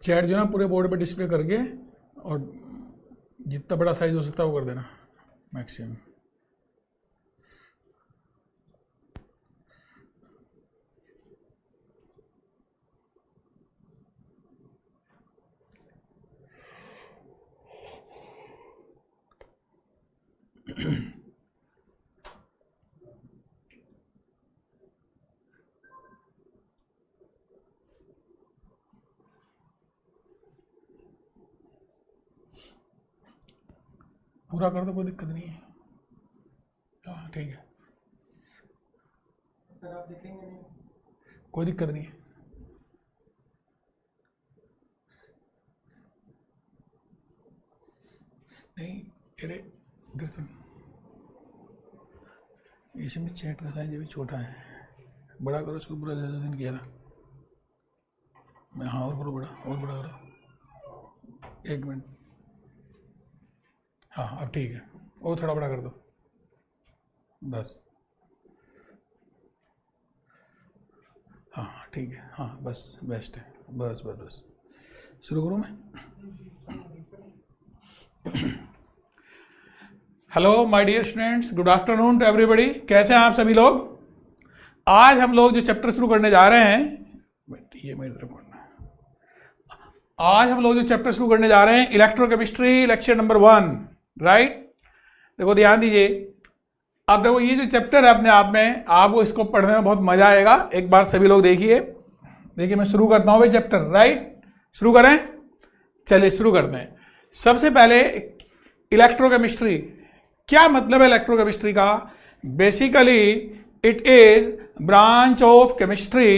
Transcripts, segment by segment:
Chat जो ना पूरे बोर्ड पे डिस्प्ले करके और जितना बड़ा साइज हो सकता है वो कर देना मैक्सिमम। पूरा कर दो, कोई दिक्कत नहीं है। हाँ ठीक है सर, आप देखेंगे नहीं? कोई दिक्कत नहीं है। नहीं अरे इधर सुन, इसमें चैट का साइज अभी छोटा है, बड़ा करो उसको पूरा जैसे दिन किया था मैं। हाँ और करो, बड़ा और बड़ा करो, 1 मिनट। हाँ अब ठीक है, और थोड़ा बड़ा कर दो बस। हाँ ठीक है, हाँ बस बेस्ट है, बस बस बस। शुरू करूँ मैं? Hello my dear students, good afternoon to everybody. कैसे हैं आप सभी लोग? आज हम लोग जो चैप्टर शुरू करने जा रहे हैं, ये मेरी तरफ पढ़ना है। आज हम लोग जो चैप्टर शुरू करने जा रहे हैं, इलेक्ट्रोकेमिस्ट्री लेक्चर नंबर 1, राइट। देखो ध्यान दीजिए, अब देखो ये जो चैप्टर है अपने आप में आपको इसको पढ़ने में बहुत मजा आएगा। एक बार सभी लोग देखिए, देखिए मैं शुरू करता हूँ भाई चैप्टर, राइट। शुरू करें, चलिए शुरू करते हैं। सबसे पहले इलेक्ट्रोकेमिस्ट्री, क्या मतलब है इलेक्ट्रोकेमिस्ट्री का? Basically it is branch of chemistry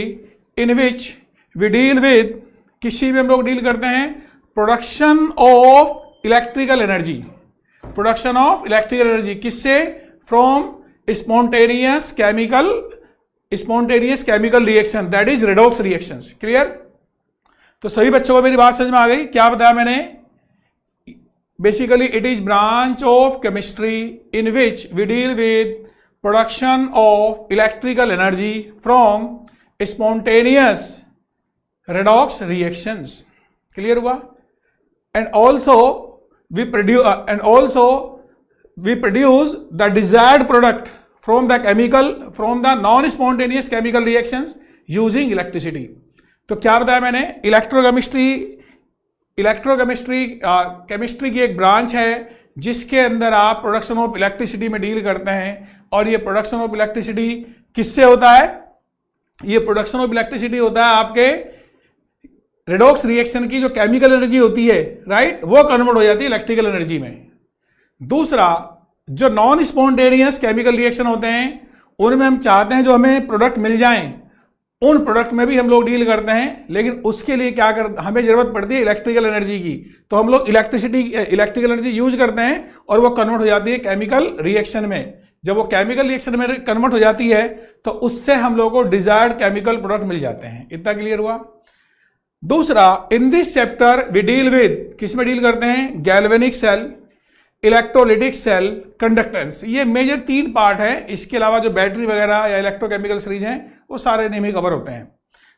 in which we deal with, किस चीज में हम लोग डील करते हैं? Production of electrical energy. Production of electrical energy किससे? From spontaneous chemical reaction, that is redox reactions. Clear? तो सभी बच्चों को मेरी बात समझ में आ गई? क्या बताया मैंने? Basically it is branch of chemistry in which we deal with production of electrical energy from spontaneous redox reactions. Clear हुआ? And also we produce the desired product from the non-spontaneous chemical reactions using electricity। तो क्या बताया मैंने? Chemistry की एक branch है जिसके अंदर आप प्रोडक्शन ऑफ इलेक्ट्रिसिटी में डील करते हैं। और ये प्रोडक्शन ऑफ इलेक्ट्रिसिटी किससे होता है? ये प्रोडक्शन ऑफ इलेक्ट्रिसिटी होता है आपके रेडॉक्स रिएक्शन की जो केमिकल एनर्जी होती है, राइट, वो कन्वर्ट हो जाती है इलेक्ट्रिकल एनर्जी में। दूसरा, जो नॉन स्पॉन्टेनियस केमिकल रिएक्शन होते हैं उनमें हम चाहते हैं जो हमें प्रोडक्ट मिल जाएं, उन प्रोडक्ट में भी हम लोग डील करते हैं, लेकिन उसके लिए क्या हमें जरूरत पड़ती है इलेक्ट्रिकल एनर्जी की। तो हम लोग इलेक्ट्रिकल एनर्जी यूज करते हैं और वो कन्वर्ट हो जाती है केमिकल रिएक्शन में। जब वो केमिकल रिएक्शन में कन्वर्ट हो जाती है तो उससे हम लोग को डिजायर्ड केमिकल प्रोडक्ट मिल जाते हैं। इतना क्लियर हुआ? दूसरा, in this chapter we deal with, किस में डील करते हैं? Galvanic cell, electrolytic cell, conductance. ये मेजर 3 पार्ट है। इसके अलावा जो बैटरी वगैरह या इलेक्ट्रोकेमिकल सीरीज हैं वो सारे नेम ही कवर होते हैं।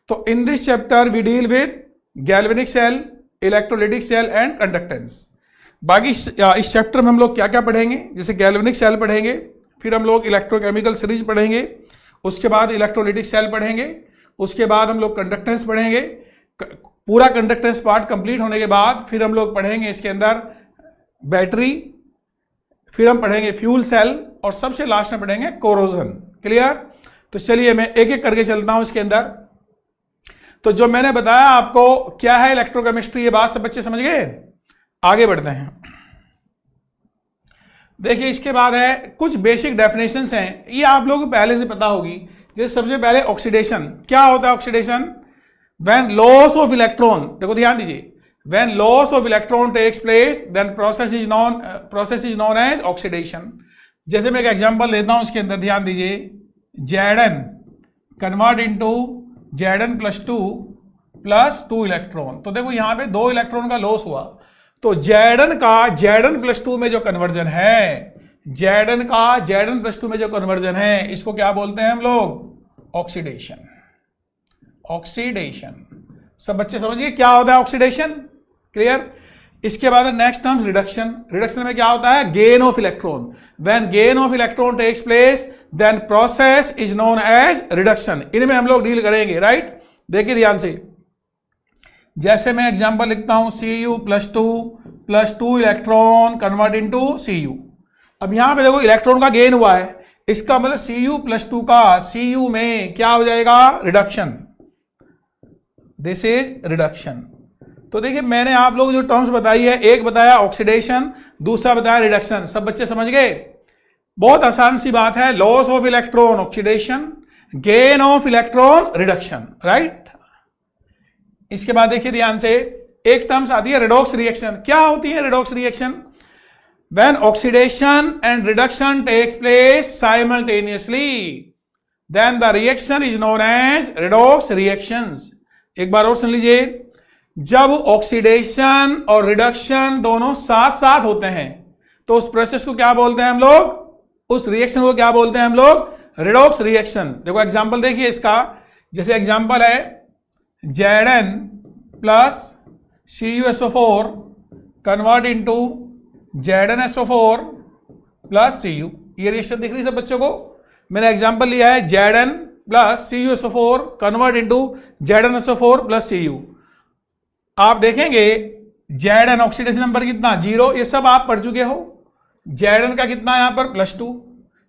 तो in this chapter we deal with galvanic cell, electrolytic cell and conductance. बाकी इस चैप्टर में हम लोग क्या क्या पढ़ेंगे? जैसे गैल्वेनिक सेल पढ़ेंगे, फिर हम लोग इलेक्ट्रोकेमिकल सीरीज पढ़ेंगे, उसके बाद इलेक्ट्रोलिटिक सेल पढ़ेंगे, उसके बाद हम लोग कंडक्टेंस पढ़ेंगे। पूरा कंडक्टेंस पार्ट कंप्लीट होने के बाद फिर हम लोग पढ़ेंगे इसके अंदर बैटरी, फिर हम पढ़ेंगे फ्यूल सेल और सबसे लास्ट में पढ़ेंगे कोरोजन। क्लियर? तो चलिए मैं एक एक करके चलता हूं इसके अंदर। तो जो मैंने बताया आपको क्या है इलेक्ट्रोकेमिस्ट्री, ये बात सब बच्चे समझ गए? आगे बढ़ते हैं। देखिए इसके बाद है कुछ बेसिक डेफिनेशंस हैं, ये आप लोगों को पहले से पता होगी। जैसे सबसे पहले ऑक्सीडेशन। क्या होता है oxidation? When loss of electron, देखो ध्यान दीजिए, when loss of electron takes place then process is known as oxidation। जैसे मैं एक एग्जांपल देता हूं इसके अंदर, ध्यान दीजिए, Zn convert into Zn+2 + 2 electron. तो देखो यहां पे 2 इलेक्ट्रॉन का लॉस हुआ। तो Zn का Zn+2 में जो कन्वर्जन है, Zn+2 में जो कन्वर्जन है, इसको क्या बोलते हैं हम लोग? ऑक्सीडेशन। सब बच्चे समझिए क्या होता है ऑक्सीडेशन, क्लियर। इसके बाद नेक्स्ट टर्म रिडक्शन। रिडक्शन में क्या होता है, gain of electron. When gain of electron takes place then process is known as reduction. इनमें हम लोग डील करेंगे, राइट। देखिए ध्यान से, जैसे मैं एग्जांपल लिखता हूं Cu + 2 electron convert into Cu। अब यहां पे देखो इलेक्ट्रॉन का गेन हुआ है, इसका मतलब Cu + 2 का Cu में क्या हो जाएगा, रिडक्शन। This is reduction. तो देखिए मैंने आप लोग जो टर्म्स बताई है, एक बताया ऑक्सीडेशन, दूसरा बताया रिडक्शन। सब बच्चे समझ गए, बहुत आसान सी बात है। Loss of electron oxidation, gain of electron reduction, right. इसके बाद देखिए ध्यान से, एक टर्म्स आती है रेडॉक्स रिएक्शन। क्या होती है redox reaction, when oxidation and reduction takes place simultaneously then the reaction is known as redox reactions. एक बार और सुन लीजिए, जब ऑक्सीडेशन और रिडक्शन दोनों साथ साथ होते हैं तो उस प्रोसेस को क्या बोलते हैं हम लोग, उस रिएक्शन को क्या बोलते हैं हम लोग, रेडॉक्स रिएक्शन। देखो एग्जांपल देखिए इसका, जैसे एग्जांपल है Zn + CuSO4 convert into ZnSO4 + Cu। ये रिएक्शन दिख रही है सब बच्चों को। मैंने एग्जांपल लिया है Zn + CuSO4 convert into ZnSO4 + Cu। आप देखेंगे Zn ऑक्सीडेशन नंबर कितना, 0, ये सब आप पढ़ चुके हो। Zn का कितना यहां पर +2,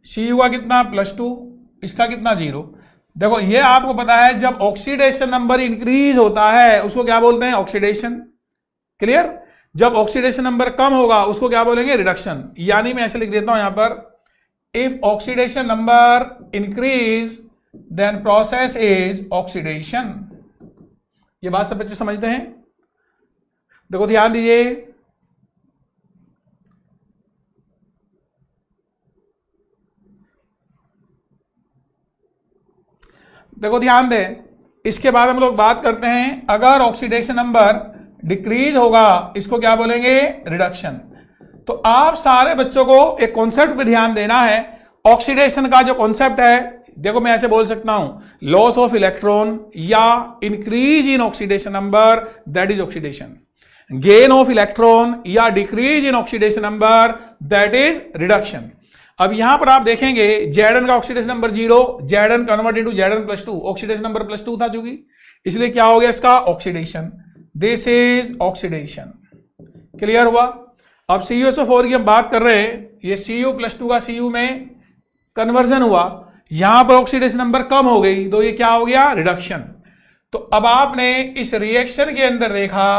Cu का कितना +2, इसका कितना 0। देखो ये आपको पता है, जब ऑक्सीडेशन नंबर इंक्रीज होता है उसको क्या बोलते हैं, ऑक्सीडेशन, क्लियर। जब ऑक्सीडेशन नंबर कम होगा उसको क्या बोलेंगे, रिडक्शन। यानी मैं ऐसे लिख देता हूं यहां पर, if oxidation number increase then process is oxidation. ये बात सब बच्चे समझते हैं। देखो ध्यान दीजिए, देखो ध्यान दें। इसके बाद हम लोग बात करते हैं, अगर ऑक्सीडेशन नंबर डिक्रीज होगा इसको क्या बोलेंगे, रिडक्शन। तो आप सारे बच्चों को एक कॉन्सेप्ट पे ध्यान देना है। ऑक्सीडेशन का जो कॉन्सेप्ट है, देखो मैं ऐसे बोल सकता हूं, लॉस ऑफ इलेक्ट्रॉन या increase in oxidation number, that is oxidation. Gain of electron या decrease in oxidation number, that is reduction. अब यहां पर आप देखेंगे Zn का oxidation number 0, Zn convert into Zn + 2, oxidation number +2 था चूंकि, इसलिए क्या हो गया इसका, oxidation. This is oxidation, clear हुआ। अब CuSO4 की हम बात कर रहे हैं, ये Cu + 2 का Cu में कन्वर्जन हुआ, यहां पर ऑक्सीडेशन नंबर कम हो गई तो ये क्या हो गया, रिडक्शन। तो अब आपने इस रिएक्शन के अंदर देखा,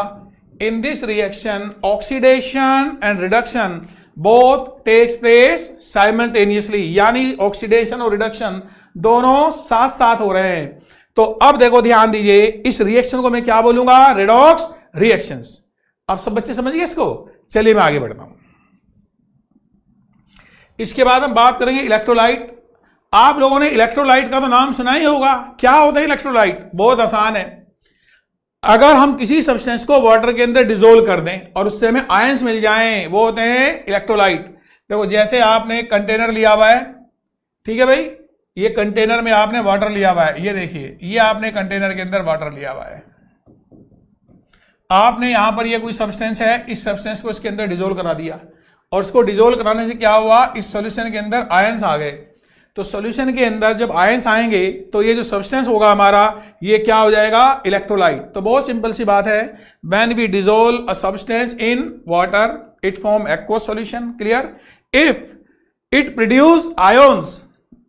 in this reaction oxidation and reduction both takes place simultaneously, यानी ऑक्सीडेशन और रिडक्शन दोनों साथ साथ हो रहे हैं। तो अब देखो ध्यान दीजिए, इस रिएक्शन को मैं क्या बोलूंगा, रेडॉक्स रिएक्शंस। अब सब बच्चे समझिए इसको, चलिए मैं आगे बढ़ता हूं। इसके बाद हम बात करेंगे इलेक्ट्रोलाइट। आप लोगों ने इलेक्ट्रोलाइट का तो नाम सुना ही होगा। क्या होता है इलेक्ट्रोलाइट, बहुत आसान है। अगर हम किसी सब्सटेंस को वाटर के अंदर डिसोल्व कर दें और उससे हमें आयंस मिल जाएं, वो होते हैं इलेक्ट्रोलाइट। देखो जैसे आपने कंटेनर लिया हुआ है, ठीक है भाई, ये कंटेनर में आपने वाटर लिया हुआ है, ये देखिए ये आपने कंटेनर के अंदर वाटर लिया हुआ है। आपने यहां पर ये कोई सब्सटेंस है, इस सब्सटेंस को इसके अंदर डिसोल्व करा दिया और इसको डिसोल्व कराने से क्या हुआ, इस सॉल्यूशन के अंदर आयंस आ गए। तो सॉल्यूशन के अंदर जब आयंस आएंगे तो ये जो सब्सटेंस होगा हमारा, ये क्या हो जाएगा, इलेक्ट्रोलाइट। तो बहुत सिंपल सी बात है, when we dissolve a substance in water it form aqueous solution, clear. If it produce ions,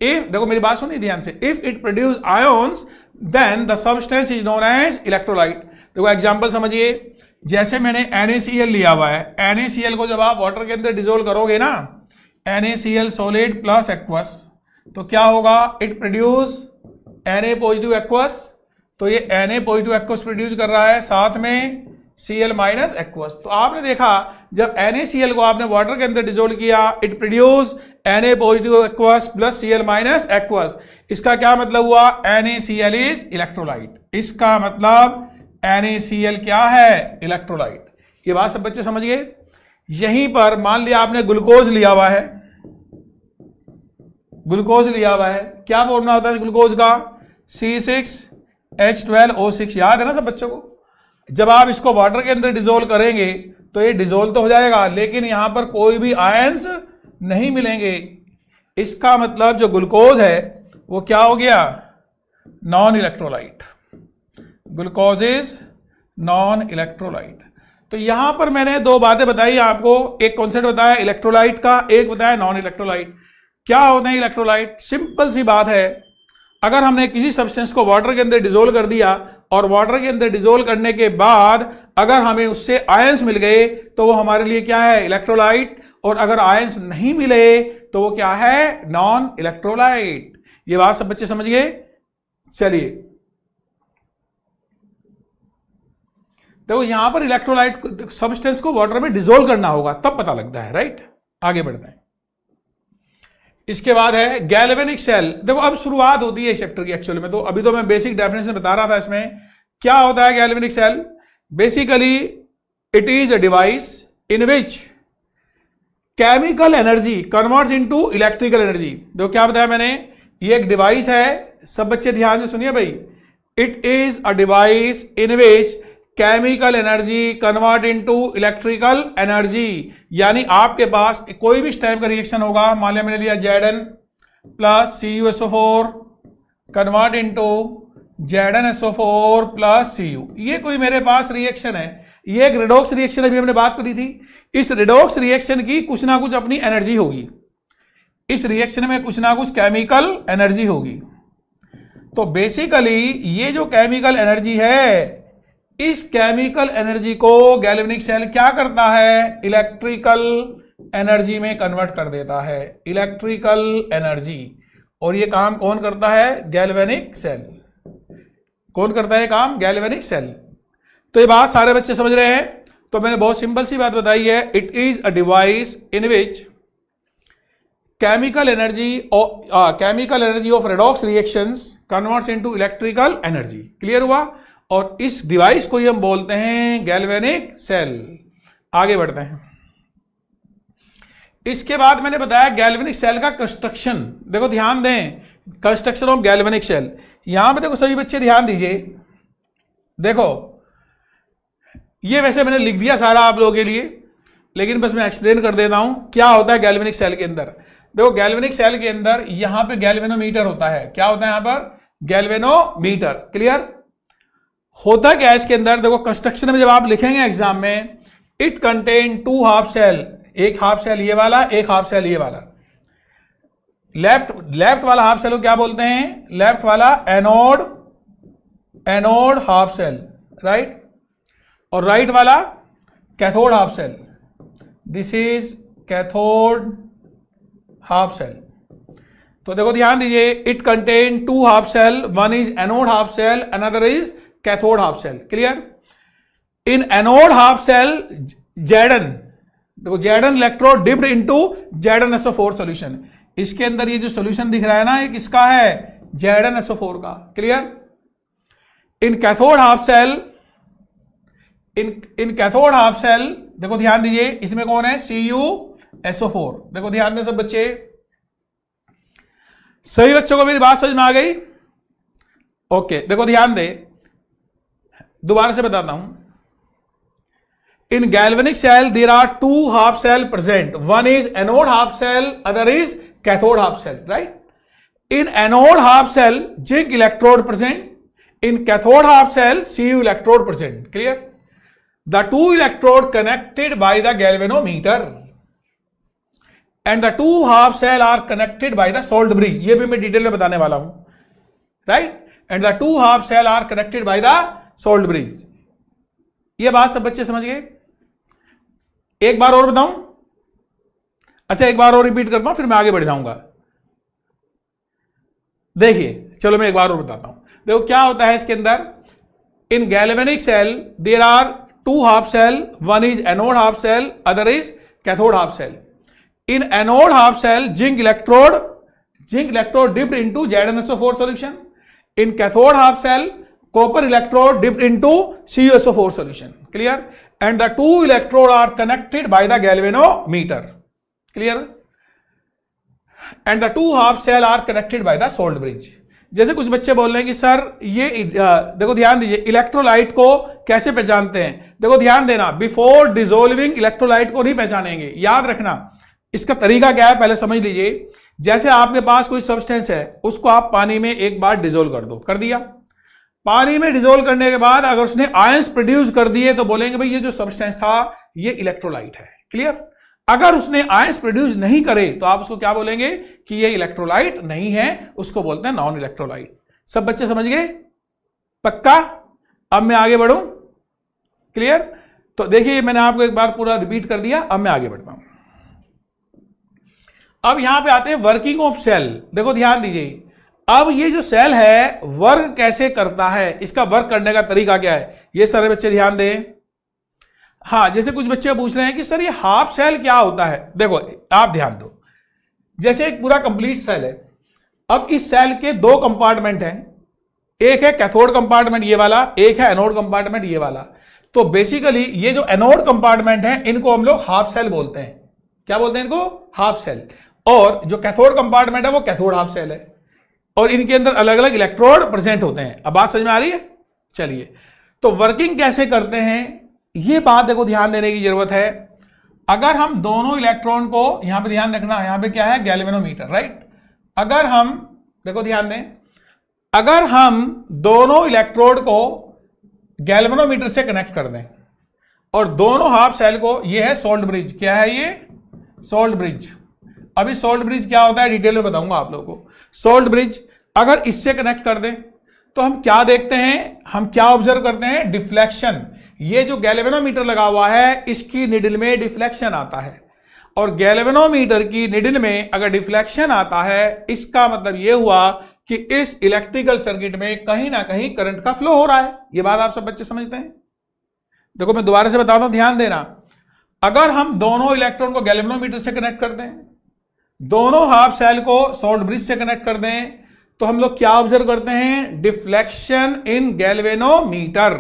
if, देखो मेरी बात सुनिए ध्यान से, if it produce ions then the substance is known as electrolyte. देखो एग्जांपल समझिए, जैसे मैंने NaCl लिया हुआ है, NaCl को जब आप वाटर के अंदर डिसोल्व करोगे ना, NaCl सॉलिड प्लस एक्वस, तो क्या होगा, इट प्रोड्यूस Na+ एक्वस। तो ये Na+ एक्वस प्रोड्यूस कर रहा है, साथ में Cl- एक्वस। तो आपने देखा जब NaCl को आपने वाटर के अंदर डिसोल्व किया, it produce Na+ aqueous plus Cl- aqueous. इसका क्या मतलब हुआ, NaCl इज इलेक्ट्रोलाइट। इसका मतलब NaCl क्या है, इलेक्ट्रोलाइट। ये बात सब बच्चे समझ गए। यहीं पर मान लिया आपने ग्लूकोज लिया हुआ है, ग्लूकोज लिया हुआ है, क्या फॉर्मूला होता है ग्लूकोज का, C6 H12O6, याद है ना सब बच्चों को? जब आप इसको वाटर के अंदर डिजोल्व करेंगे तो ये डिजोल्व तो हो जाएगा, लेकिन यहां पर कोई भी आयंस नहीं मिलेंगे। इसका मतलब जो ग्लूकोज है वो क्या हो गया? Non electrolyte. Glucose is non electrolyte. तो यहां पर मैंने दो बातें बताई आपको, एक कॉन्सेप्ट बताया इलेक्ट्रोलाइट का, एक बताया नॉन इलेक्ट्रोलाइट। क्या होते हैं इलेक्ट्रोलाइट? सिंपल सी बात है, अगर हमने किसी सब्सटेंस को वाटर के अंदर डिजोल्व कर दिया और वाटर के अंदर डिजोल्व करने के बाद अगर हमें उससे आयंस मिल गए तो वो हमारे लिए क्या है? इलेक्ट्रोलाइट। और अगर आयंस नहीं मिले तो वो क्या है? Non electrolyte. ये बात सब बच्चे समझ गए? चलिए, देखो यहां पर इलेक्ट्रोलाइट सब्सटेंस को वाटर में डिजोल्व करना होगा तब पता लगता है, राइट? आगे बढ़ते हैं। इसके बाद है गैल्वेनिक सेल। देखो अब शुरुआत होती है इस चैप्टर की एक्चुअल में, तो अभी तो मैं बेसिक डेफिनेशन बता रहा था। इसमें क्या होता है galvanic cell? Basically it is a device in which chemical energy converts into electrical energy. देखो क्या बताया मैंने, ये एक डिवाइस है, सब बच्चे ध्यान से सुनिए भाई। It is a device in which chemical energy convert into electrical energy. यानी आपके पास कोई भी इस टाइप का रिएक्शन होगा, मान लिया मैंने लिया Zn plus CuSO4 convert into ZnSO4 plus Cu। ये कोई मेरे पास रिएक्शन है, ये एक रिडॉक्स रिएक्शन अभी हमने बात करी थी। इस रिडॉक्स रिएक्शन की कुछ ना कुछ अपनी एनर्जी होगी, इस रिएक्शन में कुछ ना कुछ केमिकल एनर्जी होगी। तो बेसिकली ये जो केमिकल एनर्जी है, इस केमिकल एनर्जी को गैल्वेनिक सेल क्या करता है? इलेक्ट्रिकल एनर्जी में कन्वर्ट कर देता है, इलेक्ट्रिकल एनर्जी। और ये काम कौन करता है? Galvanic cell. कौन करता है काम? Galvanic cell. तो ये बात सारे बच्चे समझ रहे हैं? तो मैंने बहुत सिंपल सी बात बताई है, it is a device in which chemical energy of redox reactions converts into electrical energy. Clear हुआ? और इस डिवाइस को ही हम बोलते हैं गैल्वेनिक सेल। आगे बढ़ते हैं। इसके बाद मैंने बताया गैल्वेनिक सेल का कंस्ट्रक्शन। देखो ध्यान दें, कंस्ट्रक्शन ऑफ गैल्वेनिक सेल। यहां पे देखो सभी बच्चे ध्यान दीजिए। देखो ये वैसे मैंने लिख दिया सारा आप लोगों के लिए, लेकिन बस मैं एक्सप्लेन कर देता हूं क्या होता है गैल्वेनिक सेल के अंदर। देखो गैल्वेनिक सेल के अंदर यहां पे गैल्वेनोमीटर होता है। क्या होता है यहां पर? गैल्वेनोमीटर। क्लियर? होता क्या है इसके अंदर? देखो कंस्ट्रक्शन में जब आप लिखेंगे एग्जाम में, it contain two half cell, एक हाफ सेल ये वाला, एक हाफ सेल ये वाला। लेफ्ट वाला हाफ सेल को क्या बोलते हैं? लेफ्ट वाला एनोड हाफ सेल, राइट? और राइट वाला cathode half cell. This is cathode half cell. तो देखो ध्यान दीजिए, it contain two half cell, one is anode half cell, another is cathode half cell. Clear? In anode half cell Zn, देखो Zn electrode dipped into ZnSO4 solution. इसके अंदर ये जो solution दिख रहा है ना, ये किसका है? ZnSO4 का। क्लियर? इन कैथोड हाफ सेल, इन कैथोड हाफ सेल देखो ध्यान दीजिए, इसमें कौन है? CuSO4। देखो ध्यान दें सब बच्चे, सभी बच्चों को मेरी बात समझ में आ गई? ओके, देखो ध्यान दे, दोबारा से बताता हूं। In galvanic cell there are two half cell present, one is anode half cell, other is cathode half cell, right? In anode half cell zinc electrode present, in cathode half cell Cu electrode present. Clear? The two electrode connected by the galvanometer and the two half cell are connected by the salt bridge. ये भी मैं detail में बताने वाला हूं, right? And the two half cell are connected by the salt bridge. ये बात सब बच्चे समझ गए? एक बार और बताऊं? अच्छा एक बार और रिपीट करता हूं, फिर मैं आगे बढ़ जाऊंगा। देखिए, चलो मैं एक बार और बताता हूं। देखो क्या होता है इसके अंदर, in galvanic cell there are two half cell, one is anode half cell, other is cathode half cell. In anode half cell zinc electrode dipped into ZnSO4 solution. In cathode half cell copper electrode dipped into CuSO4 solution. Clear? And the two electrodes are connected by the galvanometer. Clear? And the two half cell are connected by the salt bridge. जैसे कुछ बच्चे बोल रहे हैं कि sir ये देखो ध्यान दीजिए, इलेक्ट्रोलाइट को कैसे पहचानते हैं। देखो ध्यान देना, बिफोर डिसोल्विंग इलेक्ट्रोलाइट को नहीं पहचानेंगे, याद रखना। इसका तरीका क्या है पहले समझ लीजिए। जैसे आपके पास कोई सब्सटेंस है, उसको आप पानी में एक बार डिसोल्व कर दो, कर दिया। पानी में डिसोल्व करने के बाद अगर उसने आयंस प्रोड्यूस कर दिए तो बोलेंगे भाई ये जो सब्सटेंस था ये इलेक्ट्रोलाइट है। क्लियर। अगर उसने आयंस प्रोड्यूस नहीं करे तो आप उसको क्या बोलेंगे कि ये इलेक्ट्रोलाइट नहीं है, उसको बोलते हैं नॉन इलेक्ट्रोलाइट। सब बच्चे समझ गए? पक्का? अब मैं आगे बढ़ूं? क्लियर। तो देखिए मैंने आपको एक बार पूरा रिपीट कर दिया, अब मैं आगे बढ़ता हूं। अब यहां पे आते हैं वर्किंग ऑफ सेल। देखो ध्यान दीजिए, अब ये जो सेल है वर्क कैसे करता है, इसका वर्क करने का तरीका क्या है, ये सारे बच्चे ध्यान दें। हाँ, जैसे कुछ बच्चे पूछ रहे हैं कि सर ये हाफ सेल क्या होता है। देखो आप ध्यान दो, जैसे एक पूरा कंप्लीट सेल है। अब इस सेल के दो कंपार्टमेंट हैं, एक है कैथोड कंपार्टमेंट ये वाला, एक है एनोड कंपार्टमेंट ये वाला। तो बेसिकली ये जो एनोड कंपार्टमेंट है इनको हम लोग हाफ सेल बोलते हैं। क्या बोलते हैं इनको? Half cell. और जो कैथोड कंपार्टमेंट है वो कैथोड हाफ सेल है, और इनके अंदर अलग अलग इलेक्ट्रोड प्रेजेंट होते हैं। अब बात समझ में आ रही है? चलिए, तो वर्किंग कैसे करते हैं ये बात देखो ध्यान देने की जरूरत है। अगर हम दोनों इलेक्ट्रॉन को, यहां पे ध्यान रखना, यहां पे क्या है, गैल्वेनोमीटर, राइट। अगर हम, देखो ध्यान दें, अगर हम दोनों इलेक्ट्रोड को गैल्वेनोमीटर से कनेक्ट कर दें और दोनों हाफ सेल को, ये है सोल्ट ब्रिज। क्या है ये? Salt bridge. अभी सोल्ट ब्रिज क्या होता है डिटेल में बताऊंगा आप लोगों को। सोल्ट ब्रिज अगर इससे कनेक्ट कर दें तो हम क्या देखते हैं, हम क्या ऑब्जर्व करते हैं? डिफ्लेक्शन। ये जो गैल्वेनोमीटर लगा हुआ है इसकी निडल में डिफ्लेक्शन आता है, और गैल्वेनोमीटर की निडल में अगर डिफ्लेक्शन आता है इसका मतलब यह हुआ कि इस इलेक्ट्रिकल सर्किट में कहीं ना कहीं करंट का फ्लो हो रहा है। यह बात आप सब बच्चे समझते हैं? देखो मैं दोबारा से बताता हूं, ध्यान देना। अगर हम दोनों इलेक्ट्रॉन को गैल्वेनोमीटर से कनेक्ट कर दें, दोनों हाफ सेल को सोल्ट ब्रिज से कनेक्ट कर दें, तो हम लोग क्या ऑब्जर्व करते हैं? Deflection in galvanometer.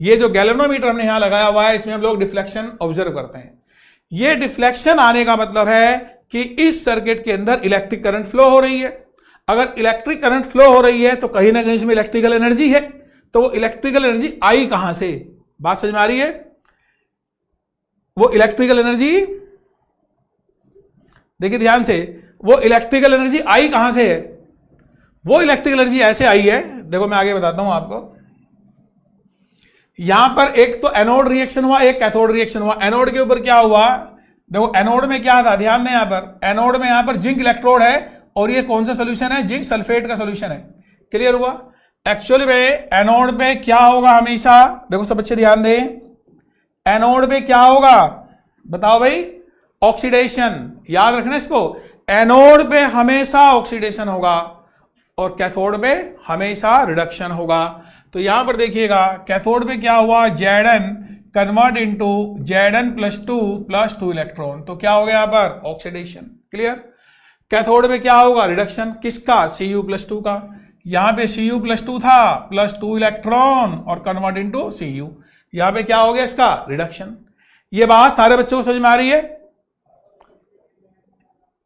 ये जो गैल्वेनोमीटर हमने यहां लगाया हुआ है इसमें हम लोग डिफ्लेक्शन ऑब्जर्व करते हैं। ये डिफ्लेक्शन आने का मतलब है कि इस सर्किट के अंदर इलेक्ट्रिक करंट फ्लो हो रही है। अगर इलेक्ट्रिक करंट फ्लो हो रही है तो कहीं ना कहीं इसमें इलेक्ट्रिकल एनर्जी है। तो वो इलेक्ट्रिकल एनर्जी आई कहां से? बात समझ में आ रही है? वो इलेक्ट्रिकल एनर्जी, देखिए ध्यान से, वो इलेक्ट्रिकल एनर्जी आई कहां से है? वो इलेक्ट्रिकल एनर्जी ऐसे आई है, देखो मैं आगे बताता हूं आपको। यहां पर एक तो एनोड रिएक्शन हुआ, एक कैथोड रिएक्शन हुआ। एनोड के ऊपर क्या हुआ? देखो एनोड में क्या था, ध्यान दें। यहां पर एनोड में यहां पर जिंक इलेक्ट्रोड है, और ये कौन सा सोल्यूशन है? जिंक सल्फेट का सोल्यूशन है। क्लियर हुआ? एक्चुअली में एनोड पे क्या होगा हमेशा, देखो सब बच्चे ध्यान दें, एनोड पे क्या होगा बताओ भाई? ऑक्सीडेशन। याद रखना इसको, एनोड पे हमेशा ऑक्सीडेशन होगा और कैथोड पे हमेशा रिडक्शन होगा। तो यहां पर देखिएगा कैथोड पे क्या हुआ? Zn convert into Zn plus two electron. तो क्या हो गया यहां पर? ऑक्सीडेशन। क्लियर? कैथोड पे क्या होगा? रिडक्शन। किसका? Cu+2 का। यहां पे Cu+2 था, +2 इलेक्ट्रॉन और कन्वर्ट इनटू Cu। यहां पे क्या हो गया इसका? रिडक्शन। ये बात सारे बच्चों को समझ में आ रही है?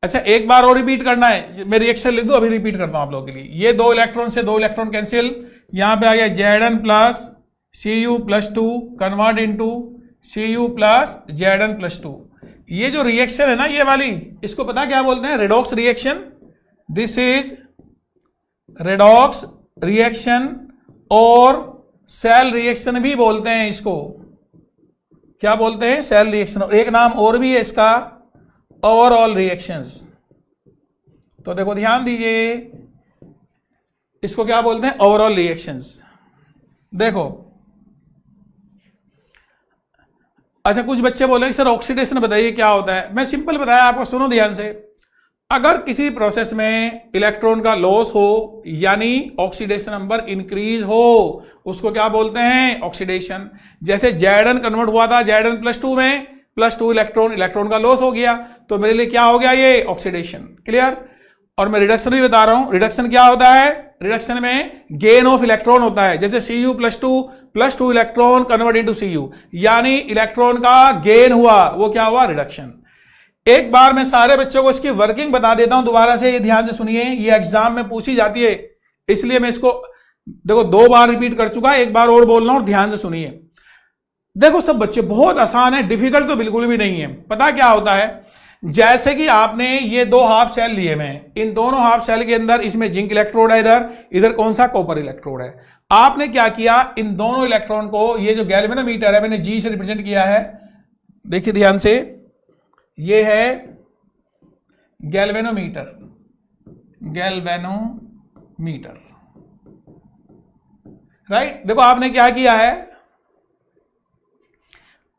अच्छा एक बार और रिपीट करना है, मैं रिएक्शन लिख दूं, अभी रिपीट करता हूं आप लोगों के लिए। ये दो इलेक्ट्रॉन से दो इलेक्ट्रॉन कैंसिल, यहां पे आ गया Zn plus Cu+2 convert into Cu+Zn+2। ये जो रिएक्शन है ना ये वाली, इसको पता क्या बोलते हैं? Redox reaction. This is redox reaction, और सेल रिएक्शन भी बोलते हैं इसको। क्या बोलते हैं? Cell reaction. एक नाम और भी है इसका, ओवरऑल रिएक्शंस। तो देखो ध्यान दीजिए, इसको क्या बोलते हैं? Overall reactions. देखो अच्छा कुछ बच्चे बोले कि सर ऑक्सीडेशन बताइए क्या होता है। मैं सिंपल बताया आपको, सुनो ध्यान से। अगर किसी प्रोसेस में इलेक्ट्रॉन का लॉस हो, यानी ऑक्सीडेशन नंबर इंक्रीज हो, उसको क्या बोलते हैं? ऑक्सीडेशन। जैसे Zn कन्वर्ट हुआ था Zn+2 में, +2 इलेक्ट्रॉन का लॉस हो गया, तो मेरे लिए क्या हो गया? ये ऑक्सीडेशन। क्लियर? और मैं रिडक्शन भी बता रहा हूं। रिडक्शन क्या होता है? रिडक्शन में गेन ऑफ इलेक्ट्रॉन होता है। जैसे Cu+2 electron convert into Cu, यानी इलेक्ट्रॉन का गेन हुआ, वो क्या हुआ? रिडक्शन। एक बार मैं सारे बच्चों को इसकी वर्किंग बता देता हूं दोबारा से, ये ध्यान से सुनिए, ये एग्जाम में पूछी जाती है। इसलिए मैं इसको देखो 2 बार रिपीट कर चुका, एक बार और बोलना और ध्यान से सुनिए। देखो सब बच्चे, बहुत आसान है, डिफिकल्ट तो बिल्कुल भी नहीं है। पता क्या होता है, जैसे कि आपने ये 2 हाफ सेल लिए हुए हैं, इन दोनों हाफ सेल के अंदर इसमें जिंक इलेक्ट्रोड है, इधर कौन सा कॉपर इलेक्ट्रोड है। आपने क्या किया, इन दोनों इलेक्ट्रॉन को, ये जो गैल्वेनोमीटर है मैंने जी से रिप्रेजेंट किया है, देखिए ध्यान से, ये है गैल्वेनोमीटर, गैल्वेनोमीटर, राइट। देखो आपने क्या किया है,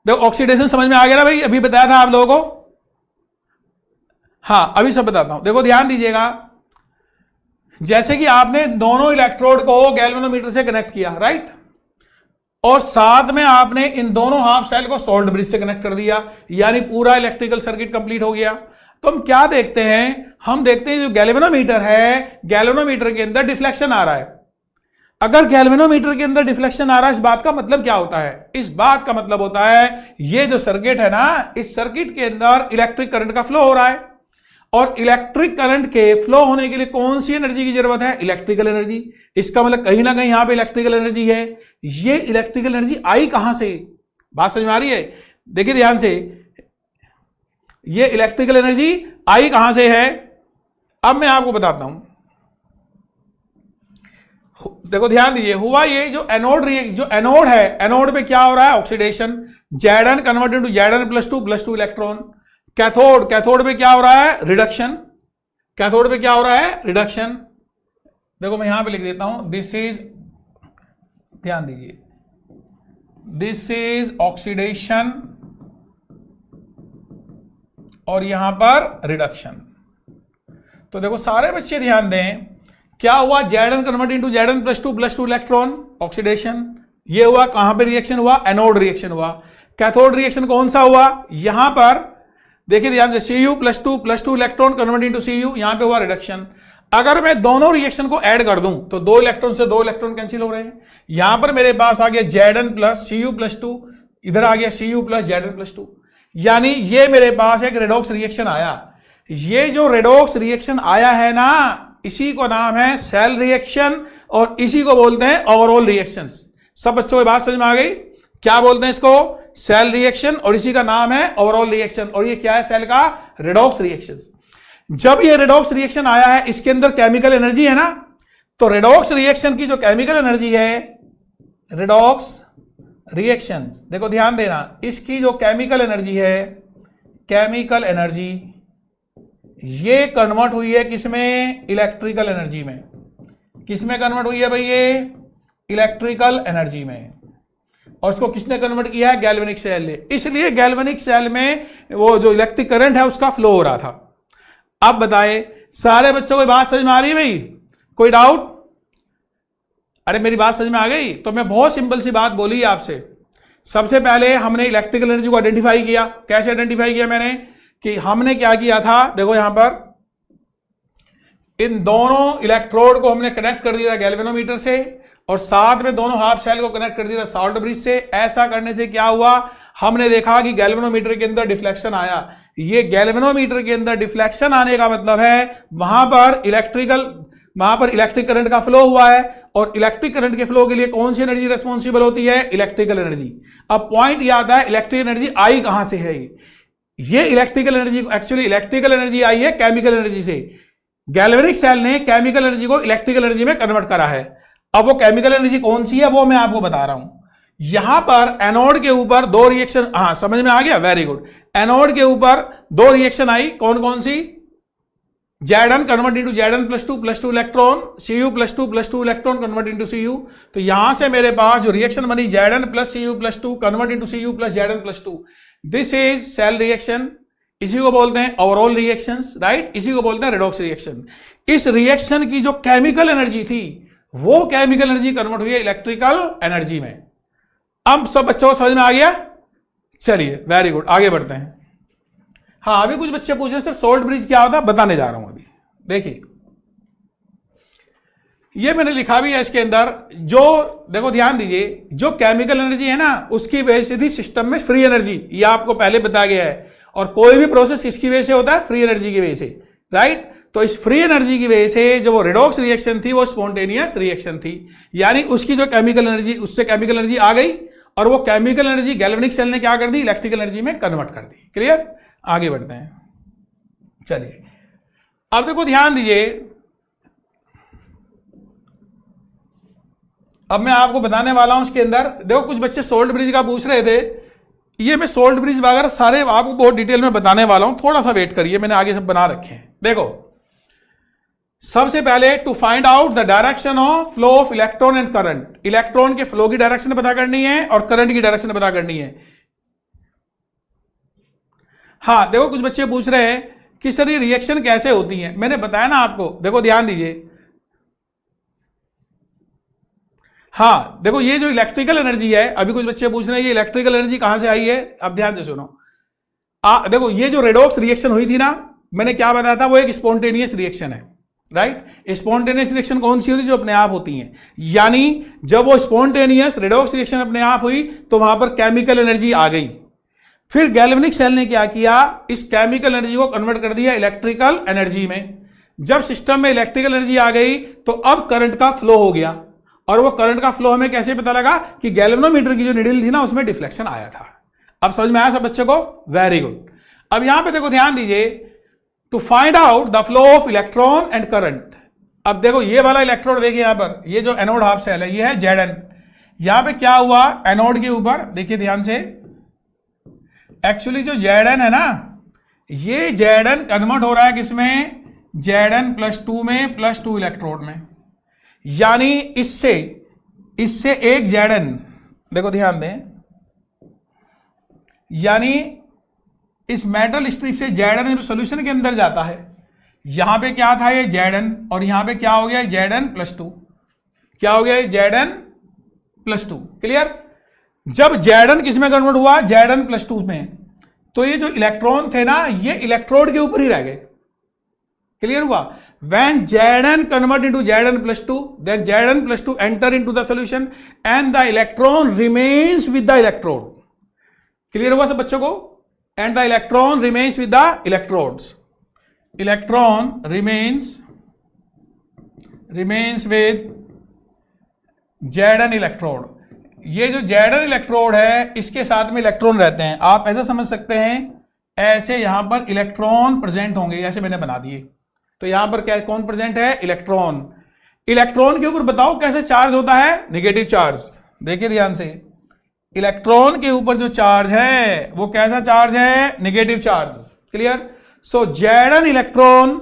देखो ऑक्सीडेशन समझ में आ गया ना भाई, अभी बताया था आप लोगों को। हाँ अभी सब बताता हूं, देखो ध्यान दीजिएगा। जैसे कि आपने दोनों इलेक्ट्रोड को गैल्वेनोमीटर से कनेक्ट किया, राइट, और साथ में आपने इन दोनों हाफ सेल को सोल्ट ब्रिज से कनेक्ट कर दिया, यानी पूरा इलेक्ट्रिकल सर्किट कंप्लीट हो गया। तो हम क्या देखते हैं, हम देखते हैं जो गैल्वेनोमीटर है, गैल्वेनोमीटर के अंदर डिफ्लेक्शन आ रहा है। अगर गैल्वेनोमीटर के अंदर डिफ्लेक्शन आ रहा है, इस बात का मतलब क्या होता है, इस बात का मतलब होता है ये जो सर्किट है ना, इस सर्किट के अंदर इलेक्ट्रिक करंट का फ्लो हो रहा है, और इलेक्ट्रिक करंट के फ्लो होने के लिए कौन सी एनर्जी की जरूरत है, इलेक्ट्रिकल एनर्जी। इसका मतलब कहीं ना कहीं यहां पे इलेक्ट्रिकल एनर्जी है। ये इलेक्ट्रिकल एनर्जी आई कहां से, बात समझ में आ रही है, देखिए ध्यान से, ये इलेक्ट्रिकल एनर्जी आई कहां से है। अब मैं आपको बताता हूं, देखो ध्यान दीजिए, हुआ ये जो एनोड जो एनोड है, एनोड पे क्या हो रहा है, oxidation, Zn converted to Zn+2 electron. Cathode, cathode पे क्या हो रहा है, रिडक्शन, कैथोड पे क्या हो रहा है, रिडक्शन। देखो मैं यहां पे लिख देता हूं, दिस इज, ध्यान दीजिए, दिस इज ऑक्सीडेशन और यहां पर रिडक्शन। तो देखो सारे बच्चे ध्यान दें, क्या हुआ, Zn convert into Zn+2 electron, oxidation. ये हुआ, कहां पे रिएक्शन हुआ, एनोड रिएक्शन हुआ। कैथोड रिएक्शन कौन सा हुआ, यहां पर देखिए ध्यान से, Cu+2 electron convert into Cu, यहां पे हुआ रिडक्शन। अगर मैं दोनों रिएक्शन को ऐड कर दूं तो 2 इलेक्ट्रॉन से 2 इलेक्ट्रॉन कैंसिल हो रहे हैं। यहां पर मेरे पास आ गया Zn प्लस Cu+2, इधर आ गया Cu प्लस Zn+2, यानी ये मेरे पास एक रेडॉक्स रिएक्शन आया। ये जो रेडॉक्स रिएक्शन आया है ना, इसी को नाम है सेल रिएक्शन, और इसी को बोलते हैं ओवरऑल रिएक्शंस। सब बच्चों की बात समझ में आ गई, क्या बोलते हैं इसको, सेल रिएक्शन, और इसी का नाम है ओवरऑल रिएक्शन। और ये क्या है, सेल का रेडॉक्स रिएक्शन। जब ये रेडॉक्स रिएक्शन आया है, इसके अंदर केमिकल एनर्जी है ना, तो रेडॉक्स रिएक्शन की जो केमिकल एनर्जी है, रेडॉक्स रिएक्शन, देखो ध्यान देना, इसकी जो केमिकल एनर्जी है, केमिकल एनर्जी, ये कन्वर्ट हुई है किसमें, इलेक्ट्रिकल एनर्जी में। किसमें कन्वर्ट हुई है भाई, ये इलेक्ट्रिकल एनर्जी में। और इसको किसने कन्वर्ट किया है, गैल्वेनिक सेल ने। इसलिए गैल्वेनिक सेल में वो जो इलेक्ट्रिक करंट है उसका फ्लो हो रहा था। अब बताए सारे बच्चों को बात समझ में आ रही है भाई, कोई डाउट? अरे मेरी बात समझ में आ गई? तो मैं बहुत सिंपल सी बात बोली आपसे। सबसे पहले हमने इलेक्ट्रिकल एनर्जी को आइडेंटिफाई किया। कैसे आइडेंटिफाई किया मैंने, कि हमने क्या किया था, देखो यहां पर इन दोनों इलेक्ट्रोड को हमने कनेक्ट कर दिया गैल्वेनोमीटर से, और साथ में दोनों हाफ सेल को कनेक्ट कर दिया सॉल्ट ब्रिज से। ऐसा करने से क्या हुआ, हमने देखा कि गैल्वेनोमीटर के अंदर डिफ्लेक्शन आया। ये गैल्वेनोमीटर के अंदर डिफ्लेक्शन आने का मतलब है वहां पर इलेक्ट्रिक करंट का फ्लो हुआ है, और इलेक्ट्रिक करंट के फ्लो के लिए कौन सी एनर्जी रिस्पॉन्सिबल होती है, इलेक्ट्रिकल एनर्जी। अब पॉइंट याद है, इलेक्ट्रिक एनर्जी आई कहां से है, ये electrical energy, actually electrical energy आई है केमिकल एनर्जी से। गैल्वेनिक सेल ने केमिकल एनर्जी को इलेक्ट्रिकल एनर्जी में कन्वर्ट करा है। अब वो केमिकल एनर्जी कौन सी है वो मैं आपको बता रहा हूं। यहां पर एनोड के ऊपर 2 रिएक्शन, हाँ समझ में आ गया, वेरी गुड। एनोड के ऊपर 2 रिएक्शन आई, कौन कौन सी, Zn convert into Zn+2 electron, Cu+2 electron convert into Cu। तो यहां से मेरे पास जो रिएक्शन बनी Zn plus Cu+2 convert into Cu plus Zn+2, this is cell reaction. इसी को बोलते हैं ओवरऑल रिएक्शंस, राइट, इसी को बोलते हैं रेडॉक्स रिएक्शन। इस रिएक्शन की जो केमिकल एनर्जी थी, वो केमिकल एनर्जी कन्वर्ट हुई है इलेक्ट्रिकल एनर्जी में। अब सब बच्चों को समझ में आ गया? चलिए वेरी गुड, आगे बढ़ते हैं। हाँ अभी कुछ बच्चे पूछे सर सोल्ट ब्रिज क्या होता है, बताने जा रहा हूं अभी। देखिए ये मैंने लिखा भी है इसके अंदर, जो देखो ध्यान दीजिए, जो केमिकल एनर्जी है ना, उसकी वजह से थी सिस्टम में फ्री एनर्जी, ये आपको पहले बताया गया है। और कोई भी प्रोसेस किसकी वजह से होता है, फ्री एनर्जी की वजह से, राइट। तो इस फ्री एनर्जी की वजह से जो वो रेडॉक्स रिएक्शन थी वो स्पॉन्टेनियस रिएक्शन थी, यानी उसकी जो केमिकल एनर्जी, उससे केमिकल एनर्जी आ गई और वो केमिकल एनर्जी गैल्वेनिक सेल ने क्या कर दी, इलेक्ट्रिकल एनर्जी में कन्वर्ट कर दी। क्लियर? आगे बढ़ते हैं। चलिए अब देखो ध्यान दीजिए, अब मैं आपको बताने वाला हूं उसके अंदर। देखो कुछ बच्चे सोल्ट ब्रिज का पूछ रहे थे, ये मैं सोल्ट ब्रिज वगैरह सारे आपको बहुत डिटेल में बताने वाला हूं, थोड़ा सा वेट करिए, मैंने आगे सब बना रखे हैं। देखो सबसे पहले to find out the direction of flow of electron and current, electron के फ्लो की डायरेक्शन पता करनी है और करंट की डायरेक्शन पता करनी है। हाँ देखो कुछ बच्चे पूछ रहे हैं कि सर ये रिएक्शन कैसे होती है, मैंने बताया ना आपको। देखो ध्यान दीजिए, हाँ देखो ये जो इलेक्ट्रिकल एनर्जी है, अभी कुछ बच्चे पूछ रहे हैं ये इलेक्ट्रिकल एनर्जी कहां से आई है, अब ध्यान से सुनो। देखो ये जो रेडॉक्स रिएक्शन हुई थी ना, मैंने क्या बताया था, वो एक स्पॉन्टेनियस रिएक्शन है, राइट। स्पॉन्टेनियस रिएक्शन कौन सी होती है, जो अपने आप होती है, यानी जब वो स्पॉन्टेनियस रेडॉक्स रिएक्शन अपने आप हुई तो वहां पर केमिकल एनर्जी आ गई। फिर गैल्वेनिक सेल ने क्या किया, इस केमिकल एनर्जी को कन्वर्ट कर दिया इलेक्ट्रिकल एनर्जी में। जब सिस्टम में इलेक्ट्रिकल एनर्जी आ गई तो अब करंट का फ्लो हो गया, और वो करंट का फ्लो हमें कैसे पता लगा कि गैल्वेनोमीटर की जो नीडल थी ना उसमें डिफ्लेक्शन आया था। अब समझ में आया सब बच्चों को? Very good. अब यहां पे देखो ध्यान दीजिए, to find out the flow of electron and current. अब देखो ये वाला इलेक्ट्रोड देखिए यहां पर, ये जो एनोड हाफ सेल है ये है Zn। यहां पे क्या हुआ, एनोड के ऊपर देखिए ध्यान से, एक्चुअली जो Zn है ना, ये Zn कन्वर्ट हो रहा है किसमें, Zn+2 में +2 इलेक्ट्रोड में, यानी इससे एक Zn, देखो ध्यान दें, यानी इस मेटल स्ट्रिप से Zn सॉल्यूशन के अंदर जाता है। यहां पे क्या था ये Zn, और यहां पे क्या हो गया Zn+2, क्या हो गया Zn+2। क्लियर? जब Zn किस में कन्वर्ट हुआ, Zn+2 में, तो ये जो इलेक्ट्रॉन थे ना ये इलेक्ट्रोड के ऊपर ही रह गए। क्लियर हुआ? When Zn convert into Zn+2, then Zn+2 enter into the solution and the electron remains with the electrode. Clear हुआ सब बच्चों को? And the electron remains with the electrodes. Electron remains with Zn electrode. ये जो Zn electrode है इसके साथ में इलेक्ट्रॉन रहते हैं। आप ऐसा समझ सकते हैं, ऐसे यहां पर इलेक्ट्रॉन प्रेजेंट होंगे, ऐसे मैंने बना दिए। तो यहां पर क्या कौन प्रेजेंट है, इलेक्ट्रॉन। इलेक्ट्रॉन के ऊपर बताओ कैसे चार्ज होता है, नेगेटिव चार्ज। देखिए ध्यान से, इलेक्ट्रॉन के ऊपर जो चार्ज है वो कैसा चार्ज है, नेगेटिव चार्ज। क्लियर? सो Zn इलेक्ट्रॉन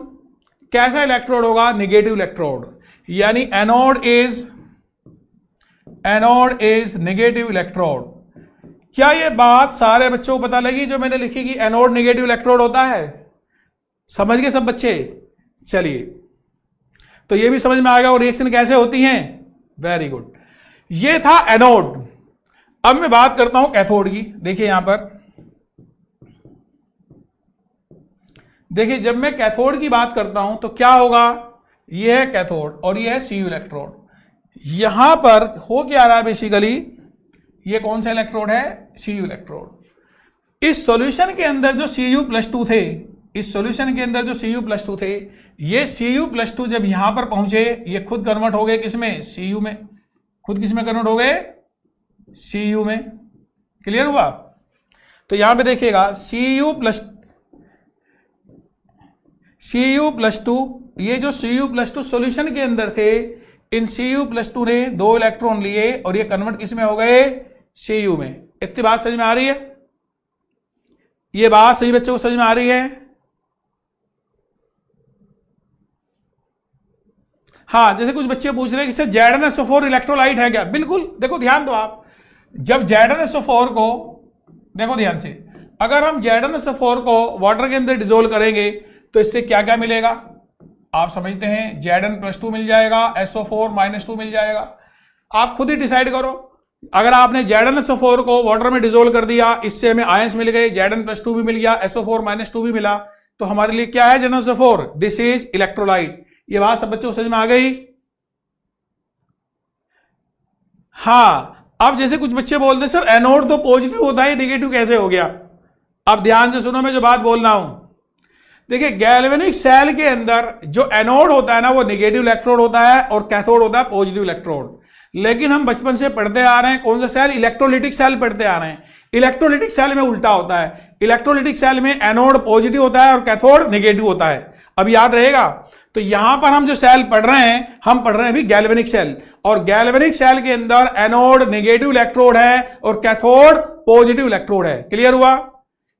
कैसा इलेक्ट्रोड होगा, नेगेटिव इलेक्ट्रोड, यानी एनोड इज नेगेटिव इलेक्ट्रोड। क्या ये बात सारे बच्चों को पता लगी जो मैंने लिखी कि एनोड नेगेटिव इलेक्ट्रोड होता है? समझ गए सब बच्चे? चलिए, तो ये भी समझ में आ गया और रिएक्शन कैसे होती हैं। वेरी गुड, ये था एनोड। अब मैं बात करता हूं कैथोड की। देखिए यहां पर, देखिए जब मैं कैथोड की बात करता हूं तो क्या होगा, ये है कैथोड और ये है Cu इलेक्ट्रोड। यहां पर हो क्या रहा है बेसिकली, ये कौन सा इलेक्ट्रोड है, Cu इलेक्ट्रोड। इस सॉल्यूशन के अंदर जो Cu+2 थे, इस सॉल्यूशन के अंदर जो Cu+2 थे, ये Cu+2 जब यहां पर पहुंचे ये खुद कन्वर्ट हो गए किसमें, Cu में। खुद किसमें कन्वर्ट हो गए, Cu में। क्लियर हुआ? तो यहां पे देखिएगा Cu+2, ये जो Cu+2 सॉल्यूशन के अंदर थे, इन Cu+2 ने 2 इलेक्ट्रॉन लिए और ये कन्वर्ट किसमें हो गए, Cu में। इतनी बात समझ में आ रही है? ये बात सही बच्चों को समझ में आ रही है? हाँ, जैसे कुछ बच्चे पूछ रहे हैं कि सर ZnSO4 इलेक्ट्रोलाइट है क्या? बिल्कुल। देखो ध्यान दो आप, जब ZnSO4 को, देखो ध्यान से, अगर हम ZnSO4 को वाटर के अंदर डिजोल्व करेंगे तो इससे क्या क्या मिलेगा, आप समझते हैं, Zn+2 मिल जाएगा, SO4-2 मिल जाएगा। आप खुद ही डिसाइड करो। अगर आपने ZnSO4 को वाटर में डिजोल्व कर दिया, इससे हमें आयंस मिल गए, Zn+2 भी मिल गया, SO4-2 भी मिला, तो हमारे लिए क्या है ZnSO4, दिस इज इलेक्ट्रोलाइट। ये बात सब बच्चों को समझ में आ गई? हाँ, अब जैसे कुछ बच्चे बोलते हैं सर एनोड तो पॉजिटिव होता है, नेगेटिव कैसे हो गया? अब ध्यान से सुनो मैं जो बात बोल रहा हूं। देखिए गैल्वेनिक सेल के अंदर जो एनोड होता है ना वो नेगेटिव इलेक्ट्रोड होता है और कैथोड होता है पॉजिटिव इलेक्ट्रोड। लेकिन हम बचपन से पढ़ते आ रहे हैं कौन सा सेल, इलेक्ट्रोलिटिक सेल पढ़ते आ रहे हैं। इलेक्ट्रोलिटिक सेल में उल्टा होता है, इलेक्ट्रोलिटिक सेल में एनोड पॉजिटिव होता है और कैथोड नेगेटिव होता है। अब याद रहेगा। तो यहां पर हम जो सेल पढ़ रहे हैं, हम पढ़ रहे हैं अभी गैल्वेनिक सेल, और गैल्वेनिक सेल के अंदर एनोड नेगेटिव इलेक्ट्रोड है और कैथोड पॉजिटिव इलेक्ट्रोड है। क्लियर हुआ?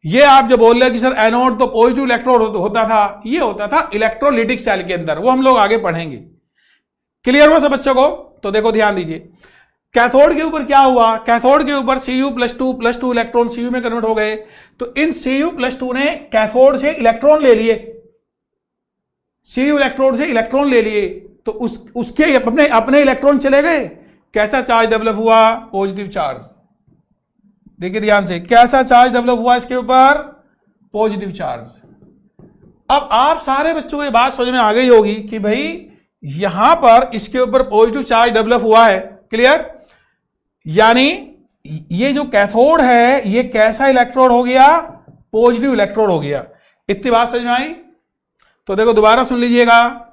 ये आप जो बोल रहे हैं कि सर एनोड तो पॉजिटिव इलेक्ट्रोड होता था, ये होता था इलेक्ट्रोलिटिक सेल के अंदर, वो हम लोग आगे पढ़ेंगे। क्लियर हुआ सब बच्चों को? तो देखो ध्यान दीजिए, कैथोड के ऊपर क्या हुआ, कैथोड के ऊपर Cu+2 इलेक्ट्रॉन Cu में कन्वर्ट हो गए। तो इन Cu+2 ने कैथोड से इलेक्ट्रॉन ले लिए, Cu इलेक्ट्रोड से इलेक्ट्रॉन ले लिए, तो उसके अपने इलेक्ट्रॉन चले गए। कैसा चार्ज डेवलप हुआ? Positive charge. देखिए ध्यान से, कैसा चार्ज डेवलप हुआ इसके ऊपर? Positive charge. अब आप सारे बच्चों को ये बात समझ में आ गई होगी कि भाई यहां पर इसके ऊपर पॉजिटिव चार्ज डेवलप हुआ है। क्लियर? यानी ये जो कैथोड है ये कैसा इलेक्ट्रोड हो गया? पॉजिटिव इलेक्ट्रोड हो गया। इतनी बात समझ में आई? तो देखो दोबारा सुन लीजिएगा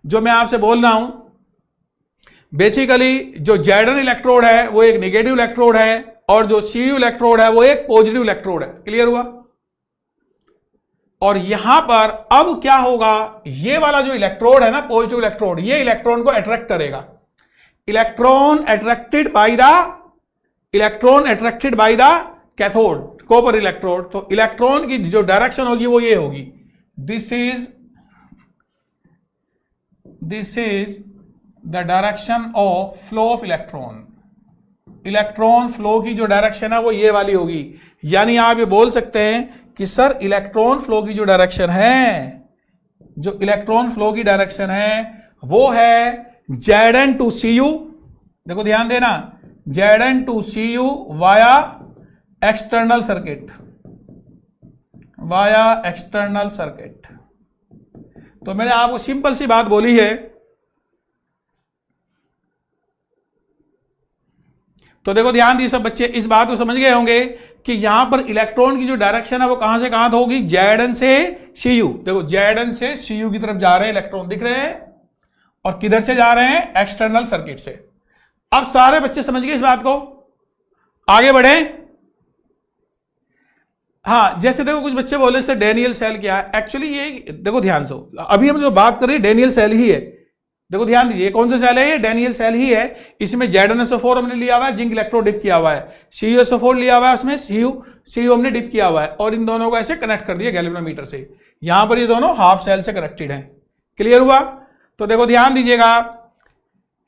जो मैं आपसे बोल रहा हूं। बेसिकली जो Zn इलेक्ट्रोड है वो एक नेगेटिव इलेक्ट्रोड है और जो Cu इलेक्ट्रोड है वो एक पॉजिटिव इलेक्ट्रोड है। क्लियर हुआ? और यहां पर अब क्या होगा, ये वाला जो इलेक्ट्रोड है ना पॉजिटिव इलेक्ट्रोड, ये इलेक्ट्रॉन को अट्रैक्ट करेगा। Electron attracted by the cathode copper electrode. तो इलेक्ट्रॉन की जो डायरेक्शन होगी वो ये होगी, this is the direction of flow of electron. Electron flow की जो डायरेक्शन है वो ये वाली होगी। यानी आप ये बोल सकते हैं कि सर इलेक्ट्रॉन फ्लो की जो डायरेक्शन है, जो इलेक्ट्रॉन फ्लो की डायरेक्शन है वो है Zn to Cu। देखो ध्यान देना, Zn to Cu via external circuit. तो मैंने आपको सिंपल सी बात बोली है। तो देखो ध्यान दी सब बच्चे, इस बात को समझ गए होंगे कि यहां पर इलेक्ट्रॉन की जो डायरेक्शन है वो कहां से कहां होगी? Zn से Cu। देखो Zn से Cu की तरफ जा रहे हैं इलेक्ट्रॉन, दिख रहे हैं, और किधर से जा रहे हैं? एक्सटर्नल सर्किट से। अब सारे बच्चे समझ गए इस बात को? आगे बढ़े। हाँ, जैसे देखो कुछ बच्चे बोले से डेनियल सेल क्या है। एक्चुअली ये देखो ध्यान से, अभी हम जो बात कर रहे हैं डेनियल सेल ही है। देखो ध्यान दीजिए, कौन सा सेल है? ये डेनियल सेल ही है। इसमें ZnSO4 हमने लिया हुआ है, जिंक इलेक्ट्रोड डिप किया हुआ है। CuSO4 लिया हुआ है, उसमें Cu हमने डिप किया हुआ है, और इन दोनों को ऐसे कनेक्ट कर दिया गैल्वेनोमीटर से। यहां पर ये दोनों हाफ सेल से कनेक्टेड हैं। क्लियर हुआ? तो देखो ध्यान दीजिएगा,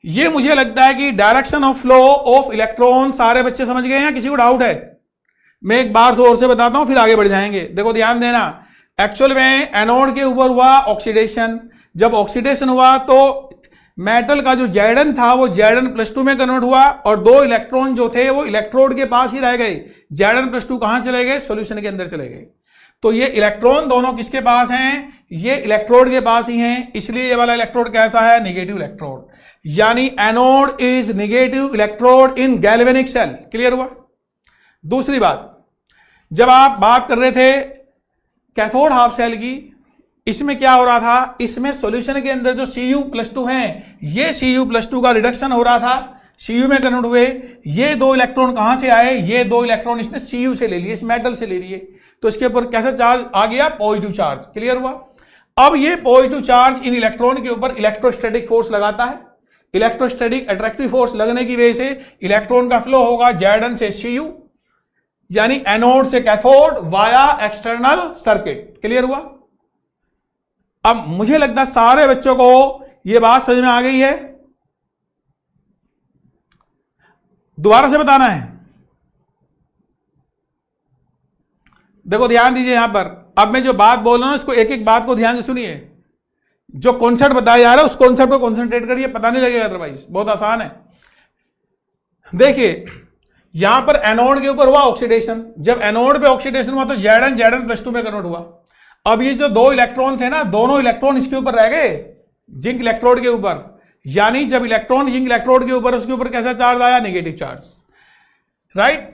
ये मुझे लगता है कि direction of flow of electron सारे बच्चे समझ गए हैं। किसी को डाउट है? मैं एक बार और से बताता हूं, फिर आगे बढ़ जाएंगे। देखो ध्यान देना, एक्चुअल में एनोड के ऊपर हुआ ऑक्सीडेशन। जब ऑक्सीडेशन हुआ तो मेटल का जो Zn था वो Zn+2 में कन्वर्ट हुआ, और दो इलेक्ट्रॉन जो थे वो इलेक्ट्रोड के पास ही रह गए। Zn+2 कहां चले गए? सॉल्यूशन के अंदर चले गए। तो ये इलेक्ट्रॉन दोनों किसके पास हैं? ये इलेक्ट्रोड के पास ही हैं। इसलिए ये वाला इलेक्ट्रोड कैसा है? Negative electrode. यानी anode is negative electrode in galvanic cell. Clear हुआ? दूसरी बात, जब आप बात कर रहे थे कैथोड हाफ सेल की, इसमें क्या हो रहा था? इसमें सॉल्यूशन के अंदर जो Cu+2 हैं, ये Cu+2 का रिडक्शन हो रहा था, Cu में कन्वर्ट हुए। ये दो इलेक्ट्रॉन कहां से आए? ये दो इलेक्ट्रॉन इसने Cu से ले लिए, इस मेटल से ले लिए। तो इसके ऊपर कैसा चार्ज आ गया? Positive charge. क्लियर हुआ? अब ये पॉजिटिव चार्ज इन इलेक्ट्रॉन के ऊपर इलेक्ट्रोस्टैटिक फोर्स लगाता है। इलेक्ट्रोस्टैटिक अट्रैक्टिव फोर्स लगने की वजह से इलेक्ट्रॉन का फ्लो होगा Zn से Cu, यानी एनोड से cathode via external circuit. Clear हुआ? अब मुझे लगता है सारे बच्चों को यह बात समझ में आ गई है। दोबारा से बताना है। देखो ध्यान दीजिए यहां पर, अब मैं जो बात बोल रहा हूं इसको एक एक बात को ध्यान से सुनिए। जो कॉन्सेप्ट बताया जा रहा है उस कॉन्सेप्ट को कॉन्सेंट्रेट करिए, पता नहीं लगेगा अदरवाइज। बहुत आसान है। देखिए यहां पर एनोड के ऊपर हुआ ऑक्सीडेशन। जब एनोड पे ऑक्सीडेशन हुआ तो Zn+2 में कन्वर्ट हुआ। अब ये जो दो इलेक्ट्रॉन थे ना, दोनों इलेक्ट्रॉन इसके ऊपर रह गए, जिंक इलेक्ट्रोड के ऊपर। यानी जब इलेक्ट्रॉन जिंक इलेक्ट्रोड के ऊपर, उसके ऊपर कैसा चार्ज आया? Negative charge. राइट?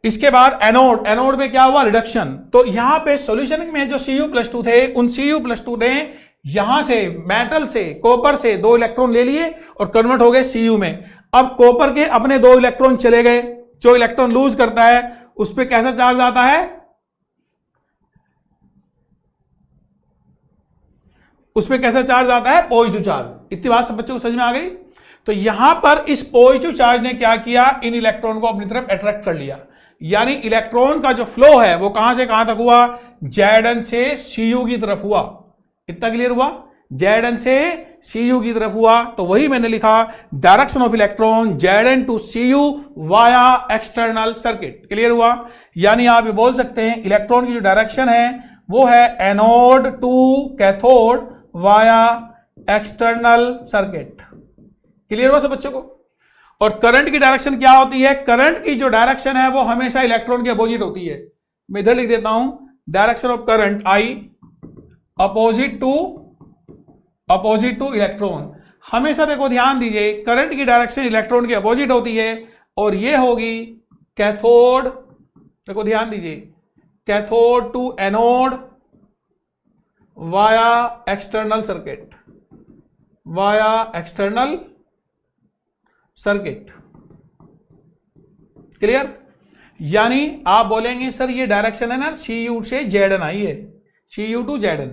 इसके बाद एनोड, एनोड में क्या हुआ, रिडक्शन। तो यहां पे सॉल्यूशन में जो Cu+2 थे, उन Cu+2 ने यहां से मेटल से, कॉपर से 2 इलेक्ट्रॉन ले लिए और कन्वर्ट हो गए Cu में। अब कॉपर के अपने 2 इलेक्ट्रॉन चले गए, जो इलेक्ट्रॉन लूज करता है उस पर कैसा चार्ज आता है, उस पर कैसा चार्ज आता है, पॉजिटिव चार्ज। इतनी बात सब बच्चों को समझ में आ गई। तो यहां पर इस पॉजिटिव चार्ज ने क्या किया, इन इलेक्ट्रॉन को अपनी तरफ अट्रैक्ट कर लिया। यानी इलेक्ट्रॉन का जो फ्लो है वो कहां से कहां तक हुआ, Zn से Cu की तरफ हुआ। इतना क्लियर हुआ, Zn से Cu की तरफ हुआ। तो वही मैंने लिखा, direction of electron Zn to Cu via external circuit. Clear हुआ। यानी आप ये बोल सकते हैं इलेक्ट्रॉन की जो डायरेक्शन है वो है anode to cathode via external circuit. Clear हुआ सब बच्चों को। और करंट की डायरेक्शन क्या होती है, करंट की जो डायरेक्शन है वो हमेशा इलेक्ट्रॉन के अपोजिट होती है। मैं इधर लिख देता हूं, direction of current I opposite two electron. हमेशा देखो ध्यान दीजिए, करंट की डायरेक्शन इलेक्ट्रॉन के अपोजिट होती है और ये होगी कैथोड, देखो ध्यान दीजिए, cathode to anode via external circuit, via external circuit. Clear. यानी आप बोलेंगे सर ये डायरेक्शन है ना Cu से Zn आई है, Cu to Zn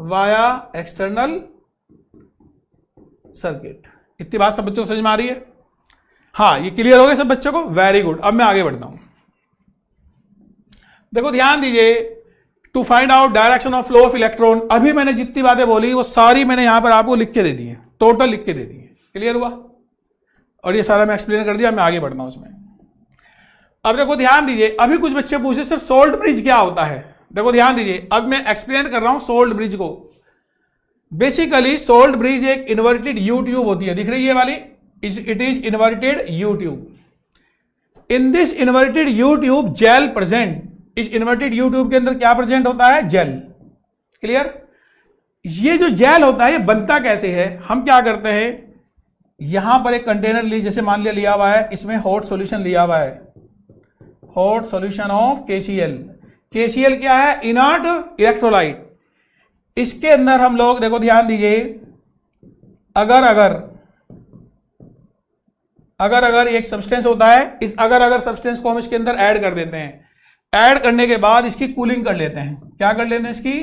via external circuit. इतनी बात सब बच्चों को समझ में आ रही है। हाँ, ये क्लियर हो गया सब बच्चों को, वेरी गुड। अब मैं आगे बढ़ता हूं। देखो ध्यान दीजिए, to find out direction of flow of electron, अभी मैंने जितनी बातें बोली वो सारी मैंने यहां पर आपको लिख के दे दी है, टोटल लिख के दे दी है। क्लियर हुआ। और ये सारा मैं एक्सप्लेन कर दिया, मैं आगे बढ़ना हूं उसमें। अब देखो ध्यान दीजिए, अभी कुछ बच्चे पूछे सर सोल्ट ब्रिज क्या होता है। देखो ध्यान दीजिए, अब मैं एक्सप्लेन कर रहा हूं सोल्ट ब्रिज को। बेसिकली सोल्ट ब्रिज एक इन्वर्टेड यू ट्यूब होती है, दिख रही है ये वाली, it is inverted U tube. In this inverted U tube gel present, इस इन्वर्टेड यू ट्यूब के अंदर क्या प्रेजेंट होता है, जेल। क्लियर। ये जो जेल होता है ये बनता कैसे है, हम क्या करते हैं, यहां पर एक कंटेनर ली, जैसे मान लिया हुआ है, इसमें हॉट सॉल्यूशन लिया हुआ है, hot solution of KCl। KCl क्या है, इनर्ट इलेक्ट्रोलाइट। इसके अंदर हम लोग, देखो ध्यान दीजिए, अगर एक सब्सटेंस होता है, इस अगर सब्सटेंस को हम इसके अंदर ऐड कर देते हैं, ऐड करने के बाद इसकी कूलिंग कर लेते हैं। क्या कर लेते हैं, इसकी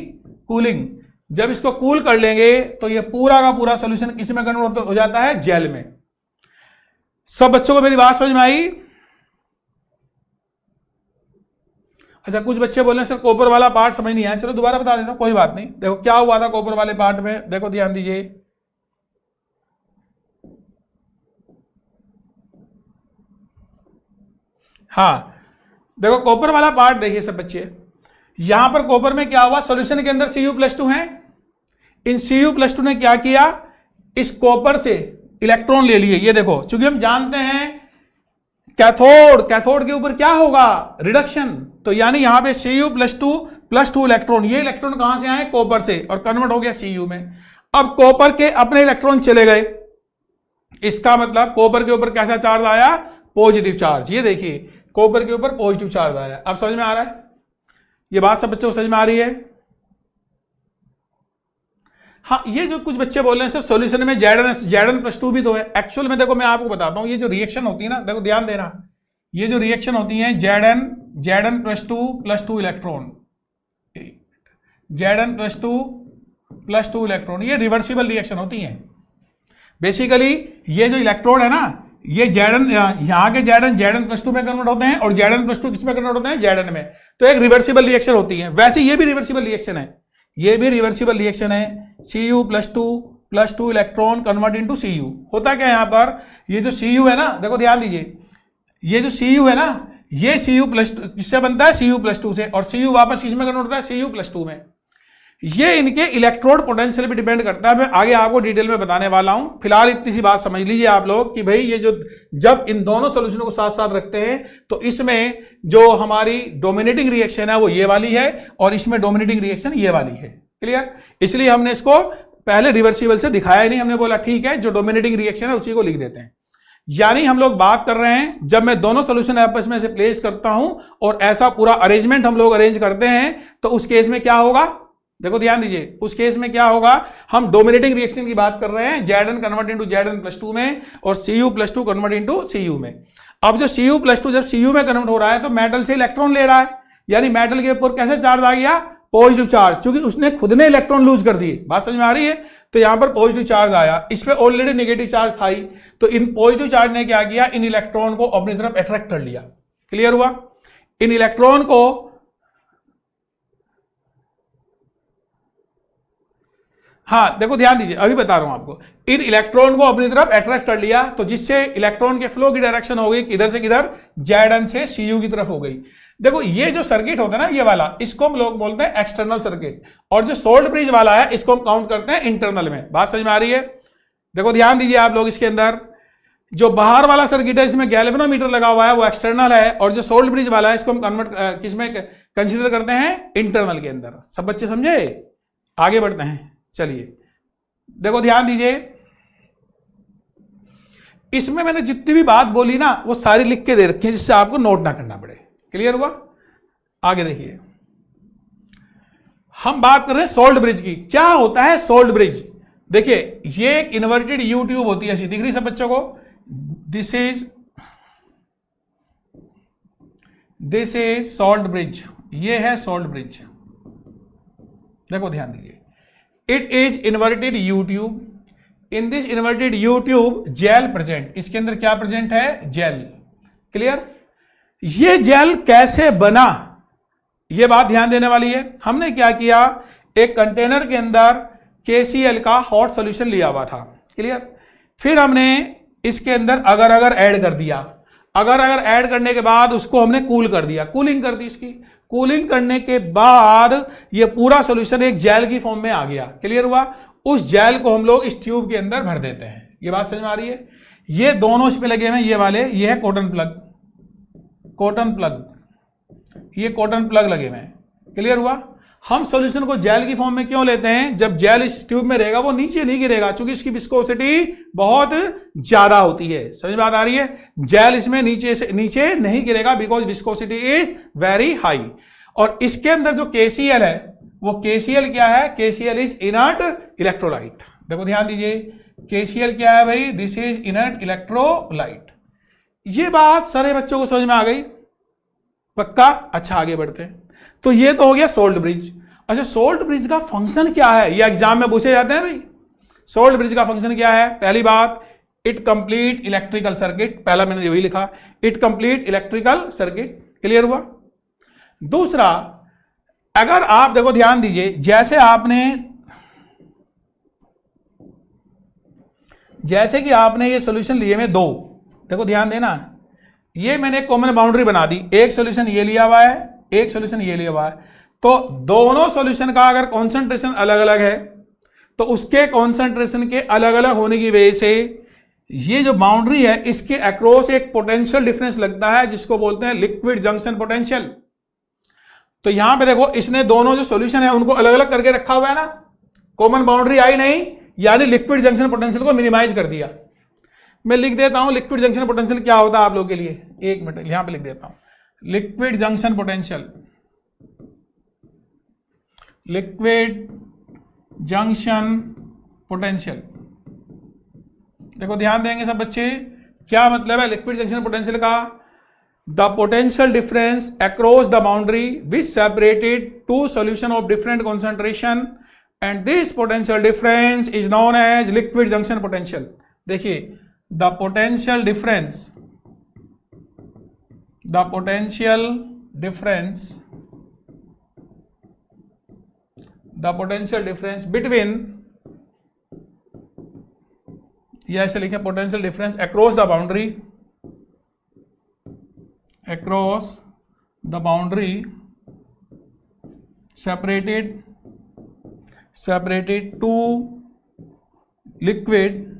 कूलिंग। जब इसको कूल कर लेंगे तो ये पूरा का पूरा सॉल्यूशन किस में कन्वर्ट हो जाता है, जेल में। सब बच्चों को मेरी बात समझ में आई। अच्छा, कुछ बच्चे बोल रहे हैं सर कॉपर वाला पार्ट समझ नहीं आया, चलो दोबारा बता देता हूं, कोई बात नहीं। देखो क्या हुआ था कॉपर वाले पार्ट में, देखो ध्यान दीजिए, हाँ देखो कॉपर वाला पार्ट देखिए सब बच्चे, यहां पर कॉपर में क्या हुआ, सॉल्यूशन के अंदर Cu+2 है। इन Cu+2 ने क्या किया, इस कॉपर से इलेक्ट्रॉन ले लिए। ये देखो, चूंकि हम जानते हैं कैथोड के ऊपर क्या होगा, रिडक्शन। तो यानी यहां पे Cu+2 इलेक्ट्रॉन, ये इलेक्ट्रॉन कहां से आए, कॉपर से, और कन्वर्ट हो गया Cu में। अब कॉपर के अपने इलेक्ट्रॉन चले गए, इसका मतलब कॉपर के ऊपर कैसा चार्ज आया, पॉजिटिव चार्ज। ये देखिए कॉपर के ऊपर पॉजिटिव चार्ज आया। अब समझ में आ रहा है, ये बात सब बच्चों को समझ में आ रही है। हाँ, ये जो कुछ बच्चे बोल रहे हैं सर सॉल्यूशन में Zn+2 भी तो है। एक्चुअल में देखो मैं आपको बताता हूं, ये जो रिएक्शन होती है ना, देखो ध्यान देना, ये जो रिएक्शन होती है Zn+2 इलेक्ट्रॉन, Zn+2 इलेक्ट्रॉन, ये रिवर्सिबल रिएक्शन होती है। बेसिकली ये जो इलेक्ट्रोड है ना, ये Zn, यहाँ के Zn+2 में कन्वर्ट होते हैं और Zn+2 किस में कन्वर्ट होते हैं, Zn में। तो एक रिवर्सिबल रिएक्शन होती है। वैसे ये भी रिवर्सिबल रिएक्शन है, ये भी रिवर्सिबल रिएक्शन है। Cu+2 electron convert into Cu। होता क्या है यहाँ पर, ये जो Cu है ना, देखो ध्यान दीजिए, ये जो Cu है ना, ये Cu+2 किससे बनता है, Cu+2 से, और Cu वापस किस में कन्वर्ट होता है, Cu+2 में। ये इनके इलेक्ट्रोड पोटेंशियल पे डिपेंड करता है। मैं आगे आपको डिटेल में बताने वाला हूं। फिलहाल इतनी सी बात समझ लीजिए आप लोग कि भाई ये जो, जब इन दोनों सॉल्यूशनों को साथ साथ रखते हैं तो इसमें जो हमारी डोमिनेटिंग रिएक्शन है वो ये वाली है और इसमें डोमिनेटिंग रिएक्शन ये वाली है। क्लियर। इसलिए हमने इसको पहले रिवर्सिबल से दिखाया ही नहीं, हमने बोला ठीक है जो डोमिनेटिंग रिएक्शन है उसी को लिख देते हैं। यानी हम लोग बात कर रहे हैं जब मैं दोनों सोल्यूशन आपस में से प्लेस करता हूं और ऐसा पूरा अरेंजमेंट हम लोग अरेंज करते हैं, तो उस केस में क्या होगा, देखो ध्यान दीजिए, उस केस में क्या होगा, हम डोमिनेटिंग रिएक्शन की बात कर रहे हैं, Zn कन्वर्ट इनटू Zn+2 में और Cu+2 कन्वर्ट इनटू Cu में। अब जो Cu+2 जब Cu में कन्वर्ट हो रहा है तो मेटल से इलेक्ट्रॉन ले रहा है, यानी मेटल के ऊपर कैसे चार्ज आ गया, पॉजिटिव चार्ज, क्योंकि उसने खुद ने इलेक्ट्रॉन लूज कर दिए। बात समझ में आ रही है? तो यहां पर पॉजिटिव चार्ज आया, इस पे ऑलरेडी नेगेटिव चार्ज था ही, तो इन पॉजिटिव चार्ज ने क्या किया, इन इलेक्ट्रॉन को अपनी तरफ अट्रैक्ट कर लिया। क्लियर हुआ? इन इलेक्ट्रॉन को, हाँ देखो ध्यान दीजिए, अभी बता रहा हूं आपको, इन इलेक्ट्रॉन को अपनी तरफ अट्रैक्ट कर लिया, तो जिससे इलेक्ट्रॉन के फ्लो की डायरेक्शन हो गई किधर से किधर, Zn से Cu की तरफ हो गई। देखो ये जो सर्किट होता है ना, ये वाला, इसको हम लोग बोलते हैं एक्सटर्नल सर्किट, और जो सोल्ट ब्रिज वाला है इसको हम काउंट करते हैं इंटरनल में। बात समझ में आ रही है? देखो ध्यान दीजिए आप लोग, इसके अंदर जो बाहर वाला सर्किट है इसमें गैल्वेनोमीटर लगा हुआ है, वो एक्सटर्नल है, और जो सोल्ट ब्रिज वाला है इसको हम कन्वर्ट किसमें कंसीडर करते हैं, इंटरनल के अंदर। सब बच्चे समझे? आगे बढ़ते हैं, चलिए देखो ध्यान दीजिए, इसमें मैंने जितनी भी बात बोली ना वो सारी लिख के दे रखी है, जिससे आपको नोट ना करना पड़े। क्लियर हुआ? आगे देखिए, हम बात कर रहे हैं सोल्ट ब्रिज की। क्या होता है सोल्ट ब्रिज? देखिए ये एक इन्वर्टेड यू ट्यूब होती है, ऐसी दिख रही सब बच्चों को, दिस इज सोल्ट ब्रिज, ये है सोल्ट ब्रिज। देखो ध्यान दीजिए, it is inverted U tube, in this inverted U tube gel present, इसके अंदर क्या प्रेजेंट है, जेल। क्लियर? ये जेल कैसे बना, ये बात ध्यान देने वाली है। हमने क्या किया, एक कंटेनर के अंदर KCl का हॉट सॉल्यूशन लिया हुआ था। क्लियर? फिर हमने इसके अंदर अगर अगर ऐड कर दिया, अगर अगर ऐड करने के बाद उसको हमने कूल कर दिया, कूलिंग कर दी इसकी, कूलिंग करने के बाद ये पूरा सॉल्यूशन एक जेल की फॉर्म में आ गया। क्लियर हुआ? उस जेल को हम लोग इस ट्यूब के अंदर भर देते हैं। ये बात समझ में आ रही है? ये दोनों इसमें लगे हुए हैं, ये वाले, ये है कॉटन प्लग, कॉटन प्लग, ये कॉटन प्लग लगे हुए हैं। क्लियर हुआ? हम सॉल्यूशन को जेल की फॉर्म में क्यों लेते हैं, जब जेल इस ट्यूब में रहेगा वो नीचे नहीं गिरेगा, क्योंकि इसकी विस्कोसिटी बहुत ज्यादा होती है। समझ बात आ रही है? जेल इसमें नीचे से नीचे नहीं गिरेगा, because viscosity is very high. और इसके अंदर जो KCl है, वो KCl क्या है, KCl इज इनर्ट इलेक्ट्रोलाइट। देखो ध्यान दीजिए, KCl क्या है भाई, दिस इज इनर्ट इलेक्ट्रोलाइट। ये बात सारे बच्चों को समझ में आ गई? पक्का? अच्छा आगे बढ़ते हैं। तो ये तो हो गया सोल्ट ब्रिज। अच्छा सोल्ट ब्रिज का फंक्शन क्या है, ये एग्जाम में पूछे जाते हैं भाई। सोल्ट ब्रिज का फंक्शन क्या है? पहली बात, इट कंप्लीट इलेक्ट्रिकल सर्किट, पहला मैंने यही लिखा, it complete electrical circuit. Clear हुआ? दूसरा, अगर आप देखो ध्यान दीजिए, जैसे कि आपने ये सॉल्यूशन लिए में दो, देखो ध्यान देना, ये मैंने कॉमन बाउंड्री बना दी, एक सॉल्यूशन ये लिया हुआ है, एक सॉल्यूशन ये लिया हुआ है, तो दोनों सॉल्यूशन का अगर कॉन्सेंट्रेशन अलग अलग है तो उसके कॉन्सेंट्रेशन के अलग अलग होने की वजह से ये जो बाउंड्री है इसके अक्रॉस एक पोटेंशियल डिफरेंस लगता है, जिसको बोलते हैं लिक्विड जंक्शन पोटेंशियल। तो यहां पे देखो, इसने दोनों जो सॉल्यूशन है उनको अलग अलग करके रखा हुआ है ना, कॉमन बाउंड्री आई नहीं, यानी लिक्विड जंक्शन पोटेंशियल को मिनिमाइज कर दिया। मैं लिख देता हूं लिक्विड जंक्शन पोटेंशियल क्या होता है आप लोग के लिए, एक मिनट यहां पे लिख देता हूं, liquid junction potential, liquid junction potential. देखो ध्यान देंगे सब बच्चे, क्या मतलब है लिक्विड जंक्शन पोटेंशियल का, the potential difference across the boundary which separated two solution of different concentration and this potential difference is known as liquid junction potential. देखिए द पोटेंशियल डिफरेंस between, ये ऐसे लिखे, potential difference across the boundary separated two liquid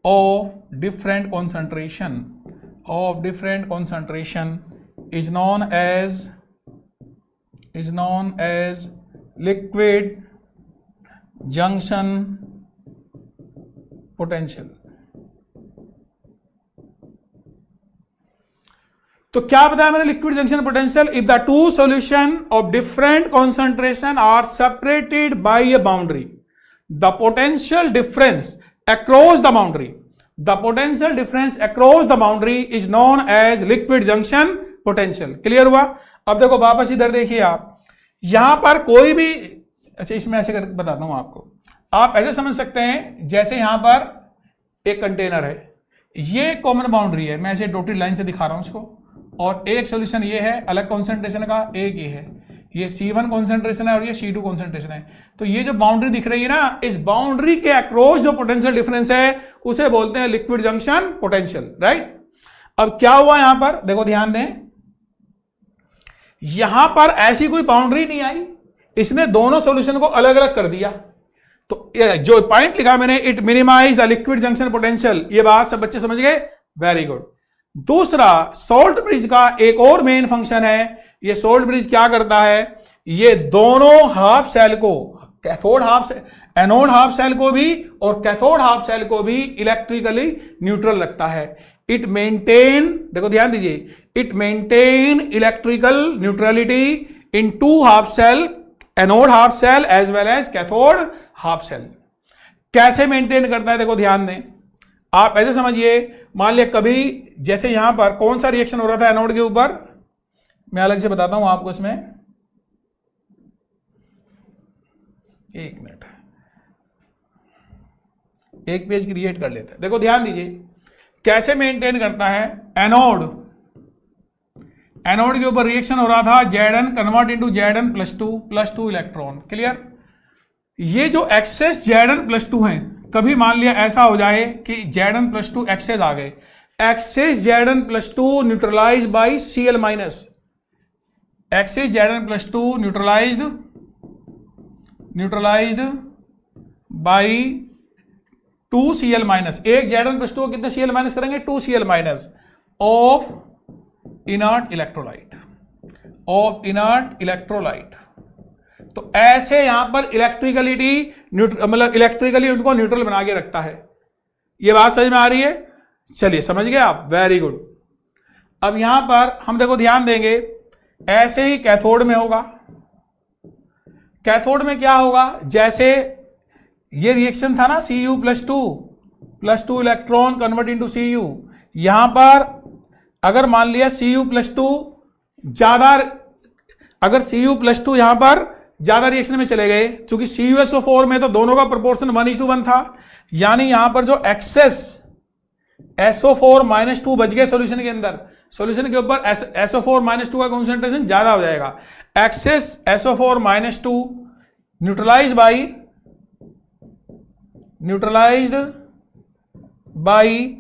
of different concentration is known as liquid junction potential। तो क्या बताया मैंने liquid junction potential, if the two solution of different concentration are separated by a boundary, the potential difference across the boundary, the potential difference across the boundary is known as liquid junction potential. Clear हुआ? अब देखो वापस इधर देखिए आप, यहां पर कोई भी, अच्छा इसमें ऐसे करके बताता हूं आपको, आप ऐसे समझ सकते हैं जैसे यहां पर एक कंटेनर है, ये कॉमन बाउंड्री है, मैं ऐसे डॉटेड लाइन से दिखा रहा हूं इसको, और एक सॉल्यूशन ये है अलग कॉन्सेंट्रेशन का, एक ये है, ये C1 कॉन्सेंट्रेशन है और ये C2 कॉन्सेंट्रेशन है। तो ये जो बाउंड्री दिख रही है ना, इस बाउंड्री के अक्रॉस जो पोटेंशियल डिफरेंस है उसे बोलते हैं लिक्विड जंक्शन पोटेंशियल, राइट? अब क्या हुआ यहां पर, देखो ध्यान दें, यहां पर ऐसी कोई बाउंड्री नहीं आई, इसने दोनों सॉल्यूशन को अलग अलग कर दिया। तो जो पॉइंट लिखा मैंने, it minimise the liquid junction potential, ये बात सब बच्चे समझ गए? Very good. दूसरा, सॉल्ट ब्रिज का एक और मेन फंक्शन है, ये सॉल्ट ब्रिज क्या करता है, ये दोनों हाफ सेल को, cathode half cell, anode half cell को भी और कैथोड हाफ सेल को भी इलेक्ट्रिकली न्यूट्रल रखता है। इट मेंटेन, देखो ध्यान दीजिए, it maintain electrical neutrality in two half cell, anode half cell as well as cathode half cell. कैसे मेंटेन करता है, देखो ध्यान दें, आप ऐसे समझिए, मान लिया कभी जैसे यहां पर कौन सा रिएक्शन हो रहा था एनोड के ऊपर, मैं अलग से बताता हूं आपको इसमें, एक मिनट, एक पेज क्रिएट कर लेते हैं। देखो ध्यान दीजिए कैसे मेंटेन करता है, एनोड के ऊपर रिएक्शन हो रहा था, Zn convert into Zn+2 electron. Clear? ये जो एक्सेस Zn+2 है, कभी मान लिया ऐसा हो जाए कि Zn+2 एक्सेस आ गए, excess Zn+2 neutralize by Cl-, excess Zn+2 neutralized by 2Cl-, एक Zn+2 को कितने Cl- करेंगे, 2Cl- ऑफ इनर्ट इलेक्ट्रोलाइट, तो ऐसे यहां पर इलेक्ट्रिकलिटी मतलब इलेक्ट्रिकली उनको न्यूट्रल बना के रखता है। ये बात समझ में आ रही है? चलिए समझ गए आप, वेरी गुड। अब यहां पर हम देखो ध्यान देंगे, ऐसे ही कैथोड में होगा। कैथोड में क्या होगा, जैसे ये रिएक्शन था ना Cu+2 electron convert into Cu, यहां पर अगर मान लिया Cu+2 ज्यादा, अगर Cu+2 यहां पर ज्यादा रिएक्शन में चले गए, क्योंकि CuSO4 में तो दोनों का प्रोपोर्शन 1:1 था, यानी यहां पर जो एक्सेस SO4-2 बच गए सॉल्यूशन के अंदर, सॉल्यूशन के ऊपर SO4-2 का कॉन्सेंट्रेशन ज्यादा हो जाएगा। Excess SO4-2 neutralized by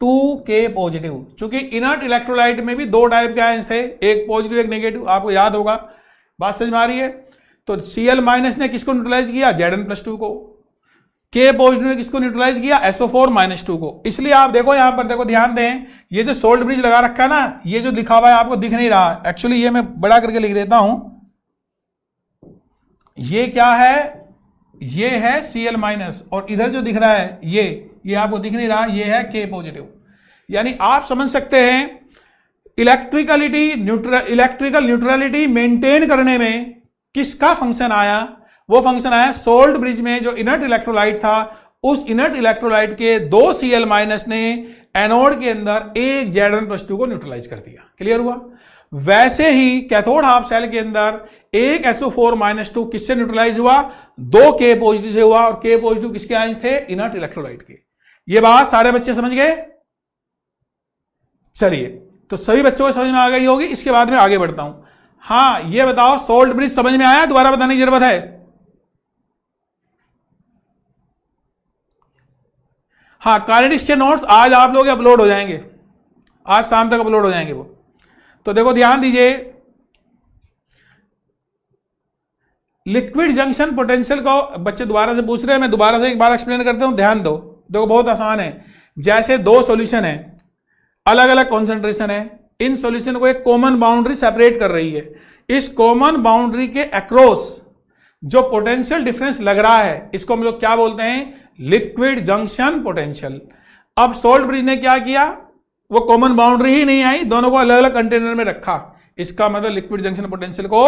2K positive. चूंकि इनर्ट इलेक्ट्रोलाइट में भी दो टाइप के आयंस थे, एक पॉजिटिव एक नेगेटिव, आपको याद होगा, बात समझ में आ रही है? तो Cl- ने किसको न्यूट्रलाइज किया, Zn+2 को, K पॉजिटिव ने किसको न्यूट्रलाइज किया, SO4-2 को। इसलिए आप देखो यहां पर, देखो ध्यान दें, ये जो सोल्ट ब्रिज लगा रखा है ना, ये जो लिखा हुआ है आपको दिख नहीं रहा, एक्चुअली ये मैं बड़ा करके लिख देता हूं, ये क्या है, ये है Cl- और इधर जो दिख रहा है ये आपको दिख नहीं रहा, ये है K पॉजिटिव। यानी आप समझ सकते हैं इलेक्ट्रिकल न्यूट्रलिटी मेंटेन करने में किसका फंक्शन आया, वो फंक्शन आया सोल्ट ब्रिज में जो इनर्ट इलेक्ट्रोलाइट था, उस इनर्ट इलेक्ट्रोलाइट के 2 Cl- ने एनोड के अंदर एक Zn+2 को न्यूट्रलाइज कर दिया। क्लियर हुआ? वैसे ही कैथोड हाफ सेल के अंदर एक SO4-2 किससे न्यूट्रलाइज हुआ, 2 K पॉजिटिव से हुआ, और K पॉजिटिव किसके आयंस थे, इनर्ट इलेक्ट्रोलाइट के। ये बात सारे बच्चे समझ गए? चलिए, तो सभी बच्चों को समझ में आ गई होगी, इसके बाद में आगे बढ़ता हूं। हाँ, ये बताओ सोल्ट ब्रिज समझ में आया, दोबारा बताने की जरूरत है? हाँ, काइनेटिक्स के नोट्स आज आप लोग अपलोड हो जाएंगे, आज शाम तक अपलोड हो जाएंगे वो। तो देखो ध्यान दीजिए, लिक्विड जंक्शन पोटेंशियल को बच्चे दोबारा से पूछ रहे हैं, मैं दोबारा से एक बार एक्सप्लेन करता हूं, ध्यान दो। देखो बहुत आसान है, जैसे दो सॉल्यूशन है, अलग अलग कॉन्सेंट्रेशन है, इन सॉल्यूशन को एक कॉमन बाउंड्री सेपरेट कर रही है। इस कॉमन बाउंड्री के अक्रॉस जो पोटेंशियल डिफरेंस लग रहा है, इसको हम लोग क्या बोलते हैं, लिक्विड जंक्शन पोटेंशियल। अब सोल्ट ब्रिज ने क्या किया, वो कॉमन बाउंड्री ही नहीं आई, दोनों को अलग अलग कंटेनर में रखा, इसका मतलब लिक्विड जंक्शन पोटेंशियल को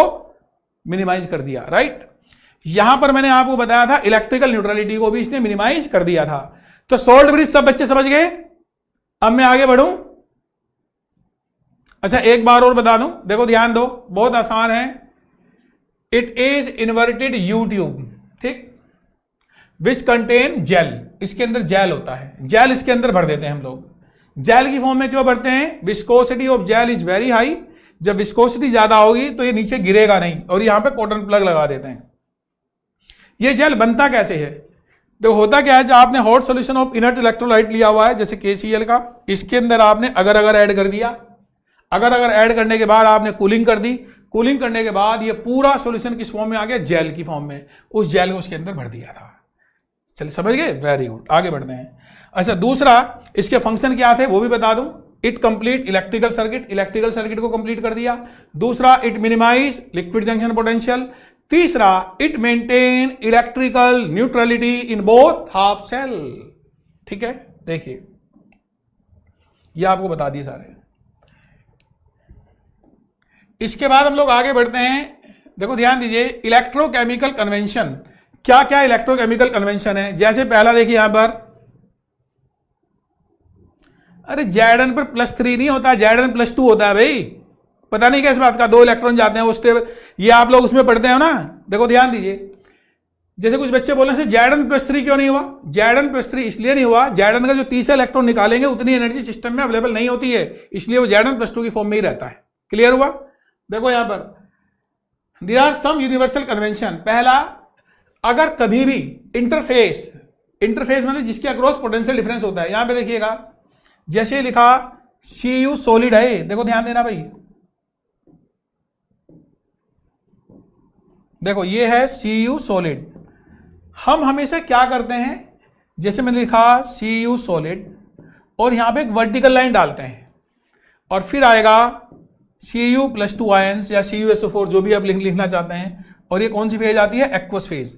मिनिमाइज कर दिया, राइट। यहां पर मैंने आपको बताया था इलेक्ट्रिकल न्यूट्रलिटी को भी इसने मिनिमाइज कर दिया था। तो सोल्ट ब्रिज सब बच्चे समझ गए। अब मैं आगे बढ़ूं। अच्छा एक बार और बता दूं, देखो ध्यान दो, बहुत आसान है। It is inverted U tube, ठीक, विच कंटेन जेल, इसके अंदर जेल होता है, जेल इसके अंदर भर देते हैं हम लोग। जेल की फॉर्म में क्यों भरते हैं? Viscosity of gel is very high, जब विस्कोसिटी ज्यादा होगी तो ये नीचे गिरेगा नहीं, और यहां पे कॉटन प्लग लगा देते हैं। ये जेल बनता कैसे है? तो होता क्या है, जब आपने hot solution of inert electrolyte लिया हुआ है जैसे KCl का, इसके अंदर आपने अगर ऐड कर दिया, अगर ऐड करने के बाद आपने कूलिंग कर दी, कूलिंग करने के बाद ये पूरा सॉल्यूशन किस फॉर्म में आ गया? जेल की फॉर्म में। उस जेल को उसके अंदर भर दिया था। चलिए समझ गए, वेरी गुड, आगे बढ़ते हैं। अच्छा दूसरा, इसके फंक्शन क्या थे वो भी बता दूं। It complete electrical circuit, electrical circuit को कंप्लीट कर दिया। दूसरा, it minimize liquid junction potential. तीसरा, it maintain electrical neutrality in both half cell. ठीक है, देखिए ये आपको बता दिए सारे। इसके बाद हम लोग आगे बढ़ते हैं। देखो ध्यान दीजिए, इलेक्ट्रोकेमिकल कन्वेंशन, क्या क्या इलेक्ट्रोकेमिकल कन्वेंशन है। जैसे पहला देखिए यहां पर, अरे Zn पर +3 नहीं होता, Zn+2 होता है भाई। पता नहीं क्या इस बात का, 2 इलेक्ट्रॉन जाते हैं वो स्टेबल, ये आप लोग उसमें पढ़ते हो ना। देखो ध्यान दीजिए, जैसे कुछ बच्चे बोले से Zn+3 क्यों नहीं हुआ? Zn+3 इसलिए नहीं हुआ, Zn का जो 30 इलेक्ट्रॉन निकालेंगे उतनी एनर्जी सिस्टम में अवेलेबल नहीं होती है, इसलिए वो Zn+2 की फॉर्म में ही रहता है। क्लियर हुआ? देखो यहां पर there are some universal convention. पहला, अगर कभी भी इंटरफेस मतलब जिसके अक्रॉस पोटेंशियल डिफरेंस होता है, यहां पे देखिएगा जैसे लिखा Cu सॉलिड है, देखो ध्यान देना भाई, देखो ये है Cu सॉलिड। हम हमेशा क्या करते हैं, जैसे मैंने लिखा Cu सॉलिड और यहां पे एक वर्टिकल लाइन डालते हैं और फिर आएगा Cu+2 आयंस या CuSO4 जो भी आप लिखना चाहते हैं, और ये कौन सी फेज आती है? Aqueous phase.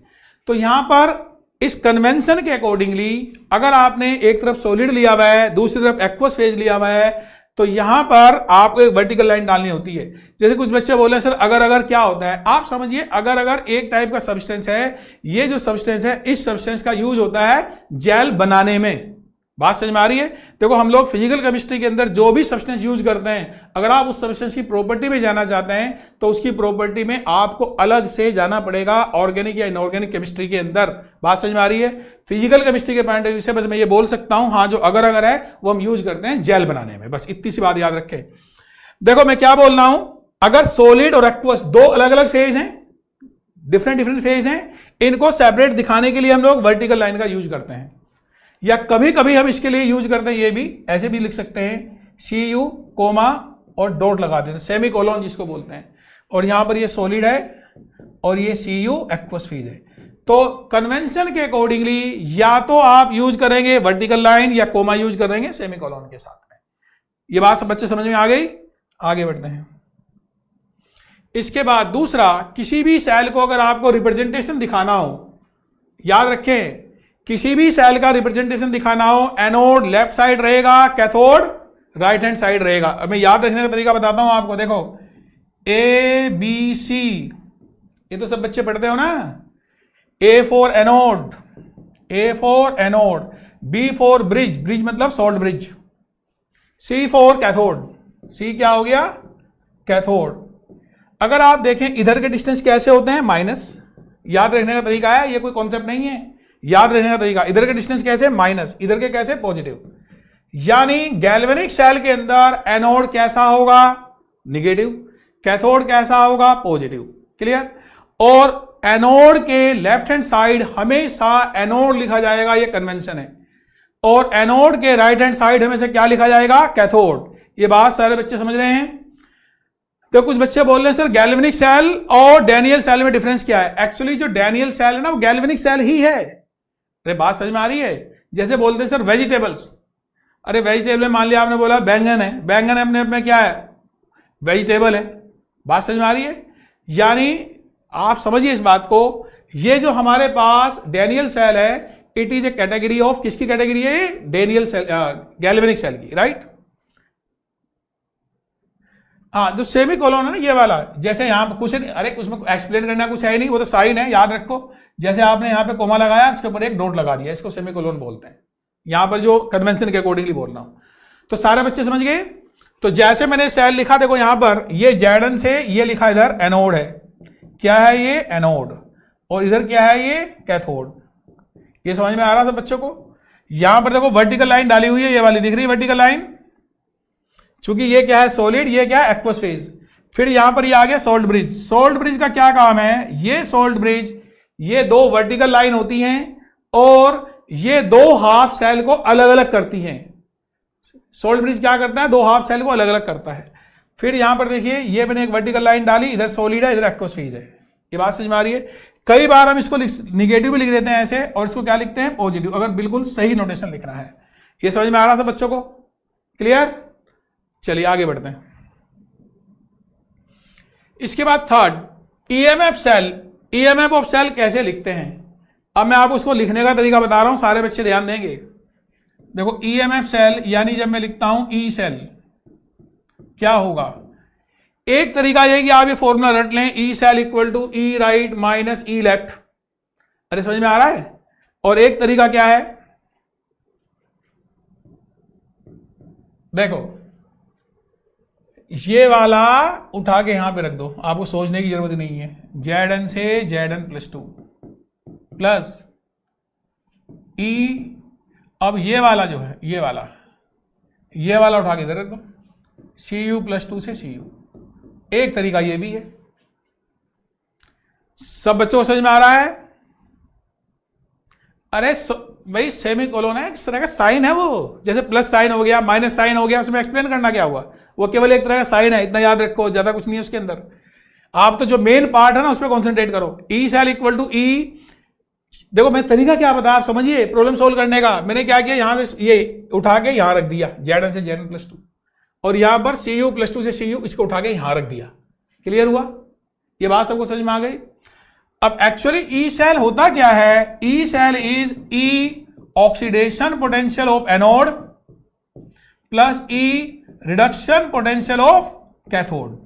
तो यहां पर इस कन्वेंशन के अकॉर्डिंगली अगर आपने एक तरफ सॉलिड लिया हुआ है, दूसरी तरफ एक्वस फेज लिया हुआ है, तो यहां पर आपको एक वर्टिकल लाइन डालनी होती है। जैसे कुछ बच्चे बोले सर अगर क्या होता है, आप समझिए अगर एक टाइप का सब्सटेंस है, ये जो सब्सटेंस है इस सब्सटेंस का यूज होता है जेल बनाने में। बात समझ में आ रही है? देखो हम लोग फिजिकल केमिस्ट्री के अंदर जो भी सब्सटेंस यूज करते हैं, अगर आप उस सब्सटेंस की प्रॉपर्टी में जाना चाहते हैं तो उसकी प्रॉपर्टी में आपको अलग से जाना पड़ेगा ऑर्गेनिक या इनऑर्गेनिक केमिस्ट्री के अंदर। बात समझ में आ रही है? फिजिकल केमिस्ट्री के पॉइंट ऑफ व्यू से बस मैं ये बोल सकता हूं, हाँ जो अगर है वो हम यूज करते हैं जेल बनाने में, बस इतनी सी बात याद रखें। देखो मैं क्या बोल रहा हूं, अगर सॉलिड और एक्वस दो अलग अलग फेज हैं, डिफरेंट फेज हैं, इनको सेपरेट दिखाने के लिए हम लोग वर्टिकल लाइन का यूज करते हैं, या कभी कभी हम इसके लिए यूज करते हैं, ये भी ऐसे भी लिख सकते हैं Cu कोमा और डॉट लगा देते हैं, सेमी कोलोन जिसको बोलते हैं, और यहां पर ये सॉलिड है और ये Cu एक्वस फेज है। तो कन्वेंशन के अकॉर्डिंगली या तो आप यूज करेंगे वर्टिकल लाइन या कोमा यूज करेंगे सेमी कोलोन के साथ में। ये बात सब बच्चे समझ में आ गई? आगे बढ़ते हैं। इसके बाद दूसरा, किसी भी सेल को अगर आपको रिप्रेजेंटेशन दिखाना हो, याद रखें किसी भी सेल का रिप्रेजेंटेशन दिखाना हो, एनोड लेफ्ट साइड रहेगा, कैथोड राइट हैंड साइड रहेगा। अब मैं याद रखने का तरीका बताता हूं आपको। देखो ABC, ये तो सब बच्चे पढ़ते हो ना। A for anode, B for bridge मतलब salt bridge, C for cathode, C क्या हो गया? कैथोड। अगर आप देखें इधर के डिस्टेंस कैसे होते हैं? माइनस। याद रखने का तरीका है, ये कोई कॉन्सेप्ट नहीं है, याद रखने का तरीका। इधर के डिस्टेंस कैसे? माइनस, इधर के कैसे? पॉजिटिव। यानी गैल्वेनिक सेल के अंदर एनोड कैसा होगा? निगेटिव। कैथोड कैसा होगा? पॉजिटिव। क्लियर? और एनोड के लेफ्ट हैंड साइड हमेशा एनोड लिखा जाएगा, यह कन्वेंशन है, और एनोड के राइट हैंड साइड हमेशा क्या लिखा जाएगा? कैथोड। ये बात सारे बच्चे समझ रहे हैं? तो कुछ बच्चे बोल रहे हैं सर गैल्वेनिक सेल और डैनियल सेल में डिफरेंस क्या है? एक्चुअली जो डैनियल सेल है ना वो गैल्वेनिक सेल ही है। अरे बात समझ में आ रही है? जैसे बोलते हैं सर वेजिटेबल्स, अरे वेजिटेबल में मान लिया आपने बोला बैंगन है, बैंगन अपने आप में क्या है? वेजिटेबल है। बात समझ में आ रही है? यानी आप समझिए इस बात को, ये जो हमारे पास डैनियल सेल है, it is A category of, किसकी कैटेगरी है? डैनियल सेल, गैल्वेनिक सेल की, राइट। हाँ, जो सेमी कोलोन है ना ये वाला, जैसे यहाँ पे कुछ नहीं, अरे उसमें एक्सप्लेन करना कुछ है नहीं, वो तो साइन है, याद रखो। जैसे आपने यहाँ पे कोमा लगाया, उसके ऊपर एक डॉट लगा दिया, इसको सेमी कोलोन बोलते हैं। यहाँ पर जो कन्वेंशन के अकॉर्डिंगली बोल रहा हूँ, तो सारे बच्चे समझ गए। तो जैसे मैंने सेल लिखा, देखो यहाँ पर ये Zn से ये लिखा इधर एनोड है, क्या है ये एनोड, और इधर क्या है ये कैथोड। ये समझ में आ रहा था बच्चों को। यहां पर देखो वर्टिकल लाइन डाली हुई है, ये वाली दिख रही है वर्टिकल लाइन, चूंकि ये क्या है सॉलिड, ये क्या है एक्वस फेज। फिर यहां पर ये आ गया सोल्ट ब्रिज। सोल्ट ब्रिज का क्या काम है, ये सोल्ट ब्रिज, ये दो वर्टिकल लाइन होती हैं और ये दो हाफ सेल को अलग अलग करती हैं। सोल्ट ब्रिज क्या करता है, दो हाफ सेल को अलग अलग करता है। फिर यहां पर देखिए, ये मैंने एक वर्टिकल लाइन डाली, इधर सॉलिड है, इधर एक्वस फेज है। ये बात समझ में आ रही है। कई बार हम इसको निगेटिव भी लिख देते हैं ऐसे, और इसको क्या लिखते हैं पॉजिटिव, अगर बिल्कुल सही नोटेशन लिखना है। ये समझ में आ रहा था बच्चों को, क्लियर। चलिए आगे बढ़ते हैं। इसके बाद third, EMF cell. EMF of cell कैसे लिखते हैं, अब मैं आपको उसको लिखने का तरीका बता रहा हूं, सारे बच्चे ध्यान देंगे। देखो ईएमएफ सेल, यानी जब मैं लिखता हूं ई सेल, क्या होगा, एक तरीका यह कि आप ये फॉर्मूला रट लें, E cell equal to E right minus E left. अरे समझ में आ रहा है। और एक तरीका क्या है, देखो ये वाला उठा के यहां पे रख दो, आपको सोचने की जरूरत नहीं है। Zn से Zn+2 प्लस ई, अब ये वाला जो है, ये वाला उठा के इधर रख दो, Cu+2 से Cu। एक तरीका ये भी है। सब बच्चों को समझ में आ रहा है। अरे भाई सेमी कोलोन है, इस तरह का साइन है वो, जैसे प्लस साइन हो गया, माइनस साइन हो गया, उसमें एक्सप्लेन करना क्या हुआ, वो केवल एक तरह का साइन है, इतना याद रखो, ज्यादा कुछ नहीं है उसके अंदर। आप तो जो मेन पार्ट है ना उस पर कॉन्सेंट्रेट करो। ई सेल इक्वल टू ई, देखो मैं तरीका क्या बता, आप समझिए प्रॉब्लम सोल्व करने का। मैंने क्या किया, यहां से ये उठा के यहां रख दिया Zn से Zn+2, और यहां पर Cu+2 से Cu, इसको उठा के यहां रख दिया। क्लियर हुआ, ये बात सबको समझ में आ गई। अब एक्चुअली ई सेल होता क्या है, E cell is E oxidation potential of anode plus E reduction potential of cathode.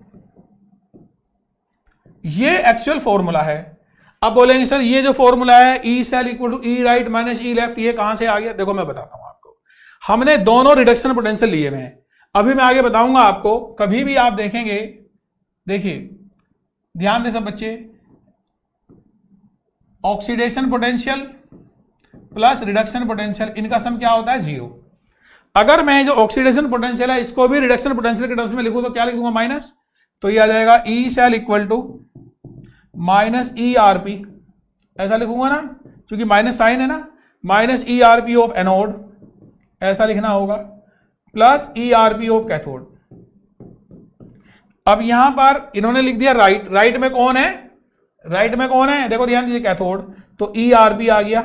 ये एक्चुअल फॉर्मूला है। अब बोलेंगे सर ये जो फॉर्मूला है E cell equal to E right minus E left, ये कहां से आ गया। देखो मैं बताता हूं आपको, हमने दोनों रिडक्शन पोटेंशियल लिए हुए हैं, अभी मैं आगे बताऊंगा आपको। कभी भी आप देखेंगे, देखिए ध्यान दें सब बच्चे, oxidation potential plus reduction potential, इनका सम क्या होता है 0। अगर मैं जो ऑक्सीडेशन पोटेंशियल है इसको भी रिडक्शन पोटेंशियल के टर्म्स में लिखूं तो क्या लिखूंगा माइनस, तो ये आ जाएगा E cell equal to minus E R P, ऐसा लिखूंगा ना, क्योंकि माइनस साइन है ना, minus E R P of anode, ऐसा लिखना होगा, plus E R P of cathode. अब यहां पर इन्होंने लिख दिया राइट, राइट में कौन है, राइट में कौन है, देखो ध्यान दीजिए कैथोड, तो ई आर पी आ गया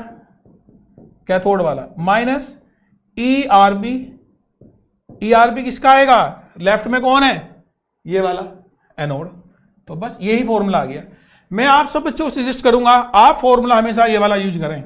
कैथोड वाला, माइनस ई आर पी। ई आर पी किसका आएगा, लेफ्ट में कौन है, ये वाला एनोड। तो बस यही फॉर्मूला आ गया। मैं आप सब बच्चों को सजेस्ट करूंगा आप फॉर्मूला हमेशा ये वाला यूज करें,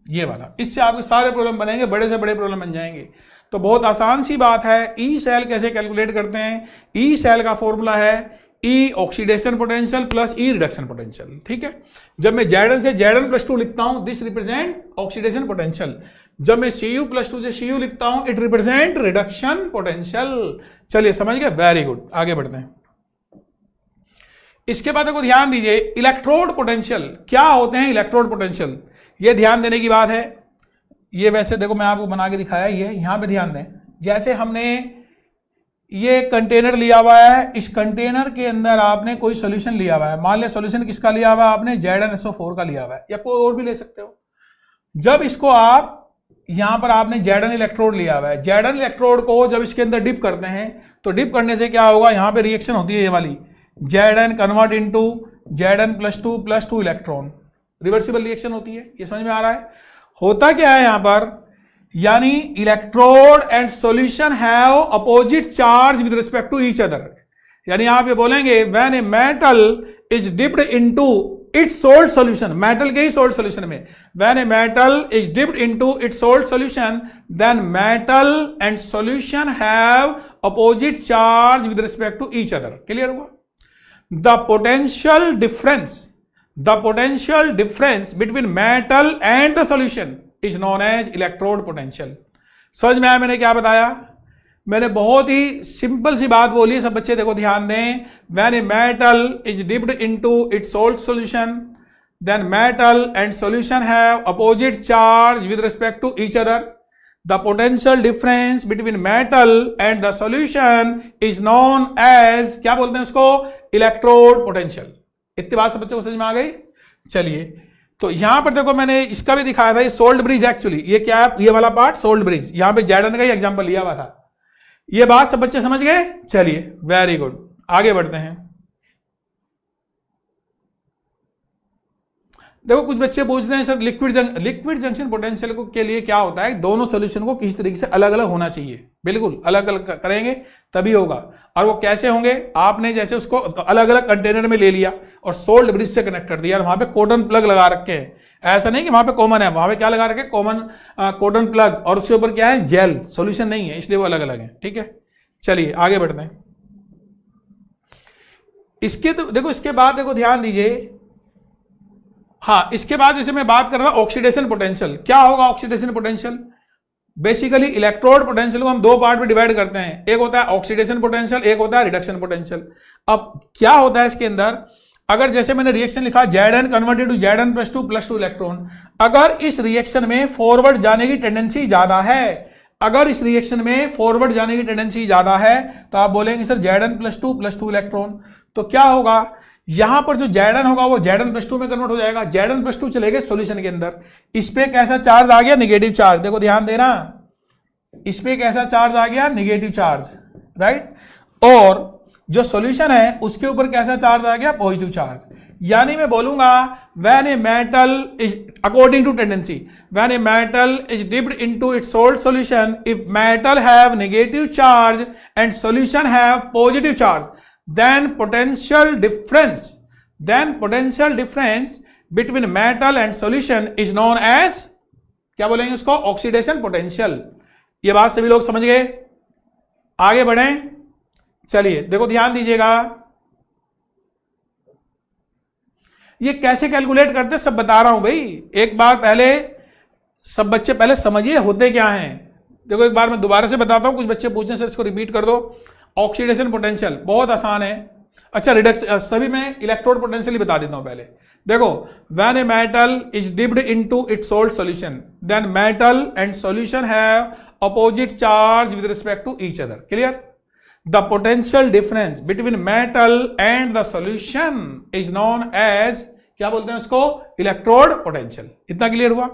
ये वाला, इससे आपके सारे प्रॉब्लम बनेंगे, बड़े से बड़े प्रॉब्लम बन जाएंगे। तो बहुत आसान सी बात है। ई सेल कैसे कैलकुलेट करते हैं, ई सेल का फॉर्मूला है ई oxidation potential plus E reduction potential. ठीक है, जब मैं Zn से Zn+2 लिखता हूं, दिस रिप्रेजेंट ऑक्सीडेशन पोटेंशियल। जब मैं Cu+2 से Cu लिखता हूं, इट रिप्रेजेंट रिडक्शन पोटेंशियल। चलिए समझ गए, वेरी गुड, आगे बढ़ते हैं। इसके बाद देखो ध्यान दीजिए, इलेक्ट्रोड पोटेंशियल क्या होते हैं, इलेक्ट्रोड पोटेंशियल, ये ध्यान देने की बात है। ये वैसे देखो मैं आपको बना के दिखाया, ये यहां पे ध्यान दें। जैसे हमने ये कंटेनर लिया हुआ है, इस कंटेनर के अंदर आपने कोई सॉल्यूशन लिया हुआ है, मान लिया सॉल्यूशन किसका लिया हुआ है आपने, ZnSO4 का लिया हुआ है, या कोई और भी ले सकते हो। जब इसको आप यहां पर आपने Zn इलेक्ट्रोड लिया हुआ है, Zn इलेक्ट्रोड को जब इसके अंदर डिप करते हैं, तो डिप करने से क्या होगा, यहां पे रिएक्शन होती है ये वाली, Zn convert into Zn+2 electron, reversible reaction होती है। ये समझ में आ रहा है। होता क्या है यहां पर, यानी electrode and solution have opposite charge with respect to each other. यानी आप ये बोलेंगे when a metal is dipped into its salt solution, metal के ही सोल्ड सॉल्यूशन में, when a metal is dipped into its salt solution then metal and solution have opposite charge with respect to each other. Clear हुआ? The potential difference between metal and the solution is known as electrode potential. समझ में आया मैंने क्या बताया? मैंने बहुत ही simple सी बात बोली है, सब बच्चे देखो ध्यान दें। When a metal is dipped into its salt solution then metal and solution have opposite charge with respect to each other. The potential difference between metal and the solution is known as, क्या बोलते हैं उसको? Electrode potential. इतनी बात सब बच्चों को समझ में आ गई? चलिए, तो यहां पर देखो मैंने इसका भी दिखाया था, ये सोल्ड ब्रिज एक्चुअली, ये क्या है? ये वाला पार्ट सोल्ड ब्रिज, यहां पे जैडन का ही एग्जांपल लिया हुआ था। ये बात सब बच्चे समझ गए? चलिए वेरी गुड, आगे बढ़ते हैं। देखो कुछ बच्चे पूछ रहे हैं सर लिक्विड जंक्शन पोटेंशियल को के लिए क्या होता है? दोनों सॉल्यूशन को किसी तरीके से अलग अलग होना चाहिए, बिल्कुल अलग अलग करेंगे तभी होगा। और वो कैसे होंगे? आपने जैसे उसको अलग अलग कंटेनर में ले लिया और सोल्ड ब्रिज से कनेक्ट कर दिया और वहां पे कॉटन प्लग लगा रखे हैं, ऐसा नहीं कि वहां पे कॉमन है, वहां पे क्या लगा रखे? कॉमन कॉटन प्लग, और उसके ऊपर क्या है? जेल, सॉल्यूशन नहीं है, इसलिए वो अलग अलग है। ठीक है, चलिए आगे बढ़ते हैं। इसके तो देखो, इसके बाद देखो ध्यान दीजिए, हाँ इसके बाद जैसे मैं बात कर रहा हूं ऑक्सीडेशन पोटेंशियल, क्या होगा oxidation potential? Basically electrode potential को हम दो पार्ट में डिवाइड करते हैं, एक होता है ऑक्सीडेशन पोटेंशियल, एक होता है रिडक्शन पोटेंशियल। अब क्या होता है इसके अंदर? अगर जैसे मैंने रिएक्शन लिखा Zn converted to Zn + 2 electron, अगर इस रिएक्शन में फॉरवर्ड जाने की टेंडेंसी ज्यादा है, अगर इस रिएक्शन में फॉरवर्ड जाने की टेंडेंसी ज्यादा है तो आप बोलेंगे सर Zn + 2 इलेक्ट्रॉन। तो क्या होगा? यहां पर जो Zn होगा वो Zn + 2 में कन्वर्ट हो जाएगा, Zn + 2 चले गए सॉल्यूशन के अंदर। इस पे कैसा चार्ज आ गया? Negative charge. देखो ध्यान देना, इस पे कैसा चार्ज आ गया? Negative charge, right. और जो सॉल्यूशन है उसके ऊपर कैसा चार्ज आ गया? Positive charge. यानी मैं बोलूंगा when a metal is, according to tendency, when a metal is dipped into its salt solution, if metal have negative charge and solution have positive charge, then potential difference between metal and solution is known as, क्या बोलेंगे उसको? Oxidation potential. ये बात सभी लोग समझ गए? आगे बढ़ें, चलिए देखो ध्यान दीजिएगा, ये कैसे कैलकुलेट करते सब बता रहा हूं भाई। एक बार पहले सब बच्चे पहले समझिए होते क्या हैं। देखो एक बार मैं दोबारा से बताता हूं, कुछ बच्चे पूछने सर इसको रिपीट कर दो। ऑक्सीडेशन पोटेंशियल बहुत आसान है। अच्छा रिडक्शन, सभी में इलेक्ट्रोड पोटेंशियल ही बता देता हूं पहले। देखो when a metal is dipped into its salt solution then metal and solution have opposite charge with respect to each other. Clear? The potential difference between metal and the solution is known as, क्या बोलते हैं उसको? Electrode potential. इतना clear हुआ?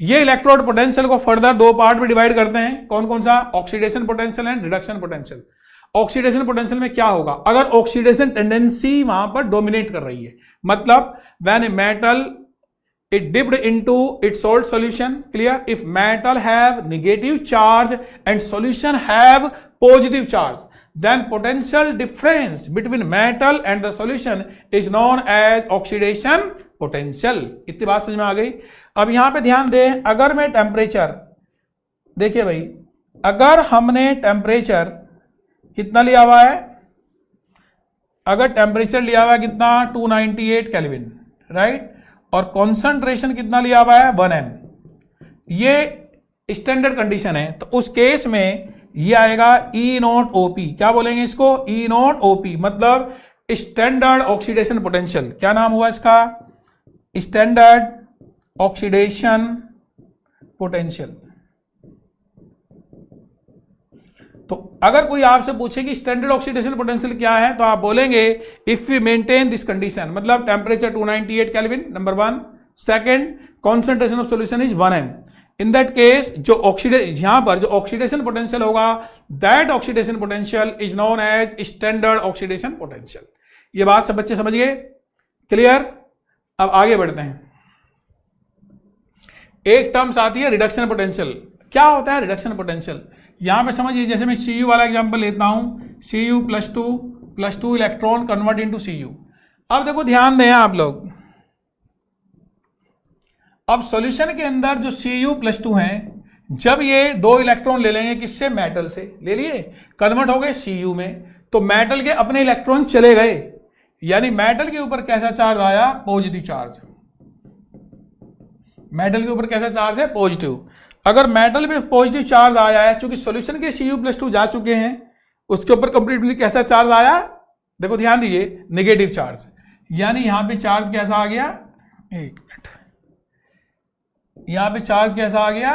ये electrode potential को further दो part में डिवाइड करते हैं, कौन कौन सा? Oxidation potential and reduction potential. Oxidation potential में क्या होगा? अगर ऑक्सीडेशन टेंडेंसी वहां पर डोमिनेट कर रही है, मतलब when a metal it dipped into its salt solution, clear, if metal have negative charge and solution have positive charge, then potential difference between metal and the solution is known as oxidation potential. इतनी बात समझ में आ गई? अब यहां पे ध्यान दें, अगर मैं टेम्परेचर, देखिए भाई, अगर हमने टेम्परेचर कितना लिया हुआ है? अगर टेम्परेचर लिया हुआ है कितना? 298 केल्विन, राइट, और कॉन्सेंट्रेशन कितना लिया हुआ है? 1m। ये स्टैंडर्ड कंडीशन है, तो उस केस में ये आएगा E0OP। क्या बोलेंगे इसको? E0OP मतलब स्टैंडर्ड ऑक्सीडेशन पोटेंशियल। क्या नाम हुआ इसका? Standard oxidation potential. तो अगर कोई आपसे पूछे कि स्टैंडर्ड ऑक्सीडेशन पोटेंशियल क्या है, तो आप बोलेंगे if we maintain this condition, मतलब temperature 298 kelvin, number 1, second concentration of solution is 1m। In that case जो यहां पर जो ऑक्सीडेशन पोटेंशियल होगा, that oxidation potential is known as standard oxidation potential. ये बात सब बच्चे समझ गए? क्लियर? अब आगे बढ़ते हैं। एक टर्म्स आती है रिडक्शन पोटेंशियल। क्या होता है रिडक्शन पोटेंशियल? यहां पे समझिए, जैसे मैं Cu वाला एग्जांपल लेता हूं, Cu +2 electron convert into Cu। अब देखो ध्यान दें आप लोग, अब सॉल्यूशन के अंदर जो Cu+2 हैं, जब ये 2 इलेक्ट्रॉन ले लेंगे किससे, मेटल से ले लिए, कन्वर्ट हो गए Cu में, तो मेटल के अपने इलेक्ट्रॉन चले गए, यानी मेटल के ऊपर कैसा चार्ज आया, पॉजिटिव चार्ज। मेटल के ऊपर कैसा चार्ज है, पॉजिटिव। अगर मेटल में पॉजिटिव चार्ज आया है, चूंकि सॉल्यूशन के Cu+2 जा चुके हैं, उसके ऊपर कंप्लीटली कैसा चार्ज आया, देखो ध्यान दीजिए, नेगेटिव चार्ज, यानी यहां पे चार्ज कैसा आ गया, एक मिनट, यहां पे चार्ज कैसा आ गया,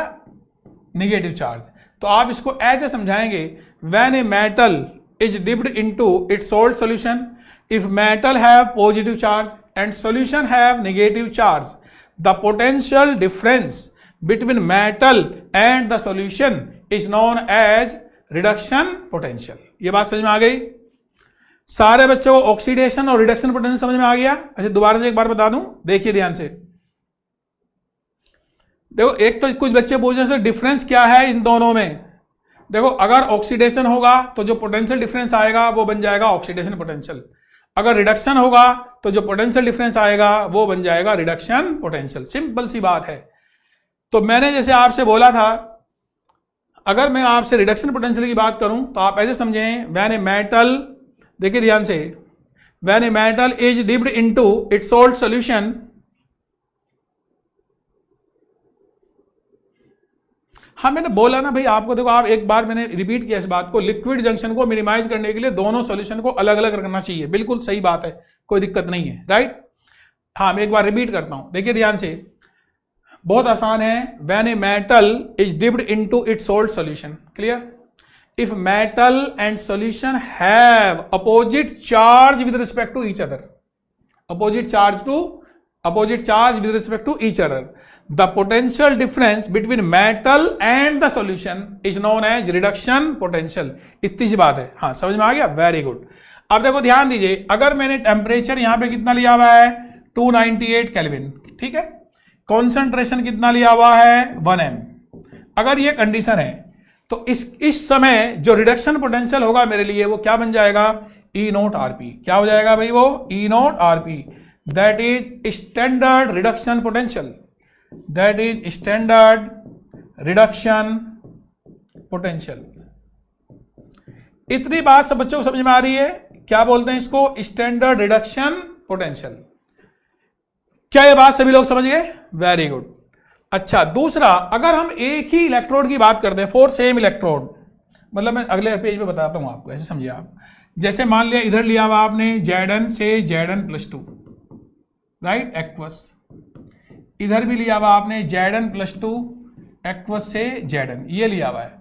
नेगेटिव चार्ज। तो आप इसको ऐसे समझाएंगे, when a metal is dipped into its salt solution, if metal have positive charge and solution have negative charge, the potential difference between metal and the solution is known as reduction potential. ये बात समझ में आ गई? सारे बच्चों को oxidation और reduction potential समझ में आ गया? अच्छा दोबारा से एक बार बता दूं, देखिए ध्यान से। देखो एक तो कुछ बच्चे पूछ रहे हैं डिफरेंस क्या है इन दोनों में। देखो अगर ऑक्सीडेशन होगा तो जो पोटेंशियल डिफरेंस आएगा वो बन जाएगा ऑक्सीडेशन पोटेंशियल, अगर रिडक्शन होगा तो जो पोटेंशियल डिफरेंस आएगा वो बन जाएगा रिडक्शन पोटेंशियल। सिंपल सी बात है। तो मैंने जैसे आपसे बोला था, अगर मैं आपसे रिडक्शन पोटेंशियल की बात करूं तो आप ऐसे समझें, व्हेन ए मेटल, देखिए ध्यान से, when a metal is dipped into its salt solution, हाँ मैंने बोला ना भाई आपको, देखो आप एक बार मैंने रिपीट किया इस बात को, लिक्विड जंक्शन को मिनिमाइज करने के लिए दोनों सॉल्यूशन को अलग अलग रखना चाहिए, बिल्कुल सही बात है, कोई दिक्कत नहीं है, राइट। हाँ मैं एक बार रिपीट करता हूं, देखिए ध्यान से, बहुत आसान है। When a metal is dipped into its salt solution, clear, if metal and solution have opposite charge with respect to each other, opposite charge with respect to each other, the potential difference between metal and the solution is known as reduction potential। इतनी सी बात है, हाँ समझ में आ गया, very good. अब देखो ध्यान दीजिए, अगर मैंने टेम्परेचर यहां पे कितना लिया हुआ है 298 केल्विन, ठीक है, कॉन्सेंट्रेशन कितना लिया हुआ है 1m, अगर ये कंडीशन है तो इस समय जो रिडक्शन पोटेंशियल होगा मेरे लिए वो क्या बन जाएगा, E0RP। क्या हो जाएगा भाई वो, E0RP, that is standard reduction potential, that is standard reduction potential। इतनी बात सब बच्चों को समझ में आ रही है? क्या बोलते हैं इसको, स्टैंडर्ड रिडक्शन पोटेंशियल। क्या ये बात सभी लोग समझ गए? Very good. अच्छा दूसरा, अगर हम एक ही इलेक्ट्रोड की बात करते हैं, 4 सेम इलेक्ट्रोड, मतलब मैं अगले पेज पे बताता हूं आपको, ऐसे समझिए आप, जैसे मान लिया इधर लिया हुआ आपने Zn से Zn+2, राइट, एक्वस, इधर भी लिया हुआ आपने Zn+2 एक्वस से Zn, ये लिया हुआ है।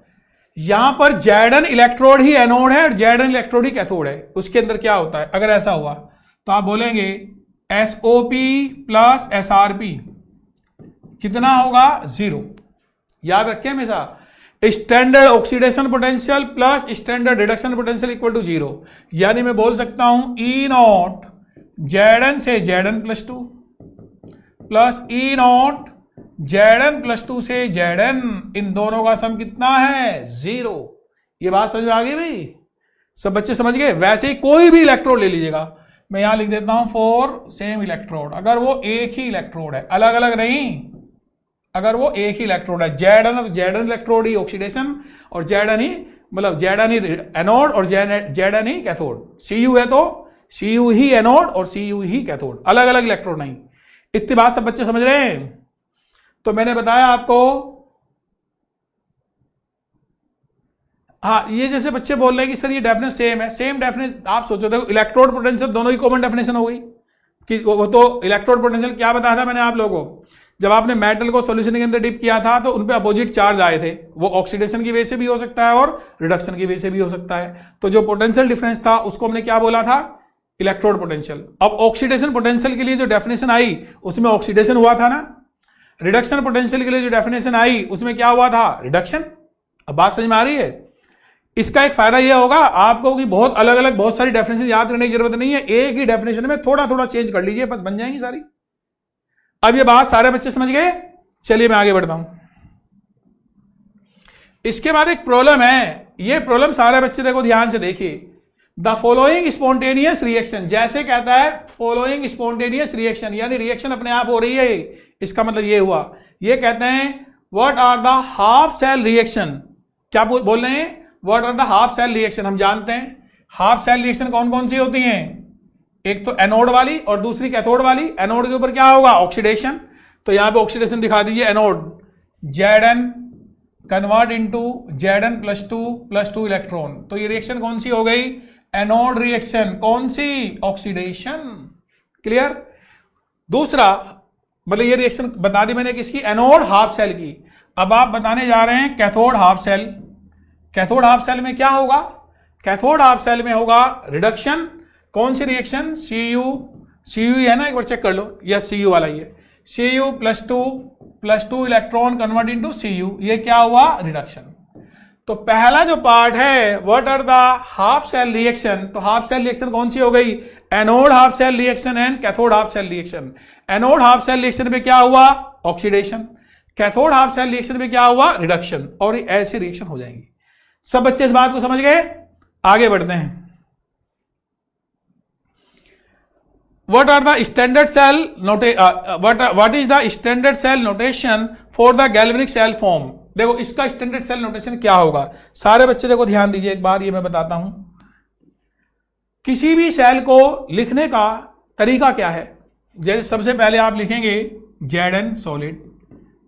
यहां पर Zn इलेक्ट्रोड ही एनोड है और Zn इलेक्ट्रोड ही कैथोड है। उसके अंदर क्या होता है, अगर ऐसा हुआ तो आप बोलेंगे SOP प्लस SRP कितना होगा, 0। याद रखें हमेशा, standard oxidation potential plus standard reduction potential equal to 0, यानी मैं बोल सकता हूं E0 Zn से Zn+2 प्लस E0 Zn+2 से Zn, इन दोनों का सम कितना है, 0। ये बात समझ में आ गई भाई, सब बच्चे समझ गए? वैसे ही कोई भी इलेक्ट्रोड ले लीजिएगा, मैं यहां लिख देता हूं 4 सेम इलेक्ट्रोड, अगर वो एक ही इलेक्ट्रोड है, अलग अलग नहीं, अगर वो एक ही इलेक्ट्रोड है, Zn है तो Zn इलेक्ट्रोड ही ऑक्सीडेशन और Zn ही, मतलब Zn ही एनोड और Zn ही कैथोड, Cu है तो Cu ही एनोड और Cu ही कैथोड, अलग अलग इलेक्ट्रोड नहीं। इतनी बात सब बच्चे समझ रहे हैं? तो मैंने बताया आपको, हाँ ये जैसे बच्चे बोल रहे हैं कि सर ये डेफिनेशन सेम है, सेम डेफिनेशन आप सोचो, देखो इलेक्ट्रोड पोटेंशियल दोनों की कॉमन डेफिनेशन हो गई कि वो तो इलेक्ट्रोड पोटेंशियल क्या बताया था मैंने आप लोगों को, जब आपने मेटल को सॉल्यूशन के अंदर डिप किया था तो उन पे अपोजिट चार्ज आए थे, वो ऑक्सीडेशन की वजह से भी हो सकता है और रिडक्शन की वजह से भी हो सकता है। तो जो पोटेंशियल डिफरेंस था उसको हमने क्या बोला था, इलेक्ट्रोड पोटेंशियल। अब ऑक्सीडेशन पोटेंशियल के लिए जो डेफिनेशन आई उसमें ऑक्सीडेशन हुआ था ना, रिडक्शन पोटेंशियल के लिए जो डेफिनेशन आई उसमें क्या हुआ था, रिडक्शन। अब बात समझ में आ रही है? इसका एक फायदा यह होगा आपको कि बहुत अलग अलग बहुत सारी डेफिनेशन याद करने की जरूरत नहीं है, एक ही डेफिनेशन में थोड़ा थोड़ा चेंज कर लीजिए, बस बन जाएंगी सारी। अब ये बात सारे बच्चे समझ गए? चलिए मैं आगे बढ़ता हूं। इसके बाद एक प्रॉब्लम है, ये प्रॉब्लम सारे बच्चे देखो ध्यान से देखिए, द फॉलोइंग स्पॉन्टेनियस रिएक्शन, जैसे कहता है फॉलोइंग स्पॉन्टेनियस रिएक्शन, यानी रिएक्शन अपने आप हो रही है, इसका मतलब ये हुआ, ये कहते हैं what are the half cell reaction. क्या बोल रहे हैं? What are the half cell reaction. हम जानते हैं हाफ सेल रिएक्शन कौन कौन सी होती हैं, एक तो एनोड वाली और दूसरी कैथोड वाली। एनोड के ऊपर क्या होगा? ऑक्सीडेशन। तो यहां पे ऑक्सीडेशन दिखा दीजिए, anode Zn convert into Zn +2 electron. तो ये रिएक्शन कौन सी हो गई? Anode reaction. कौन सी? ऑक्सीडेशन। क्लियर? दूसरा मतलब ये रिएक्शन बता दी मैंने किसकी? एनोड हाफ सेल की। अब आप बताने जा रहे हैं cathode half cell. Cathode half cell में क्या होगा? कैथोड हाफ सेल में होगा रिडक्शन। कौन सी रिएक्शन? Cu है ना, एक बार चेक कर लो। यस, Cu वाला ही है। Cu +2 electron convert into Cu। ये क्या हुआ? रिडक्शन। तो पहला जो पार्ट है what are the half cell reaction, तो हाफ सेल रिएक्शन कौन सी हो गई? Anode half cell reaction and cathode half cell reaction. Anode half cell reaction में क्या हुआ? Oxidation. Cathode half cell reaction में क्या हुआ? रिडक्शन। और ऐसी रिएक्शन हो जाएंगी। सब बच्चे इस बात को समझ गए? आगे बढ़ते हैं। What is the standard cell notation for the galvanic cell form? देखो इसका स्टैंडर्ड सेल नोटेशन क्या होगा, सारे बच्चे देखो ध्यान दीजिए एक बार, ये मैं बताता हूं। किसी भी सेल को लिखने का तरीका क्या है? जैसे सबसे पहले आप लिखेंगे Zn सॉलिड,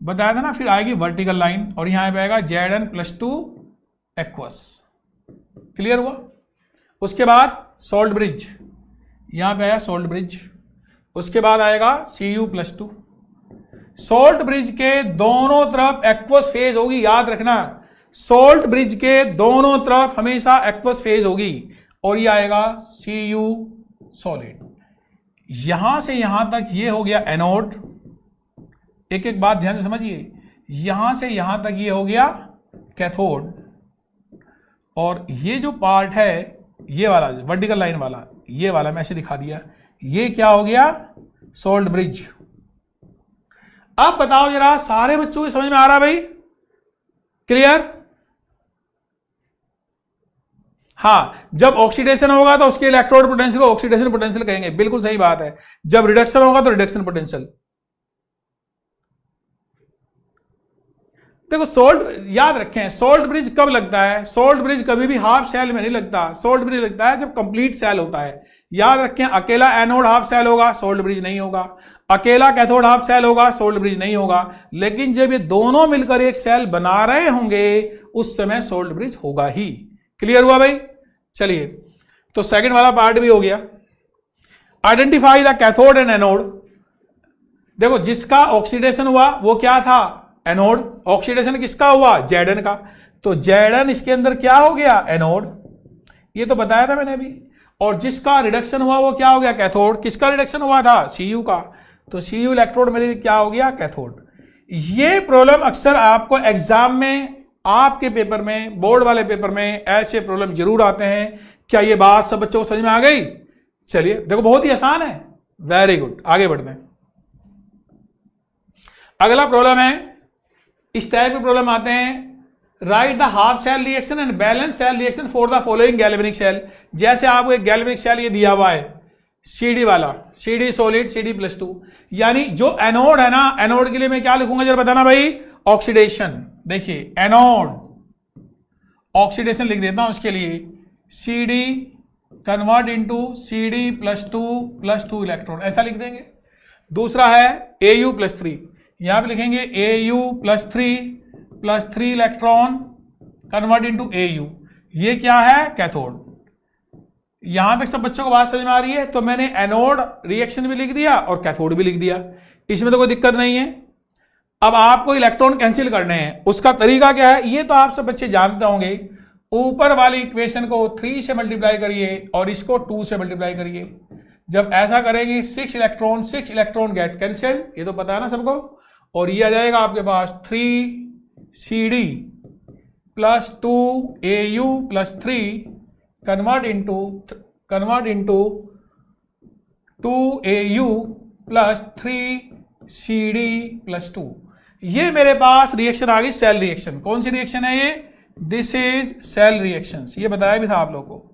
बताया था ना, फिर आएगी वर्टिकल लाइन और यहां पे आएगा Zn +2 एक्वस। क्लियर हुआ? उसके बाद सॉल्ट ब्रिज, यहां पे आया सॉल्ट ब्रिज। उसके बाद आएगा Cu +2। सॉल्ट ब्रिज के दोनों तरफ एक्वस फेज होगी, याद रखना। सॉल्ट ब्रिज के दोनों तरफ हमेशा एक्वस फेज होगी और ये आएगा Cu सॉलिड। यहां से यहां तक ये हो गया एनोड। एक एक बात ध्यान से समझिए, यहां से यहां तक ये हो गया कैथोड। और ये जो पार्ट है ये वाला वर्टिकल लाइन वाला, ये वाला मैं ऐसे दिखा दिया, ये क्या हो गया? Salt bridge. अब बताओ जरा, सारे बच्चों को समझ में आ रहा भाई? क्लियर? हाँ, जब ऑक्सीडेशन होगा तो उसके इलेक्ट्रोड पोटेंशियल को ऑक्सीडेशन पोटेंशियल कहेंगे, बिल्कुल सही बात है। जब रिडक्शन होगा तो रिडक्शन पोटेंशियल। देखो सोल्ट, याद रखें सोल्ट ब्रिज कब लगता है? सोल्ट ब्रिज कभी भी हाफ सेल में नहीं लगता। सोल्ट ब्रिज लगता है जब कंप्लीट सेल होता है। याद रखें, अकेला एनोड हाफ सेल होगा सोल्ट ब्रिज नहीं होगा, अकेला कैथोड हाफ सेल होगा सोल्ट ब्रिज नहीं होगा। लेकिन जब ये दोनों मिलकर एक सेल बना रहे होंगे उस समय सोल्ट ब्रिज होगा ही। क्लियर हुआ भाई? चलिए, तो सेकंड वाला पार्ट भी हो गया। Identify the cathode and anode. देखो जिसका ऑक्सीडेशन हुआ वो क्या था? एनोड। ऑक्सीडेशन किसका हुआ? Zn का। तो Zn इसके अंदर क्या हो गया? एनोड। ये तो बताया था मैंने अभी। और जिसका रिडक्शन हुआ वो क्या हो गया? कैथोड। किसका रिडक्शन हुआ था? Cu का। तो Cu इलेक्ट्रोड मेरे क्या हो गया? कैथोड। ये प्रॉब्लम अक्सर आपको एग्जाम में, आपके पेपर में, बोर्ड वाले पेपर में ऐसे प्रॉब्लम जरूर आते हैं। क्या ये बात सब बच्चों को समझ में आ गई? चलिए देखो, बहुत ही आसान है। वेरी गुड, आगे बढ़ते हैं। अगला प्रॉब्लम है, इस टाइप के प्रॉब्लम आते हैं। Write the half cell reaction and balance cell reaction for the following galvanic cell. जैसे आपको एक गैल्वेनिक सेल ये दिया हुआ है Cd वाला, Cd सॉलिड Cd+2, यानी जो एनोड है ना, एनोड के लिए मैं क्या लिखूंगा जरा बताना भाई? ऑक्सीडेशन। देखिए एनोड ऑक्सीडेशन लिख देता हूं उसके लिए, Cd convert into Cd+2 electron, ऐसा लिख देंगे। दूसरा है Au+3, यहां पे लिखेंगे Au+3 electron convert into Au। ये क्या है? कैथोड। यहां तक सब बच्चों को बात समझ में आ रही है? तो मैंने एनोड रिएक्शन भी लिख दिया और कैथोड भी लिख दिया, इसमें तो कोई दिक्कत नहीं है। अब आपको इलेक्ट्रॉन कैंसिल करने हैं, उसका तरीका क्या है ये तो आप सब बच्चे जानते होंगे। ऊपर वाली इक्वेशन को 3 से मल्टीप्लाई करिए और इसको 2 से मल्टीप्लाई करिए। जब ऐसा करेंगे 6 इलेक्ट्रॉन गेट कैंसिल्ड, ये तो पता है ना सबको। और ये आ जाएगा आपके पास 3Cd + 2Au+3 convert into 2Au + 3Cd+2। ये मेरे पास रिएक्शन आ गई, सेल रिएक्शन। कौन सी रिएक्शन है ये? This is cell reaction. ये बताया भी था आप लोगों को।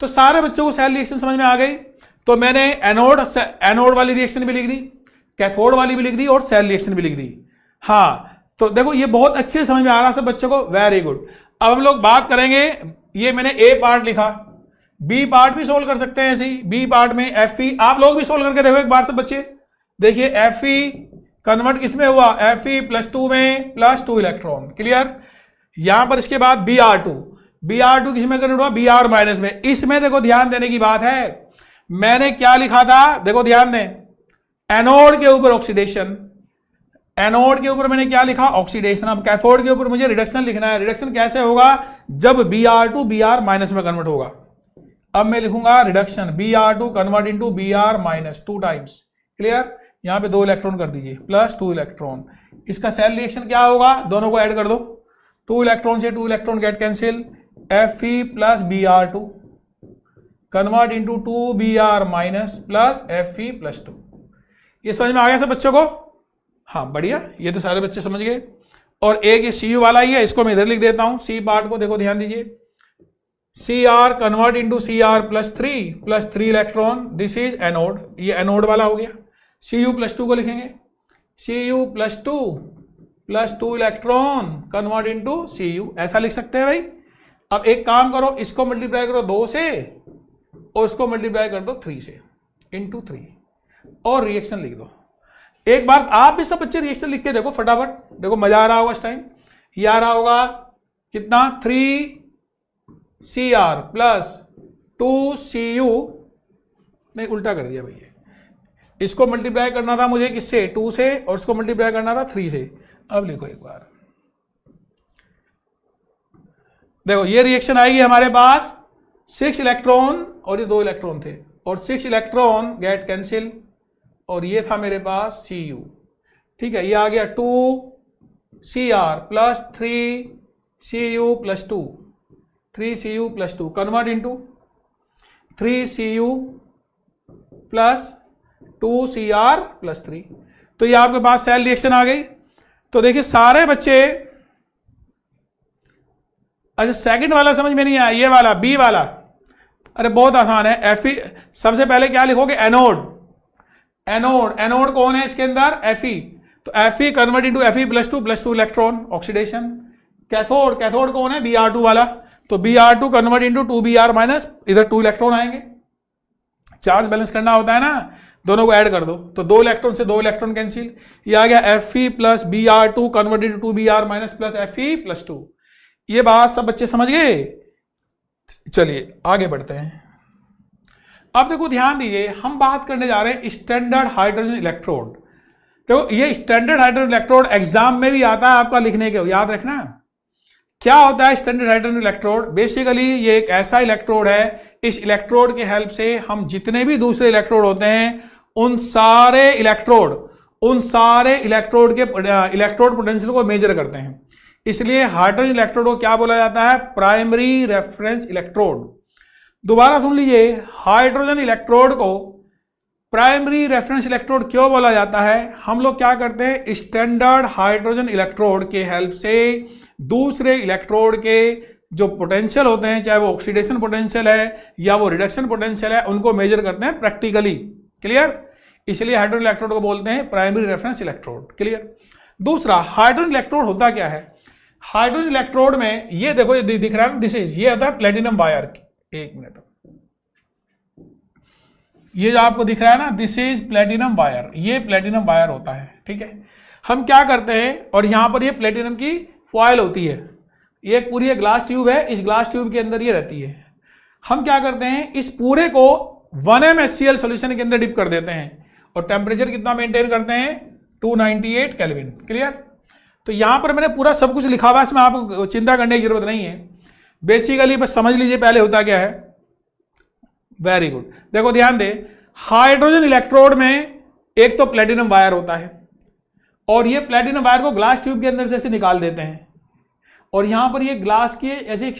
तो सारे बच्चों को सेल रिएक्शन समझ में आ गई। तो मैंने एनोड वाली रिएक्शन भी लिख दी, कैथोड वाली भी लिख दी और सेल रिएक्शन भी लिख दी। हाँ, तो देखो ये बहुत अच्छे समझ में आ रहा है सब बच्चों को, वेरी गुड। अब हम लोग बात करेंगे, ये मैंने ए पार्ट लिखा, बी पार्ट भी सोल्व कर सकते हैं ऐसे ही। बी पार्ट में Fe, आप लोग भी सोल्व करके देखो एक बार सब बच्चे। देखिए Fe कन्वर्ट किसमें हुआ, Fe+2 में +2 इलेक्ट्रॉन, क्लियर। यहां पर इसके बाद Br2 किसमें कन्वर्ट हुआ, Br- में। इसमें देखो ध्यान देने की बात है, मैंने क्या लिखा था, देखो ध्यान दें, एनोड के ऊपर ऑक्सीडेशन, एनोड के ऊपर मैंने क्या लिखा, ऑक्सीडेशन। अब कैथोड के ऊपर मुझे रिडक्शन लिखना है। रिडक्शन कैसे होगा, जब Br2 Br- में कन्वर्ट होगा। अब मैं लिखूंगा reduction, Br2 convert into Br- 2 times, clear. यहां पे 2 इलेक्ट्रॉन कर दीजिए, +2 इलेक्ट्रॉन। इसका सेल रिएक्शन क्या होगा, दोनों को ऐड कर दो, 2 इलेक्ट्रॉन से 2 electron get cancel, Fe + Br2 convert into 2 Br- Fe+2। ये समझ में आ गया सब बच्चों को, हाँ बढ़िया, ये तो सारे बच्चे समझ गए। और एक ये Cu वाला ही है, इसको मैं इधर लिख देता हूं, सी पार्ट को देखो ध्यान दीजिए, Cr convert into Cr+3 electron, this is anode, ये एनोड वाला हो गया। Cu+2 को लिखेंगे, Cu+2 electron convert into Cu, ऐसा लिख सकते हैं भाई। अब एक काम करो, इसको मल्टीप्लाई करो 2 से और इसको मल्टीप्लाई कर दो 3 से, इंटू 3, और रिएक्शन लिख दो। एक बार आप भी सब बच्चे रिएक्शन लिख के देखो फटाफट, देखो मजा आ रहा होगा इस टाइम। ये आ रहा होगा कितना, 3Cr + 2Cu, नहीं उल्टा कर दिया भैया, इसको मल्टीप्लाई करना था मुझे किससे, 2 से, और इसको मल्टीप्लाई करना था 3 से। अब लिखो एक बार, देखो ये रिएक्शन आएगी हमारे पास, 6 इलेक्ट्रॉन और ये 2 इलेक्ट्रॉन थे, और 6 इलेक्ट्रॉन गेट कैंसिल, और ये था मेरे पास Cu, ठीक है। ये आ गया 2Cr + 3Cu+2, 3Cu+2 convert into 3Cu + 2Cr+3। तो ये आपके पास सेल रिएक्शन आ गई। तो देखिए सारे बच्चे, अच्छा सेकंड वाला समझ में नहीं आया, ये वाला बी वाला, अरे बहुत आसान है। Fe, सबसे पहले क्या लिखोगे, एनोड, एनोड कौन है इसके अंदर, Fe, तो Fe convert into Fe+2 electron, oxidation. Cathode कौन है, Br2 वाला, तो Br2 कन्वर्ट इनटू 2 Br-, इधर 2 इलेक्ट्रॉन आएंगे, चार्ज बैलेंस करना होता है ना, दोनों को ऐड कर दो, तो 2 इलेक्ट्रॉन से 2 इलेक्ट्रॉन कैंसिल। ये आ गया Fe + Br2 convert into 2 Br- Fe+2। ये बात सब बच्चे समझ गए। चलिए आगे बढ़ते हैं। अब देखो ध्यान दीजिए, हम बात करने जा रहे हैं स्टैंडर्ड हाइड्रोजन इलेक्ट्रोड। तो ये स्टैंडर्ड हाइड्रोजन इलेक्ट्रोड एग्जाम में भी आता है आपका लिखने के, याद रखना। क्या होता है स्टैंडर्ड हाइड्रोजन इलेक्ट्रोड, बेसिकली ये एक ऐसा इलेक्ट्रोड है, इस इलेक्ट्रोड के हेल्प से हम जितने भी दूसरे इलेक्ट्रोड होते हैं उन सारे इलेक्ट्रोड के इलेक्ट्रोड पोटेंशियल को मेजर करते हैं। इसलिए हाइड्रोजन इलेक्ट्रोड को क्या बोला जाता है, प्राइमरी रेफरेंस इलेक्ट्रोड। दोबारा सुन लीजिए, हाइड्रोजन इलेक्ट्रोड को प्राइमरी रेफरेंस इलेक्ट्रोड क्यों बोला जाता है। हम लोग क्या करते हैं, स्टैंडर्ड हाइड्रोजन इलेक्ट्रोड के हेल्प से दूसरे इलेक्ट्रोड के जो पोटेंशियल होते हैं, चाहे वो ऑक्सीडेशन पोटेंशियल है या वो रिडक्शन पोटेंशियल है, उनको मेजर करते हैं प्रैक्टिकली, क्लियर। इसलिए हाइड्रोजन इलेक्ट्रोड को बोलते हैं प्राइमरी रेफरेंस इलेक्ट्रोड, क्लियर। दूसरा, हाइड्रोजन इलेक्ट्रोड होता क्या है, हाइड्रोजन इलेक्ट्रोड में ये देखो, ये दिख रहा है, दिस इज, ये होता है प्लेटिनम वायर। एक मिनट, ये जो आपको दिख रहा है ना, दिस इज प्लेटिनम वायर, ये प्लेटिनम वायर होता है, ठीक है। हम क्या करते हैं, और यहां पर ये प्लेटिनम की फॉयल होती है, ये एक पूरी ग्लास ट्यूब है, इस ग्लास ट्यूब के अंदर ये रहती है। हम क्या करते हैं, इस पूरे को 1mHCl सॉल्यूशन के अंदर डिप कर देते हैं, और टेम्परेचर कितना मेंटेन करते हैं, 298 केल्विन, क्लियर। तो यहां पर मैंने पूरा सब कुछ लिखा हुआ है, इसमें आपको चिंता करने की जरूरत नहीं है, बेसिकली बस समझ लीजिए पहले होता क्या है। वेरी गुड, देखो ध्यान दे, हाइड्रोजन इलेक्ट्रोड में एक तो प्लेटिनम वायर होता है, और ये प्लेटिनम वायर को ग्लास ट्यूब के अंदर से निकाल देते हैं, और यहां पर ये ग्लास की ऐसी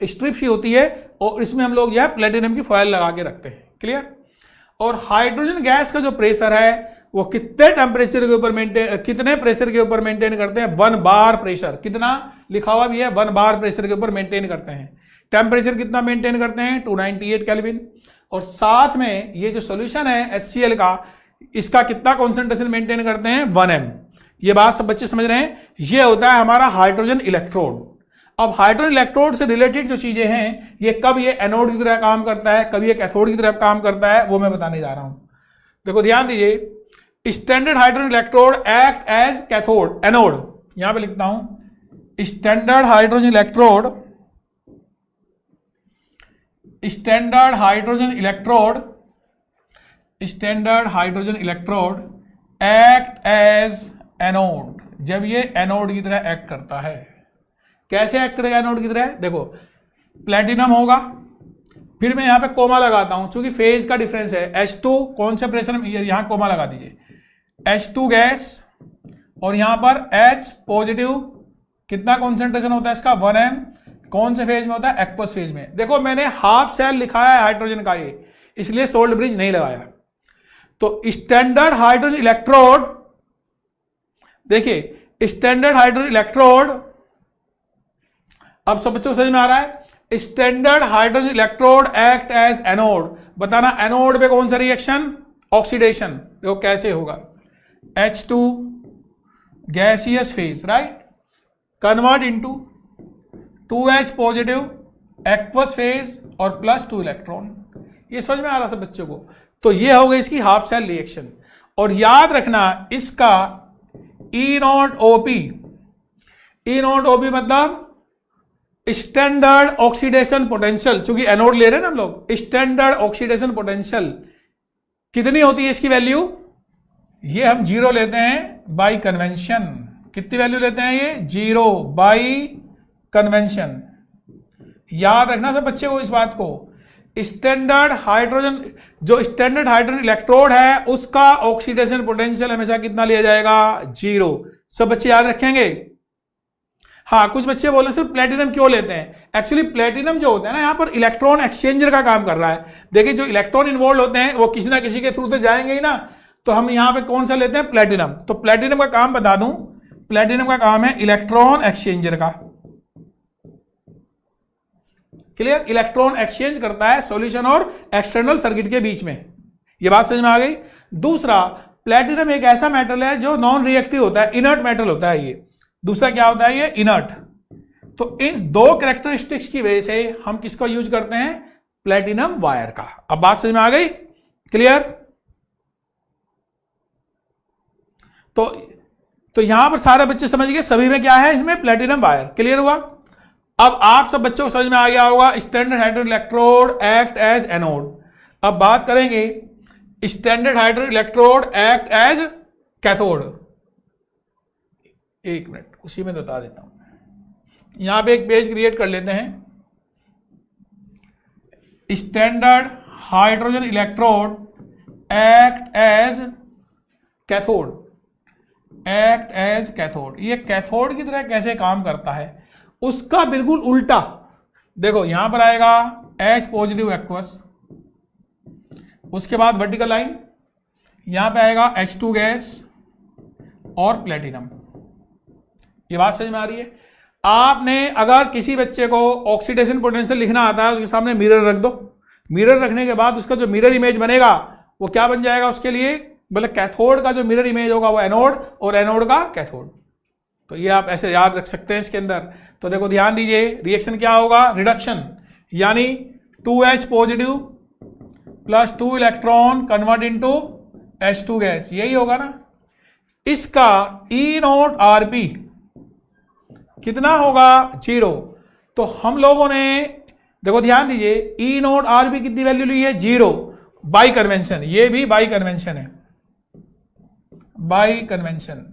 स्ट्रिप सी होती है, और इसमें हम लोग यह प्लेटिनम की फॉयल लगा के रखते हैं, क्लियर। और हाइड्रोजन गैस का जो प्रेशर है वो कितने टेम्परेचर के ऊपर मेंटेन, कितने प्रेशर के ऊपर मेंटेन करते हैं, 1 बार प्रेशर, कितना लिखा हुआ भी है, 1 बार प्रेशर के ऊपर मेंटेन करते हैं। टेम्परेचर कितना मेंटेन करते हैं, 298 केल्विन। और साथ में ये जो सॉल्यूशन है HCl का, इसका कितना कॉन्सेंट्रेशन मेंटेन करते हैं, 1m। ये बात सब बच्चे समझ रहे हैं। ये होता है हमारा हाइड्रोजन इलेक्ट्रोड। अब हाइड्रोजन इलेक्ट्रोड से रिलेटेड जो चीजें हैं, ये कब ये एनोड की तरह काम करता है, कब ये कैथोड की तरह काम करता है, वो मैं बताने जा रहा हूं। देखो ध्यान दीजिए, standard hydrogen electrode act as cathode, anode, यहां पे लिखता हूं standard hydrogen electrode, standard hydrogen electrode, standard hydrogen electrode act as anode, जब ये एनोड की तरह एक्ट करता है। कैसे एक्ट करेगा एनोड की तरह, देखो प्लेटिनम होगा, फिर मैं यहां पे कोमा लगाता हूं क्योंकि फेज का डिफरेंस है, H2 कौन से प्रेशर में, यहां कोमा लगा दीजिए, H2 गैस और यहां पर H पॉजिटिव, कितना कॉन्सेंट्रेशन होता है इसका, 1m, कौन से फेज में होता है, एक्वस फेज में। देखो मैंने हाफ सेल लिखा है हाइड्रोजन का, ये इसलिए सोल्ट ब्रिज नहीं लगाया। तो स्टैंडर्ड हाइड्रोजन इलेक्ट्रोड, देखिए स्टैंडर्ड हाइड्रोजन इलेक्ट्रोड, अब सब बच्चों को समझ में आ रहा है। Standard hydrogen electrode act as anode, बताना एनोड पे कौन सा रिएक्शन, ऑक्सीडेशन। देखो कैसे होगा, H2 gaseous phase, right, convert into 2H positive aqueous phase और +2 इलेक्ट्रॉन। ये समझ में आ रहा था बच्चों को। तो ये हो गई इसकी हाफ सेल रिएक्शन। और याद रखना इसका E0OP, E0OP मतलब स्टैंडर्ड ऑक्सीडेशन पोटेंशियल, चूंकि एनोड ले रहे हैं ना हम लोग, स्टैंडर्ड ऑक्सीडेशन पोटेंशियल कितनी होती है इसकी वैल्यू, ये हम 0 लेते हैं बाय कन्वेंशन। कितनी वैल्यू लेते हैं ये, 0 बाय कन्वेंशन। याद रखना सब बच्चे को इस बात को। स्टैंडर्ड हाइड्रोजन, जो स्टैंडर्ड हाइड्रोजन इलेक्ट्रोड है उसका ऑक्सीडेशन पोटेंशियल हमेशा कितना लिया जाएगा, 0। सब बच्चे याद रखेंगे। हाँ, कुछ बच्चे बोले सिर्फ प्लेटिनम क्यों लेते हैं, एक्चुअली प्लेटिनम जो होता है ना यहाँ पर इलेक्ट्रॉन एक्सचेंजर का काम कर रहा है। देखिए जो इलेक्ट्रॉन इन्वॉल्व होते हैं वो किसी ना किसी के थ्रू तो जाएंगे ही ना, तो हम यहाँ पे कौन सा लेते हैं, प्लेटिनम। तो प्लेटिनम का काम बता दूं, प्लेटिनम का काम है इलेक्ट्रॉन एक्सचेंजर का। क्लियर, इलेक्ट्रॉन एक्सचेंज करता है सॉल्यूशन और एक्सटर्नल सर्किट के बीच में। ये बात समझ में आ गई। दूसरा, प्लेटिनम एक ऐसा मेटल है जो नॉन रिएक्टिव होता है, इनर्ट मेटल होता है ये। दूसरा क्या होता है, ये इनर्ट। तो इन दो कैरेक्टरिस्टिक्स की वजह से हम किसका यूज करते हैं, प्लेटिनम वायर का। अब बात समझ में आ गई, क्लियर। तो यहां पर सारे बच्चे समझ गए, सभी में क्या है, इसमें प्लेटिनम वायर। क्लियर हुआ। अब आप सब बच्चों को समझ में आ गया होगा standard hydrogen electrode act as anode. अब बात करेंगे standard hydrogen electrode act as cathode. एक मिनट, उसी में बता देता हूं। यहां पे एक पेज क्रिएट कर लेते हैं। Standard hydrogen electrode act as cathode, act as cathode. ये कैथोड की तरह कैसे काम करता है, उसका बिल्कुल उल्टा। देखो यहां पर आएगा H पॉजिटिव एक्वस, उसके बाद वर्टिकल लाइन, यहां पे आएगा H2 गैस और प्लेटिनम। ये बात समझ में आ रही है। आपने अगर किसी बच्चे को ऑक्सीडेशन पोटेंशियल लिखना आता है, उसके सामने मिरर रख दो। मिरर रखने के बाद उसका जो मिरर इमेज बनेगा वो क्या बन जाएगा उसके लिए, बोले कैथोड का जो मिरर इमेज होगा वो एनोड और एनोड का कैथोड। तो ये आप ऐसे याद रख सकते हैं इसके अंदर। तो देखो ध्यान दीजिए, रिएक्शन क्या होगा, रिडक्शन, यानी 2H positive plus 2 electron convert into H2 gas, यही होगा ना। इसका E0RP कितना होगा, 0। तो हम लोगों ने देखो ध्यान दीजिए E0RP कितनी वैल्यू ली है, 0 बाई कन्वेंशन। ये भी बाई कन्वेंशन है, बाई कन्वेंशन।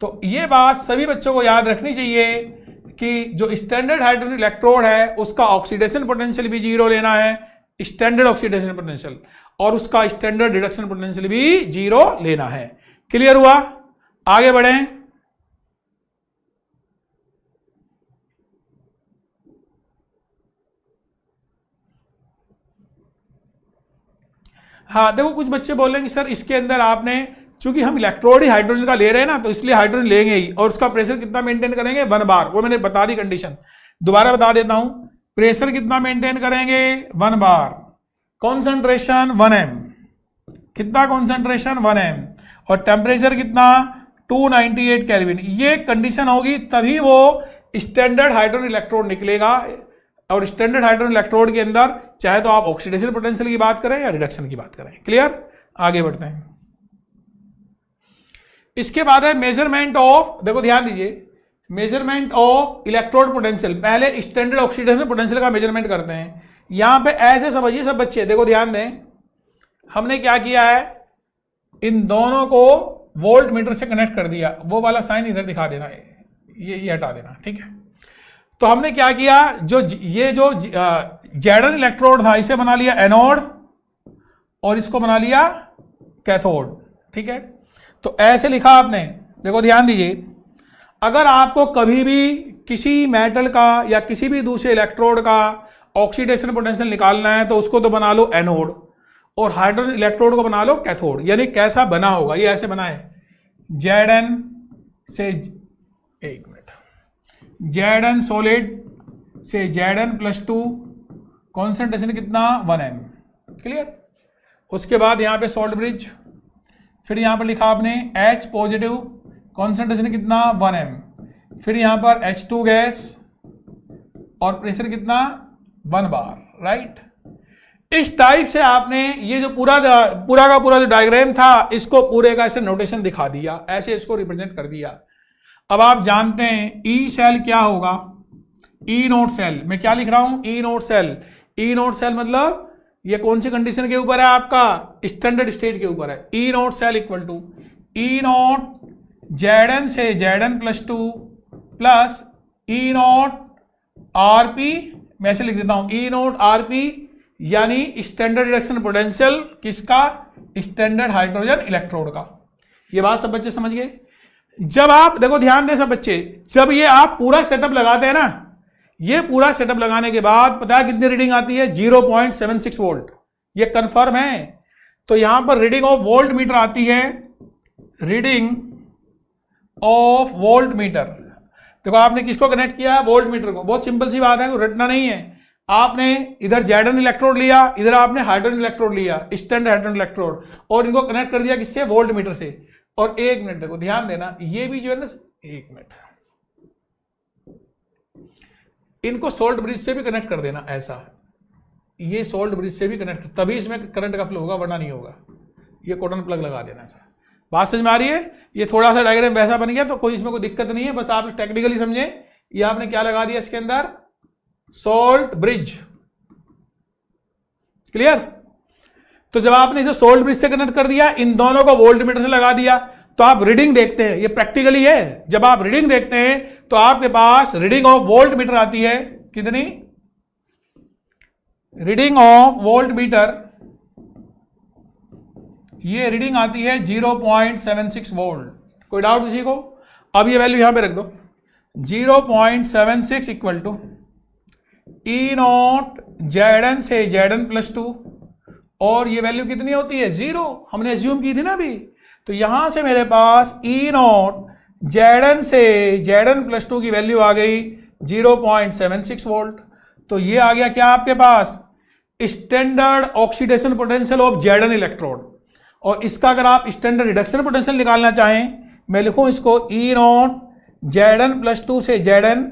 तो ये बात सभी बच्चों को याद रखनी चाहिए कि जो स्टैंडर्ड हाइड्रोजन इलेक्ट्रोड है उसका ऑक्सीडेशन पोटेंशियल भी 0 लेना है, स्टैंडर्ड ऑक्सीडेशन पोटेंशियल, और उसका स्टैंडर्ड रिडक्शन पोटेंशियल भी 0 लेना है। क्लियर हुआ। आगे बढ़ें। हाँ देखो, कुछ बच्चे बोलेंगे सर इसके अंदर आपने, चूंकि हम इलेक्ट्रोड ही हाइड्रोजन का ले रहे हैं ना, तो इसलिए हाइड्रोजन लेंगे ही, और उसका प्रेशर कितना मेंटेन करेंगे, 1 बार। वो मैंने बता दी कंडीशन, दोबारा बता देता हूं। प्रेशर कितना मेंटेन करेंगे, 1 बार। कॉन्सेंट्रेशन 1m, कितना कॉन्सेंट्रेशन 1m, और टेम्परेचर कितना 298 केल्विन। ये कंडीशन होगी तभी वो स्टैंडर्ड हाइड्रोजन इलेक्ट्रोड निकलेगा। और स्टैंडर्ड हाइड्रोजन इलेक्ट्रोड के अंदर चाहे तो आप ऑक्सीडेशन पोटेंशियल की बात करें या रिडक्शन की बात करें। क्लियर, आगे बढ़ते हैं। इसके बाद है मेजरमेंट ऑफ, देखो ध्यान दीजिए, मेजरमेंट ऑफ इलेक्ट्रोड पोटेंशियल। पहले स्टैंडर्ड ऑक्सीडेशन पोटेंशियल का मेजरमेंट करते हैं। यहां पे ऐसे समझिए सब बच्चे, देखो ध्यान दें, हमने क्या किया है, इन दोनों को वोल्ट मीटर से कनेक्ट कर दिया। वो वाला साइन इधर दिखा देना, ये हटा देना, ठीक है। तो हमने क्या किया, ये जो जैडन इलेक्ट्रोड था इसे बना लिया एनोड और इसको बना लिया कैथोड, ठीक है। तो ऐसे लिखा आपने, देखो ध्यान दीजिए, अगर आपको कभी भी किसी मेटल का या किसी भी दूसरे इलेक्ट्रोड का ऑक्सीडेशन पोटेंशियल निकालना है तो उसको तो बना लो एनोड और हाइड्रोजन इलेक्ट्रोड को बना लो कैथोड। यानी कैसा बना होगा, ये ऐसे बना है, Zn से, एक मिनट, Zn सॉलिड से Zn+2, कॉन्सेंट्रेशन कितना 1m। क्लियर। उसके बाद यहां पे सॉल्ट ब्रिज, फिर यहां पर लिखा आपने H पॉजिटिव, कॉन्सेंट्रेशन कितना 1m, फिर यहां पर H2 गैस और प्रेशर कितना 1 बार, राइट। इस टाइप से आपने ये जो पूरा का पूरा जो डायग्राम था इसको पूरे का ऐसे नोटेशन दिखा दिया, ऐसे इसको रिप्रेजेंट कर दिया। अब आप जानते हैं ई सेल क्या होगा, ई नोट सेल। मैं क्या लिख रहा हूं, ई नोट सेल। ई नोट सेल मतलब ये कौन सी कंडीशन के ऊपर है, आपका स्टैंडर्ड स्टेट के ऊपर है। E naught cell equal to E naught Zn से Zn+2 plus E note RP, मैं ऐसे लिख देता हूं ई नोट आरपी, यानी स्टैंडर्ड रिडक्शन पोटेंशियल किसका, स्टैंडर्ड हाइड्रोजन इलेक्ट्रोड का। ये बात सब बच्चे समझ गए। जब आप देखो ध्यान दें सब बच्चे, जब ये आप पूरा सेटअप लगाते हैं ना, ये पूरा सेटअप लगाने के बाद पता है कितनी रीडिंग आती है, 0.76 वोल्ट। ये कंफर्म है। तो यहां पर रीडिंग ऑफ वोल्ट मीटर आती है, रीडिंग ऑफ वोल्ट मीटर। देखो आपने किसको कनेक्ट किया है, वोल्ट मीटर को। बहुत सिंपल सी बात है, कोई रटना नहीं है। आपने इधर Zn इलेक्ट्रोड लिया, इधर आपने हाइड्रोजन इलेक्ट्रोड लिया, स्टैंडर्ड हाइड्रोजन इलेक्ट्रोड, और इनको कनेक्ट कर दिया किससे, वोल्ट मीटर से। और एक मिनट देखो ध्यान देना, ये भी जो है ना, एक मिनट, इनको सोल्ट ब्रिज से भी कनेक्ट कर देना, ऐसा, ये सोल्ट ब्रिज से भी कनेक्ट, तभी इसमें करंट का फ्लो होगा, वरना नहीं होगा। ये कॉटन प्लग लगा देना। ऐसा बात समझ में आ रही है। ये थोड़ा सा डायग्राम वैसा बन गया तो कोई इसमें कोई दिक्कत नहीं है, बस आप टेक्निकली समझे। ये आपने क्या लगा दिया इसके अंदर, सोल्ट ब्रिज। क्लियर। तो जब आपने इसे सोल्ट ब्रिज से कनेक्ट कर दिया, इन दोनों को वोल्ट मीटर से लगा दिया, तो आप रीडिंग देखते हैं, ये प्रैक्टिकली है। जब आप रीडिंग देखते हैं तो आपके पास रीडिंग ऑफ वोल्ट मीटर आती है, कितनी, रीडिंग ऑफ वोल्ट मीटर, ये रीडिंग आती है 0.76 वोल्ट। कोई डाउट किसी को। अब ये वैल्यू यहां पे रख दो, 0.76 equal to E naught Zn से Zn+2, और ये वैल्यू कितनी होती है, 0। हमने एज्यूम की थी ना अभी। तो यहां से मेरे पास ई नॉट Zn से Zn+2 की वैल्यू आ गई 0.76 वोल्ट। तो ये आ गया क्या आपके पास, standard oxidation potential of Zn electrode. और इसका अगर आप स्टैंडर्ड रिडक्शन पोटेंशियल निकालना चाहें, मैं लिखूं इसको ई नॉट Zn+2 से Zn,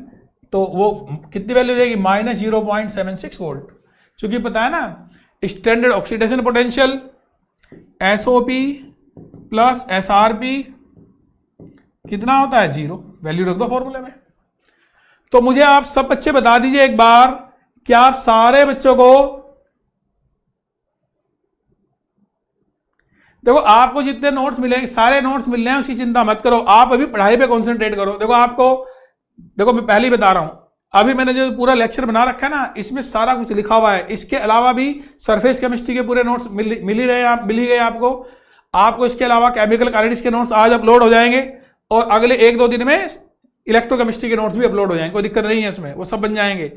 तो वो कितनी वैल्यू देगी, -0.76 वोल्ट। क्योंकि पता है ना, standard oxidation potential SOP plus SRP कितना होता है, 0। वैल्यू रख दो फॉर्मूले में। तो मुझे आप सब बच्चे बता दीजिए एक बार कि आप सारे बच्चों को, देखो आपको जितने नोट्स मिलेंगे सारे नोट्स मिल रहे हैं, उसकी चिंता मत करो। आप अभी पढ़ाई पे कंसंट्रेट करो। देखो आपको, देखो मैं पहले ही बता रहा हूं, अभी मैंने जो पूरा लेक्चर बना रखा है ना, इसमें सारा कुछ लिखा हुआ है। इसके अलावा भी सरफेस केमिस्ट्री के पूरे नोट्स मिल ही रहे हैं, मिल ही गए आपको इसके अलावा केमिकल काइनेटिक्स के नोट्स आज अपलोड हो जाएंगे, और अगले 1-2 दिन में इलेक्ट्रोकेमिस्ट्री के नोट्स भी अपलोड हो जाएंगे। कोई दिक्कत नहीं है इसमें, वो सब बन जाएंगे।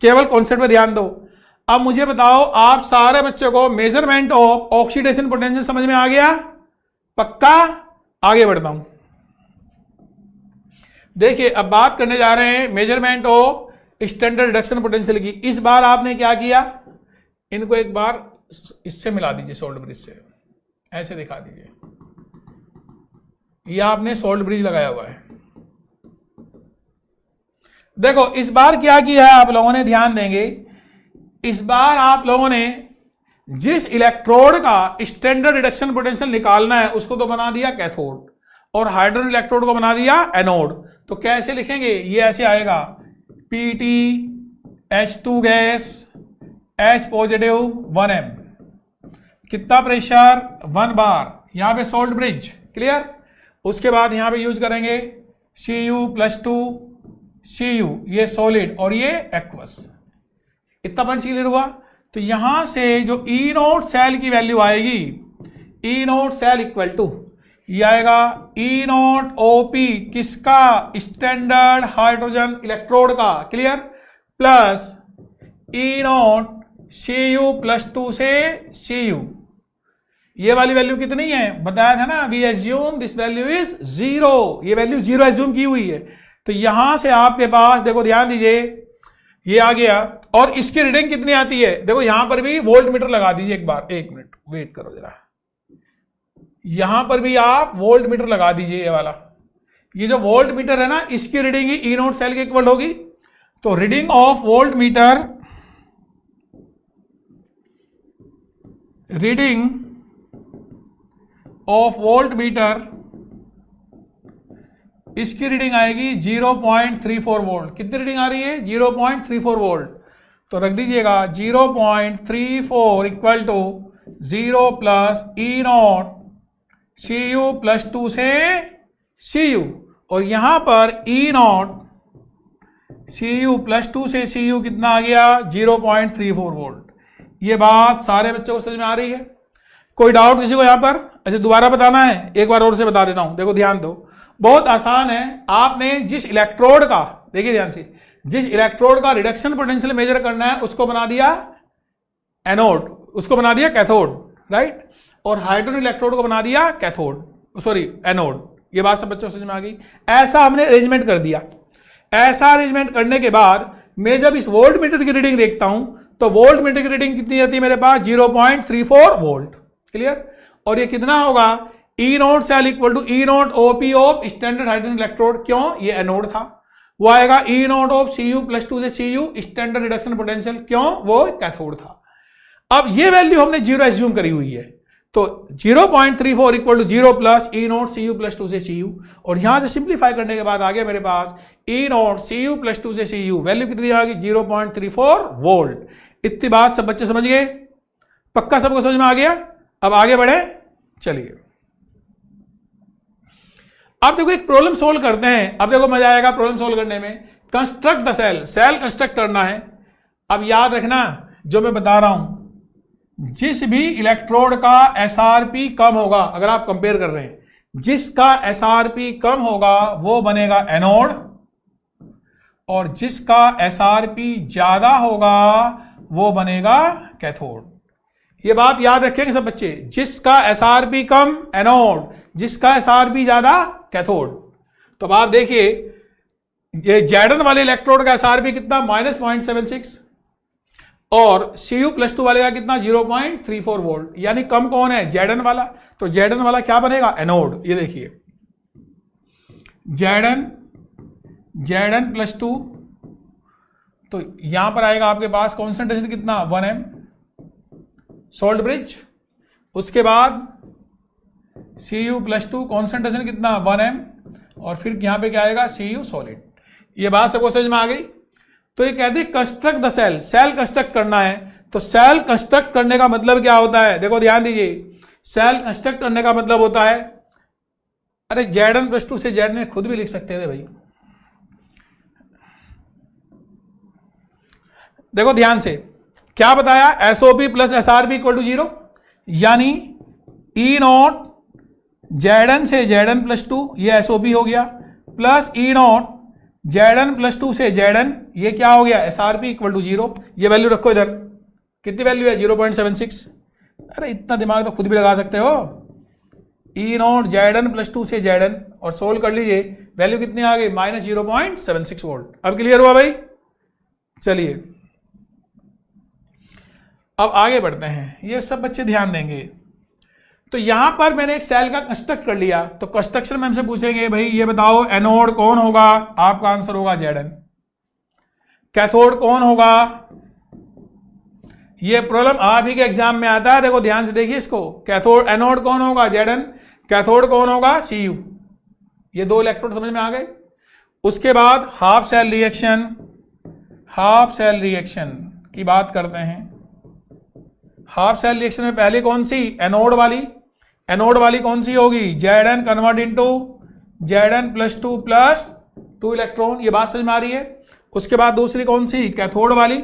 केवल कॉन्सेप्ट पे ध्यान दो। अब मुझे बताओ, आप सारे बच्चों को मेजरमेंट ऑफ ऑक्सीडेशन पोटेंशियल समझ में आ गया, पक्का। आगे बढ़ता हूं। देखिए अब बात करने जा रहे हैं measurement of standard reduction potential की। इस बार आपने क्या किया, इनको एक बार इससे मिला दीजिए, सोल्ट ब्रिज से। ऐसे दिखा दीजिए, ये आपने सोल्ट ब्रिज लगाया हुआ है। देखो इस बार क्या किया है आप लोगों ने, ध्यान देंगे, इस बार आप लोगों ने जिस इलेक्ट्रोड का स्टैंडर्ड रिडक्शन पोटेंशियल निकालना है उसको तो बना दिया कैथोड, और हाइड्रोजन इलेक्ट्रोड को बना दिया एनोड। तो कैसे लिखेंगे, ये ऐसे आएगा PtH2 gas H positive 1m, कितना प्रेशर 1 बार, यहां पे सोल्ट ब्रिज, क्लियर। उसके बाद यहां पे यूज करेंगे Cu+2 Cu, ये सॉलिड और ये एक्वस। इतना पॉइंट क्लियर हुआ। तो यहां से जो ई नोट सेल की वैल्यू आएगी, ई नोट सेल इक्वल टू ये आएगा ई नोट ओपी, किसका, स्टैंडर्ड हाइड्रोजन इलेक्ट्रोड का, clear, plus E naught Cu+2 से Cu। ये वाली वैल्यू कितनी है बताया था ना, we assume this value is 0, ये वैल्यू 0 एज्यूम की हुई है। तो यहां से आपके पास देखो, ध्यान दीजिए, ये आ गया। और इसकी रीडिंग कितनी आती है, देखो यहां पर भी वोल्ट मीटर लगा दीजिए एक बार, 1 मिनट वेट करो जरा, यहां पर भी आप वोल्ट मीटर लगा दीजिए, ये वाला, ये जो वोल्ट मीटर है ना, इसकी रीडिंग ई नोट सेल के इक्वल होगी। तो reading of volt meter, reading of volt meter, इसकी रीडिंग आएगी 0.34 वोल्ट। कितनी रीडिंग आ रही है, 0.34 वोल्ट। तो रख दीजिएगा 0.34 equal to 0 plus E naught Cu+2 से Cu, और यहां पर ई नॉट Cu+2 से Cu कितना आ गया, 0.34 वोल्ट। ये बात सारे बच्चों को समझ में आ रही है? कोई डाउट किसी को यहां पर? अच्छा दोबारा बताना है, एक बार और से बता देता हूं, देखो ध्यान दो, बहुत आसान है। आपने जिस इलेक्ट्रोड का, देखिए ध्यान से, जिस इलेक्ट्रोड का रिडक्शन पोटेंशियल मेजर करना है उसको बना दिया एनोड, उसको बना दिया कैथोड, राइट, और हाइड्रोजन इलेक्ट्रोड को बना दिया कैथोड, सॉरी एनोड। ये बात सब बच्चों को समझ में आ गई? ऐसा हमने अरेंजमेंट कर दिया। ऐसा अरेंजमेंट करने के बाद मैं जब इस वोल्ट मीटर की रीडिंग देखता हूं तो वोल्ट मीटर की रीडिंग कितनी आती है मेरे पास, 0.34 वोल्ट, क्लियर। और ये कितना होगा, E naught cell equal to E naught OP of standard hydrogen electrode, क्यों, ये एनोड था, वो आएगा ई नोट ऑफ Cu+2 से Cu स्टैंडर्ड रिडक्शन पोटेंशियल, क्यों, वो कैथोड था। अब ये वैल्यू हमने 0 एज्यूम करी हुई है, तो 0.34 equal to 0 plus E naught Cu+2 से Cu, और यहां से सिंप्लीफाई करने के बाद आ गया मेरे पास ई नोट Cu+2 से Cu, वैल्यू कितनी आ गई, 0.34 वोल्ट। इतनी बात सब बच्चे समझ गए? पक्का सबको समझ में आ गया? अब आगे बढ़े, चलिए अब देखो एक प्रॉब्लम सोल्व करते हैं। अब देखो मजा आएगा प्रॉब्लम सोल्व करने में। Construct the cell, cell construct करना है। अब याद रखना जो मैं बता रहा हूं, जिस भी इलेक्ट्रोड का SRP कम होगा, अगर आप कंपेयर कर रहे हैं, जिसका SRP कम होगा वो बनेगा एनोड, और जिसका SRP ज्यादा होगा वो बनेगा कैथोड। ये बात याद रखेंगे सब बच्चे, जिसका SRP कम एनोड, जिसका SRP ज्यादा कैथोड। तो अब आप देखिए ये जैडन वाले इलेक्ट्रोड का SRP कितना, -0.76, और Cu+2 वाले का कितना, 0.34 वोल्ट, यानी कम कौन है, जैडन वाला। तो जैडन वाला क्या बनेगा, एनोड। ये देखिए Zn+2, तो यहां पर आएगा आपके पास कॉन्सेंट्रेशन कितना, 1m सोल्ट ब्रिज। उसके बाद Cu+2 कॉन्सेंट्रेशन कितना, 1m, और फिर यहां पे क्या आएगा, Cu सॉलिड। ये बात सबको समझ में आ गई? तो ये कहते हैं construct the cell, cell construct करना है। तो सेल कंस्ट्रक्ट करने का मतलब क्या होता है, देखो ध्यान दीजिए, सेल कंस्ट्रक्ट करने का मतलब होता है, अरे Zn+2 से Zn खुद भी लिख सकते थे भाई। देखो ध्यान से, क्या बताया, SOP plus SRP equal to 0, यानी ई नॉट Zn से Zn+2, ये SOP हो गया, प्लस ई नॉट Zn+2 से Zn, ये क्या हो गया, SRP इक्वल टू 0। ये वैल्यू रखो इधर, कितनी वैल्यू है, 0.76। अरे इतना दिमाग तो खुद भी लगा सकते हो। ई नॉट Zn+2 से Zn, और सोल्व कर लीजिए, वैल्यू कितनी आ गई, -0.76 वोल्ट। अब क्लियर हुआ भाई? चलिए अब आगे बढ़ते हैं, ये सब बच्चे ध्यान देंगे। तो यहां पर मैंने एक सेल का कंस्ट्रक्ट कर लिया, तो कंस्ट्रक्शन में हमसे पूछेंगे भाई ये बताओ एनोड कौन होगा, आपका आंसर होगा Zn। कैथोड कौन होगा, ये प्रॉब्लम आप ही के एग्जाम में आता है, देखो ध्यान से देखिए इसको। कैथोड एनोड कौन होगा Zn, कैथोड कौन होगा Cu। ये दो इलेक्ट्रोड समझ में आ गए। उसके बाद half cell reaction, half cell reaction की बात करते हैं। हाफ सेल रिएक्शन में पहले कौन सी, एनोड वाली, एनोड वाली कौन सी होगी Zn convert into Zn +2 electron, ये बात समझ में आ रही है। उसके बाद दूसरी कौन सी, कैथोड वाली,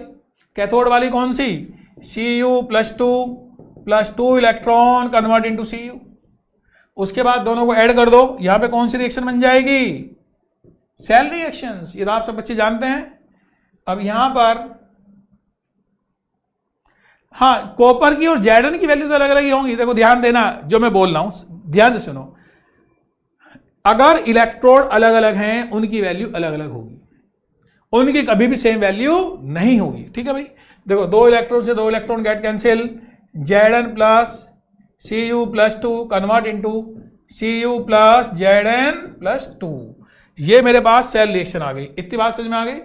कैथोड वाली कौन सी Cu+2 electron convert into Cu। उसके बाद दोनों को ऐड कर दो, यहां पे कौन सी रिएक्शन बन जाएगी, सेल रिएक्शंस, ये तो आप सब बच्चे जानते हैं। अब यहां पर हाँ, कॉपर की और Zn की वैल्यू तो अलग अलग ही होंगी। देखो ध्यान देना जो मैं बोल रहा हूं, ध्यान से सुनो। अगर इलेक्ट्रोड अलग अलग हैं उनकी वैल्यू अलग अलग होगी, उनकी कभी भी सेम वैल्यू नहीं होगी, ठीक है भाई। देखो दो इलेक्ट्रॉन से दो electron get cancel, Zn +Cu+2 convert into Cu+Zn+2, ये मेरे पास सेल रिएक्शन आ गई। इतनी बात समझ में आ गई।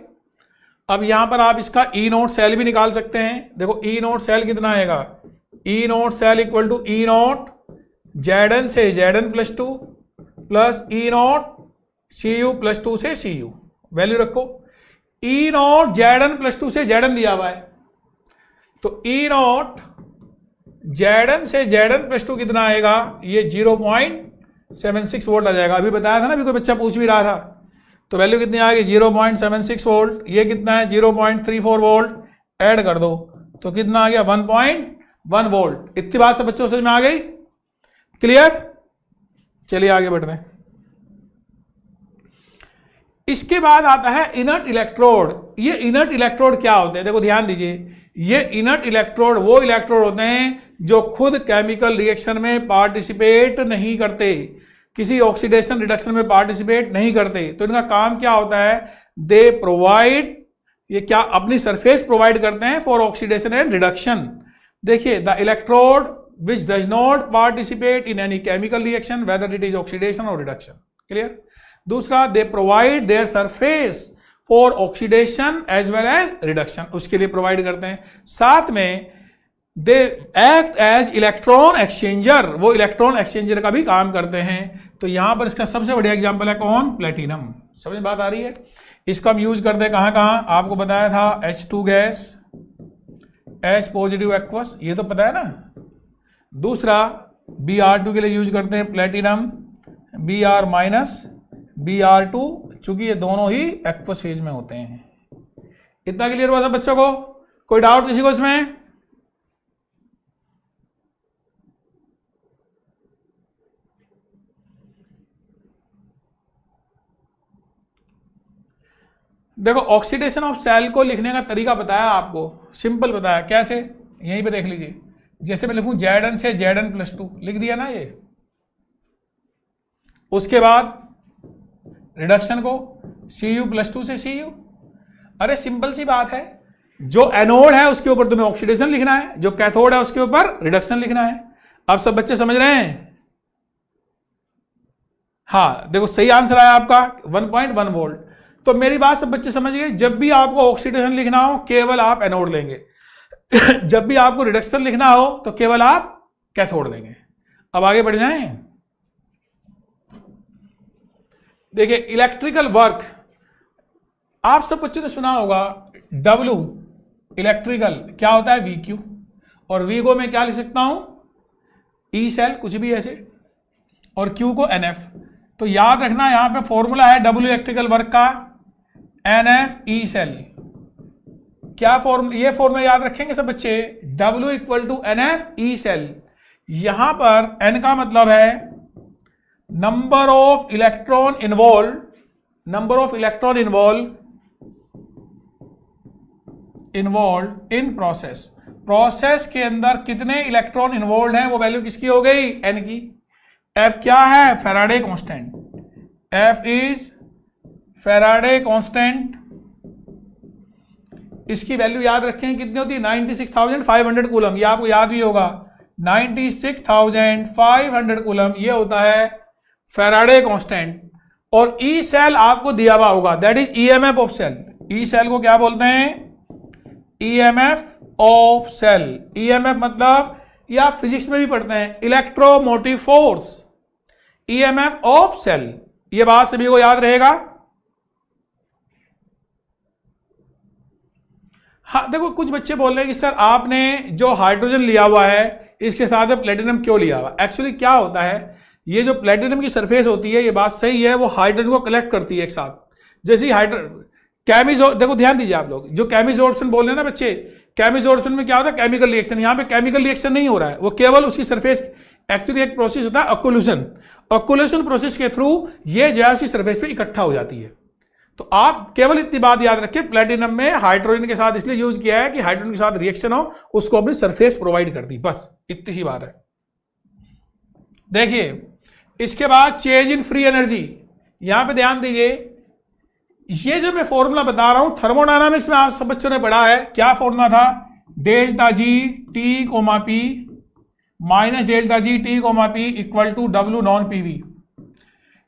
अब यहां पर आप इसका ई नोट सेल भी निकाल सकते हैं। देखो ई नोट सेल कितना आएगा, E naught cell equal to E naught Zn से Zn+2 plus E naught Cu+2 से Cu, वैल्यू रखो। ई नोट Zn+2 से Zn दिया हुआ है, तो ई नोट Zn से Zn+2 कितना आएगा, ये 0.76 वोल्ट आ जाएगा। अभी बताया था ना, अभी कोई बच्चा पूछ भी रहा था, तो वैल्यू कितनी आ गई 0.76 वोल्ट। ये कितना है 0.34 वोल्ट, ऐड कर दो तो कितना आ गया 1.1 वोल्ट। इतनी बात सब बच्चों समझ में आ गई, क्लियर। चलिए आगे बढ़ते हैं। इसके बाद आता है इनर्ट इलेक्ट्रोड। ये इनर्ट इलेक्ट्रोड क्या होते हैं, देखो ध्यान दीजिए। ये इनर्ट इलेक्ट्रोड वो इलेक्ट्रोड होते हैं जो खुद केमिकल रिएक्शन में पार्टिसिपेट नहीं करते, किसी ऑक्सीडेशन रिडक्शन में पार्टिसिपेट नहीं करते। तो इनका काम क्या होता है, दे प्रोवाइड, ये क्या अपनी सरफेस प्रोवाइड करते हैं फॉर ऑक्सीडेशन एंड रिडक्शन। देखिए the electrode which does not participate in any chemical reaction whether it is oxidation और रिडक्शन, क्लियर। दूसरा, they provide their surface for oxidation as well as reduction, उसके लिए provide करते हैं। साथ में they act as electron exchanger, वो electron exchanger का भी काम करते हैं। तो यहां पर इसका सबसे बढ़िया एग्जांपल है कौन, प्लेटिनम। समझ बात आ रही है। इसका हम यूज करते हैं कहां कहां, आपको बताया था H2 gas, H positive aqueous, ये तो पता है ना। दूसरा Br2 के लिए यूज करते हैं प्लेटिनम, Br- Br2, चूंकि ये दोनों ही एक्वस फेज में होते हैं। इतना क्लियर हुआ था बच्चों को, कोई डाउट किसी को इसमें। देखो ऑक्सीडेशन ऑफ सेल को लिखने का तरीका बताया आपको, सिंपल बताया। कैसे, यहीं पे देख लीजिए। जैसे मैं लिखूं Zn से Zn+2 लिख दिया ना ये। उसके बाद रिडक्शन को Cu+2 से Cu। अरे सिंपल सी बात है, जो एनोड है उसके ऊपर तुम्हें ऑक्सीडेशन लिखना है, जो कैथोड है उसके ऊपर रिडक्शन लिखना है। अब सब बच्चे समझ रहे हैं। हाँ देखो सही आंसर आया आपका 1.1 वोल्ट। तो मेरी बात सब बच्चे समझ गए, जब भी आपको ऑक्सीडेशन लिखना हो केवल आप एनोड लेंगे जब भी आपको रिडक्शन लिखना हो तो केवल आप कैथोड लेंगे। अब आगे बढ़ जाएं। देखिए इलेक्ट्रिकल वर्क, आप सब बच्चों ने सुना होगा W इलेक्ट्रिकल क्या होता है VQ, और V को मैं क्या लिख सकता हूं E सेल, कुछ भी ऐसे, और Q को NF। तो याद रखना यहां पे फॉर्मूला है W इलेक्ट्रिकल वर्क का NF E सेल। क्या फॉर्मूला, ये फॉर्मूला याद रखेंगे सब बच्चे, W = NF E सेल। यहां पर N का मतलब है number of electron involve, number of electron involve in process, process के अंदर कितने इलेक्ट्रॉन इन्वॉल्व हैं वो वैल्यू किसकी हो गई, N की। F क्या है, Faraday constant, F is Faraday constant. इसकी वैल्यू याद रखें कितनी होती है 96,500 कूलम, ये आपको याद भी होगा 96,500 कूलम, ये होता है फैराडे कांस्टेंट। और ई सेल आपको दिया हुआ होगा, that is EMF of cell. E cell को क्या बोलते हैं? EMF of cell. ईएमएफ मतलब, ये आप फिजिक्स में भी पढ़ते हैं, electromotive force, EMF of cell. ये बात सभी को याद रहेगा। हाँ देखो, कुछ बच्चे बोल रहे हैं कि सर आपने जो हाइड्रोजन लिया हुआ है इसके साथ प्लेटिनम क्यों लिया हुआ? एक्चुअली क्या होता है, ये जो प्लेटिनम की सरफेस होती है, ये बात सही है, वो हाइड्रोजन को कलेक्ट करती है एक साथ। जैसे ही केमिजो, देखो ध्यान दीजिए आप लोग, जो केमिजोर्प्शन बोल रहे हैं ना बच्चे, केमिजोर्प्शन में क्या होता है? Chemical reaction. यहाँ पे केमिकल रिएक्शन नहीं हो रहा है, वो केवल उसकी सरफेस, एक्चुअली एक प्रोसेस होता है ऑक्यूलेशन। ऑक्यूलेशन प्रोसेस के थ्रू ये जो है उसकी सरफेस पे इकट्ठा हो जाती है। तो आप केवल इतनी बात याद रखें, प्लेटिनम में हाइड्रोजन के साथ इसलिए यूज किया है कि हाइड्रोजन के साथ रिएक्शन हो, उसको अपनी सरफेस प्रोवाइड करती, बस इतनी ही बात है। देखिए इसके बाद चेंज इन फ्री एनर्जी, यहां पे ध्यान दीजिए, ये जो मैं फॉर्मूला बता रहा हूं थर्मोडायनामिक्स में आप सब बच्चों ने पढ़ा है। क्या फॉर्मूला था? Delta G T comma P minus delta G T comma P equal to W non PV.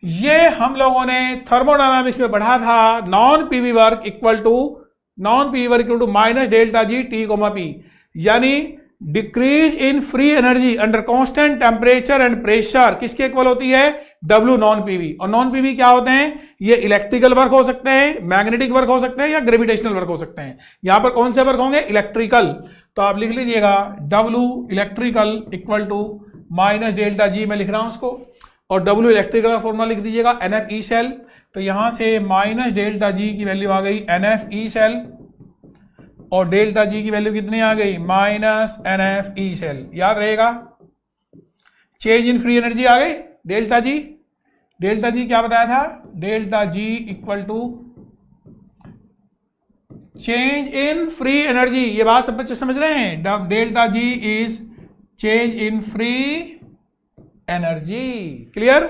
ये हम लोगों ने थर्मोडायनामिक्स में पढ़ा था। Non PV work equal to minus delta G T comma P, यानी decrease in free energy under constant temperature and pressure किसके equal होती है? W non PV. और नॉन पीवी क्या होते हैं? ये इलेक्ट्रिकल वर्क हो सकते हैं, मैग्नेटिक वर्क हो सकते हैं, या ग्रेविटेशनल वर्क हो सकते हैं। यहां पर कौन से वर्क होंगे? इलेक्ट्रिकल। तो आप लिख लीजिएगा W electrical equal to minus delta G, मैं लिख रहा हूं उसको, और डब्ल्यू इलेक्ट्रिकल का फॉर्मूला लिख दीजिएगा एनएफ ई सेल। तो यहां से माइनस डेल्टा जी की वैल्यू आ गई एनएफ ई सेल, और डेल्टा जी की वैल्यू कितनी आ गई? Minus NF E cell. याद रहेगा। चेंज इन फ्री एनर्जी आ गई डेल्टा जी। डेल्टा जी क्या बताया था? Delta G equal to change in free energy. ये बात सब बच्चे समझ रहे हैं? Delta G is change in free energy. Clear?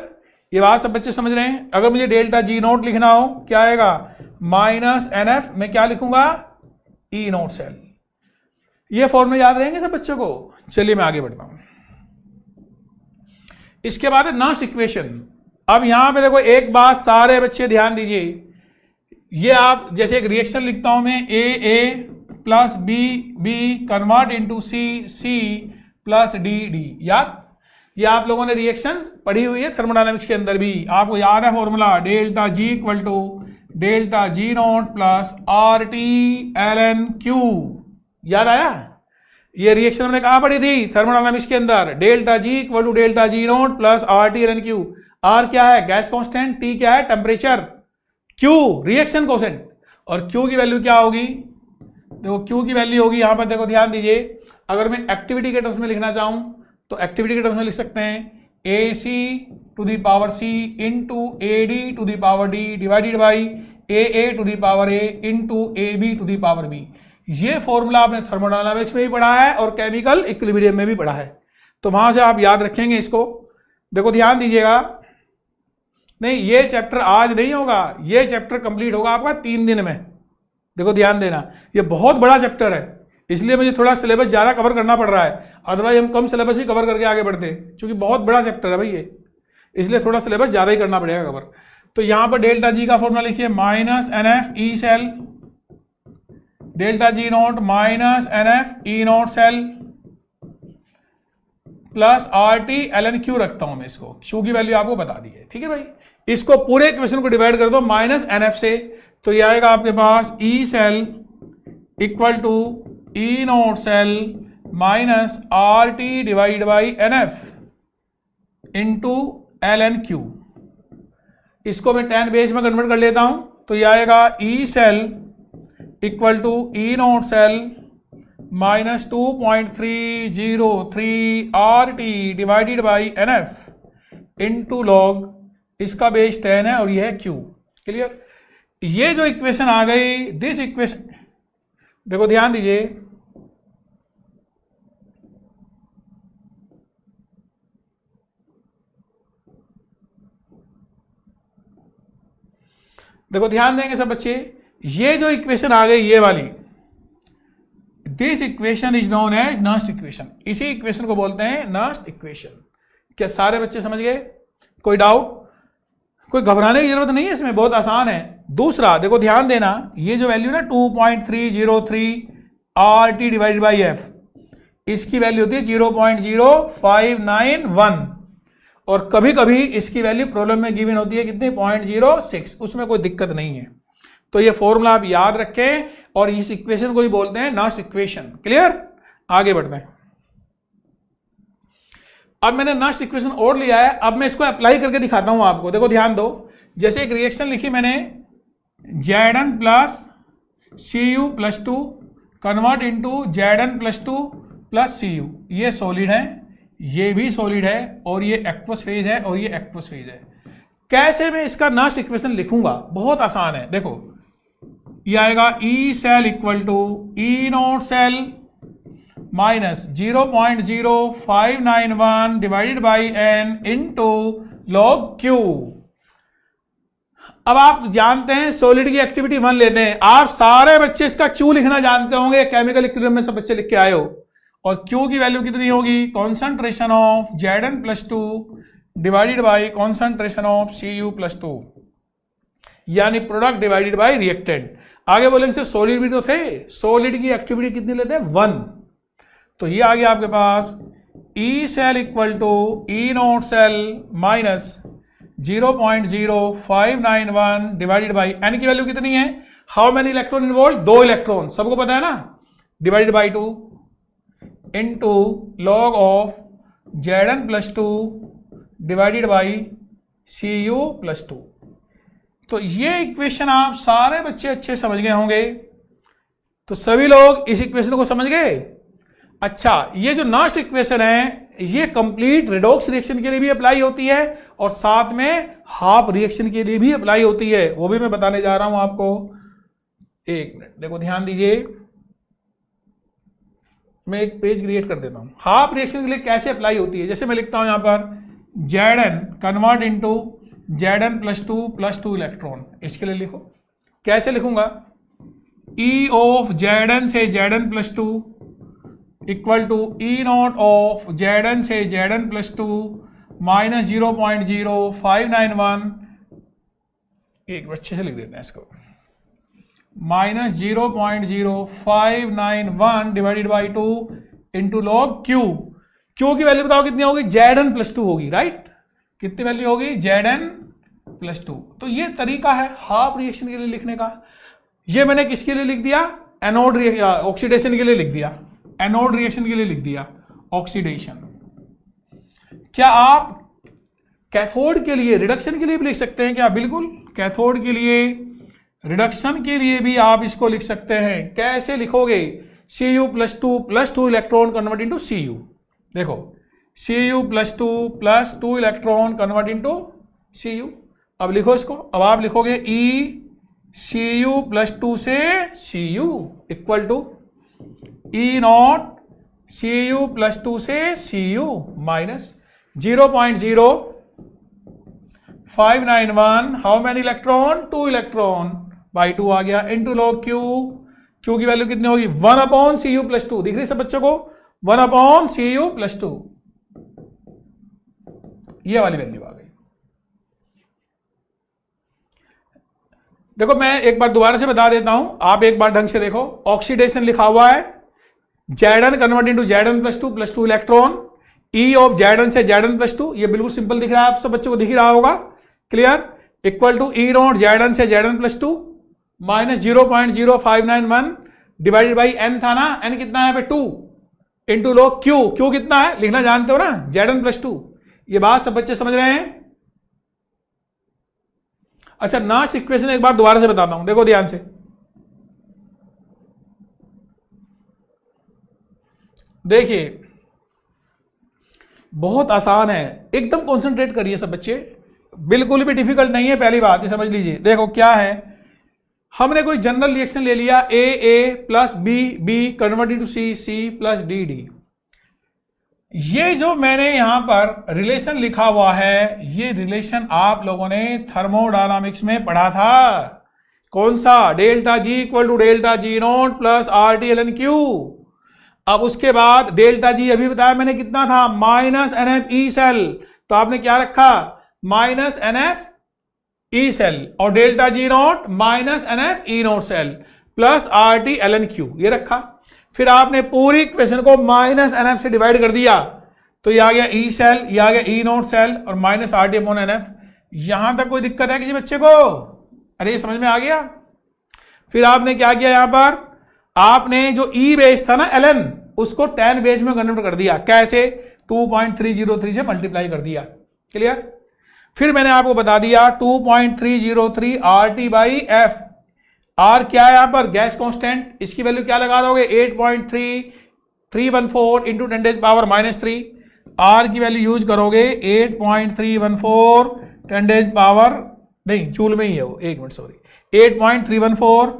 ये बात सब बच्चे समझ रहे हैं? अगर मुझे डेल्टा जी नोट लिखना हो, क्या आएगा? माइनस एनएफ में क्या लिखूंगा? ई नोट सेल। ये फॉर्मूले याद रहेंगे सब बच्चों को? चलिए मैं आगे बढ़ता हूं। इसके बाद है नास्ट इक्वेशन। अब यहां पे देखो एक बात सारे बच्चे ध्यान दीजिए, ये आप जैसे एक रिएक्शन लिखता हूं मैं, A plus B convert into C plus D. याद? ये आप लोगों ने रिएक्शन पढ़ी हुई है थर्मोडायनामिक्स के अंदर भी, आपको याद है formula delta G equal to delta G naught plus R T L N Q. याद आया? ये रिएक्शन हमने कहां पढ़ी थी? थर्मोडायनामिक्स के अंदर। Delta G equal to delta G naught plus R T L N Q. R क्या है? गैस कांस्टेंट, टी क्या है? टेम्परेचर, क्यू रिएक्शन कोसेंट, और क्यू की वैल्यू क्या होगी? देखो क्यू की वैल्यू होगी यहां पर, देखो ध्यान दीजिए, अगर मैं एक्टिविटी के टर्म्स में लिखना चाहूं तो एक्टिविटी के टर्म्स में लिख सकते हैं A C to the power C into A D to the power D divided by A to the power A into A B to the power B. ये फॉर्मूला आपने थर्मोडायनामिक्स में भी पढ़ा है और केमिकल इक्विलिब्रियम में भी पढ़ा है, तो वहां से आप याद रखेंगे इसको। देखो ध्यान दीजिएगा, नहीं ये चैप्टर आज नहीं होगा, ये चैप्टर कंप्लीट होगा आपका 3 दिन में। देखो ध्यान देना, ये बहुत बड़ा चैप्टर है, इसलिए मुझे थोड़ा सिलेबस ज्यादा कवर करना पड़ रहा है, अदरवाइज हम कम सिलेबस ही कवर करके आगे बढ़ते, क्योंकि बहुत बड़ा चैप्टर है भाई ये, इसलिए थोड़ा सिलेबस ज्यादा ही करना पड़ेगा कवर। तो यहां पर डेल्टा जी का फॉर्मूला लिखिए minus N F E cell, delta G naught minus N F E naught cell plus R T L N Q रखता हूं मैं इसको, क्यू की वैल्यू आपको बता दी है, ठीक है भाई। इसको पूरे इक्वेशन को डिवाइड कर दो माइनस एन एफ से, तो ये आएगा आपके पास E cell equal to E naught cell minus R T divide by N F into L N Q. इसको मैं 10 बेस में कन्वर्ट कर लेता हूं, तो ये आएगा E cell equal to E naught cell minus 2.303 R T divided by N F into log, इसका बेस 10 है और यह है क्यू। क्लियर? ये जो इक्वेशन आ गई, दिस इक्वेशन, देखो ध्यान दीजिए, देखो ध्यान देंगे सब बच्चे, ये जो इक्वेशन आ गई ये वाली this equation is known as Nernst equation. इसी इक्वेशन को बोलते हैं नस्ट इक्वेशन। क्या सारे बच्चे समझ गए? कोई डाउट? कोई घबराने की जरूरत नहीं है इसमें, बहुत आसान है। दूसरा देखो ध्यान देना, ये जो वैल्यू ना 2.303 RT डिवाइडेड बाई एफ, इसकी वैल्यू होती है 0.0591 और कभी कभी इसकी वैल्यू प्रॉब्लम में गिवन होती है कितनी 0.06। उसमें कोई दिक्कत नहीं है। तो ये फॉर्मूला आप याद रखें और इस इक्वेशन को ही बोलते हैं नस्ट इक्वेशन। क्लियर? आगे बढ़ते हैं। अब मैंने नस्ट इक्वेशन और लिया है, अब मैं इसको अप्लाई करके दिखाता हूं आपको। देखो ध्यान दो, जैसे एक रिएक्शन लिखी मैंने Zn plus Cu plus 2 convert into Zn plus 2 plus Cu। ये सॉलिड है, ये भी सॉलिड है और ये एक्वस फेज है और ये एक्वस फेज है। कैसे मैं इसका नस्ट इक्वेशन लिखूंगा? बहुत आसान है। देखो ये आएगा E cell equal to E naught cell minus 0.0591 divided by N into log Q. अब आप जानते हैं सॉलिड की एक्टिविटी 1 लेते हैं। आप सारे बच्चे इसका क्यू लिखना जानते होंगे, केमिकल इक्विलिब्रियम में सब बच्चे लिख के आए हो। और क्यू की वैल्यू कितनी होगी? Concentration of Zn plus 2 divided by concentration of Cu plus 2, यानी प्रोडक्ट डिवाइडेड बाई रिएक्टेंट। आगे बोलेंगे सर सॉलिड भी तो थे, सॉलिड की एक्टिविटी कितनी लेते हैं? 1। तो ये आ गया आपके पास E cell equal to E naught cell minus 0.0591 divided by N की वैल्यू कितनी है? How many electron involve? 2 electron, सबको पता है ना, divided by 2 into log of Zn plus 2 divided by Cu plus 2। तो ये इक्वेशन आप सारे बच्चे अच्छे समझ गए होंगे। तो सभी लोग इस इक्वेशन को समझ गए? अच्छा, ये जो नस्ट इक्वेशन है ये कंप्लीट रिडॉक्स रिएक्शन के लिए भी अप्लाई होती है और साथ में हाफ रिएक्शन के लिए भी अप्लाई होती है, वो भी मैं बताने जा रहा हूं आपको। एक मिनट देखो ध्यान दीजिए, मैं एक पेज क्रिएट कर देता हूं। हाफ रिएक्शन के लिए कैसे अप्लाई होती है, जैसे मैं लिखता हूं यहां पर Zn convert into Zn plus 2 electron. इसके लिए लिखो, कैसे लिखूंगा? E ऑफ Zn से Zn plus 2 equal to E naught of Zn से Zn प्लस 2 माइनस 0.0591, एक अच्छे से लिख देते हैं इसको, minus 0.0591 divided by 2 into log Q. Q की वैल्यू बताओ कितनी होगी? Zn प्लस 2 होगी, राइट? कितनी वैल्यू होगी? Zn plus 2। तो ये तरीका है हाफ रिएक्शन के लिए लिखने का। ये मैंने किसके लिए लिख दिया? एनोड ऑक्सीडेशन के लिए लिख दिया, एनोड रिएक्शन के लिए लिख दिया ऑक्सीडेशन। क्या आप कैथोड के लिए रिडक्शन के लिए भी लिख सकते हैं क्या? बिल्कुल, कैथोड के लिए रिडक्शन के लिए भी आप इसको लिख सकते हैं। कैसे लिखोगे? Cu plus 2 electron convert into Cu। देखो Cu plus 2 electron convert into Cu। अब लिखो इसको, अब आप लिखोगे E Cu प्लस 2 से Cu equal to E not Cu plus 2 से Cu minus 0.0591, how many electron? 2 electron by 2 आ गया इंटू लॉग क्यू। क्यू की वैल्यू कितनी होगी? 1/Cu plus 2। दिख रही सब बच्चों को? 1/Cu प्लस 2, ये वाली वैल्यू आ गई। देखो मैं एक बार दोबारा से बता देता हूं, आप एक बार ढंग से देखो। ऑक्सीडेशन लिखा हुआ है Zn convert into Zn plus 2 electron, E of Zn से Zn प्लस 2, ये बिल्कुल सिंपल दिख रहा है, आप सब बच्चों को दिख रहा होगा, clear? Equal to E not Zn से Zn plus 2 minus 0.0591 divided by n था ना, n कितना है पे 2 इंटू लॉग क्यू। क्यू कितना है लिखना जानते हो ना? Zn plus 2। ये बात सब बच्चे समझ रहे हैं? अच्छा, नस्ट इक्वेशन एक बार दोबारा से बताता हूं, देखो ध्यान से। देखिए बहुत आसान है, एकदम कॉन्सेंट्रेट करिए सब बच्चे, बिल्कुल भी डिफिकल्ट नहीं है। पहली बात ये समझ लीजिए, देखो क्या है, हमने कोई जनरल रिएक्शन ले लिया A plus B convert into C plus D। ये जो मैंने यहां पर रिलेशन लिखा हुआ है, ये रिलेशन आप लोगों ने थर्मोडायनामिक्स में पढ़ा था। कौन सा? Delta G equal to delta G naught plus RT ln Q। अब उसके बाद डेल्टा जी अभी बताया मैंने कितना था, माइनस NF ई सेल, तो आपने क्या रखा, माइनस NF ई सेल, और delta G naught minus NF E naught cell plus RT ln Q ये रखा। फिर आपने पूरी इक्वेशन को माइनस NF से डिवाइड कर दिया, तो ये आ गया ई सेल, ये आ गया ई नॉट सेल और माइनस RT अपॉन NF। यहां तक कोई दिक्कत है किसी बच्चे को? अरे ये समझ में आ गया। फिर आपने क्या किया, यहां पर आपने जो ई बेस था ना ln, उसको 10 बेस में कन्वर्ट कर दिया। कैसे? 2.303 से मल्टीप्लाई कर दिया। क्लियर? फिर मैंने आपको बता दिया 2.303 RT बाई F। R क्या है यहां पर? Gas constant. इसकी वैल्यू क्या लगा दोगे? 8.3314 इंटू 10⁻³ R की वैल्यू यूज करोगे 8.314 10⁻, नहीं जूल में ही है वो, 1 मिनट सॉरी, 8.314।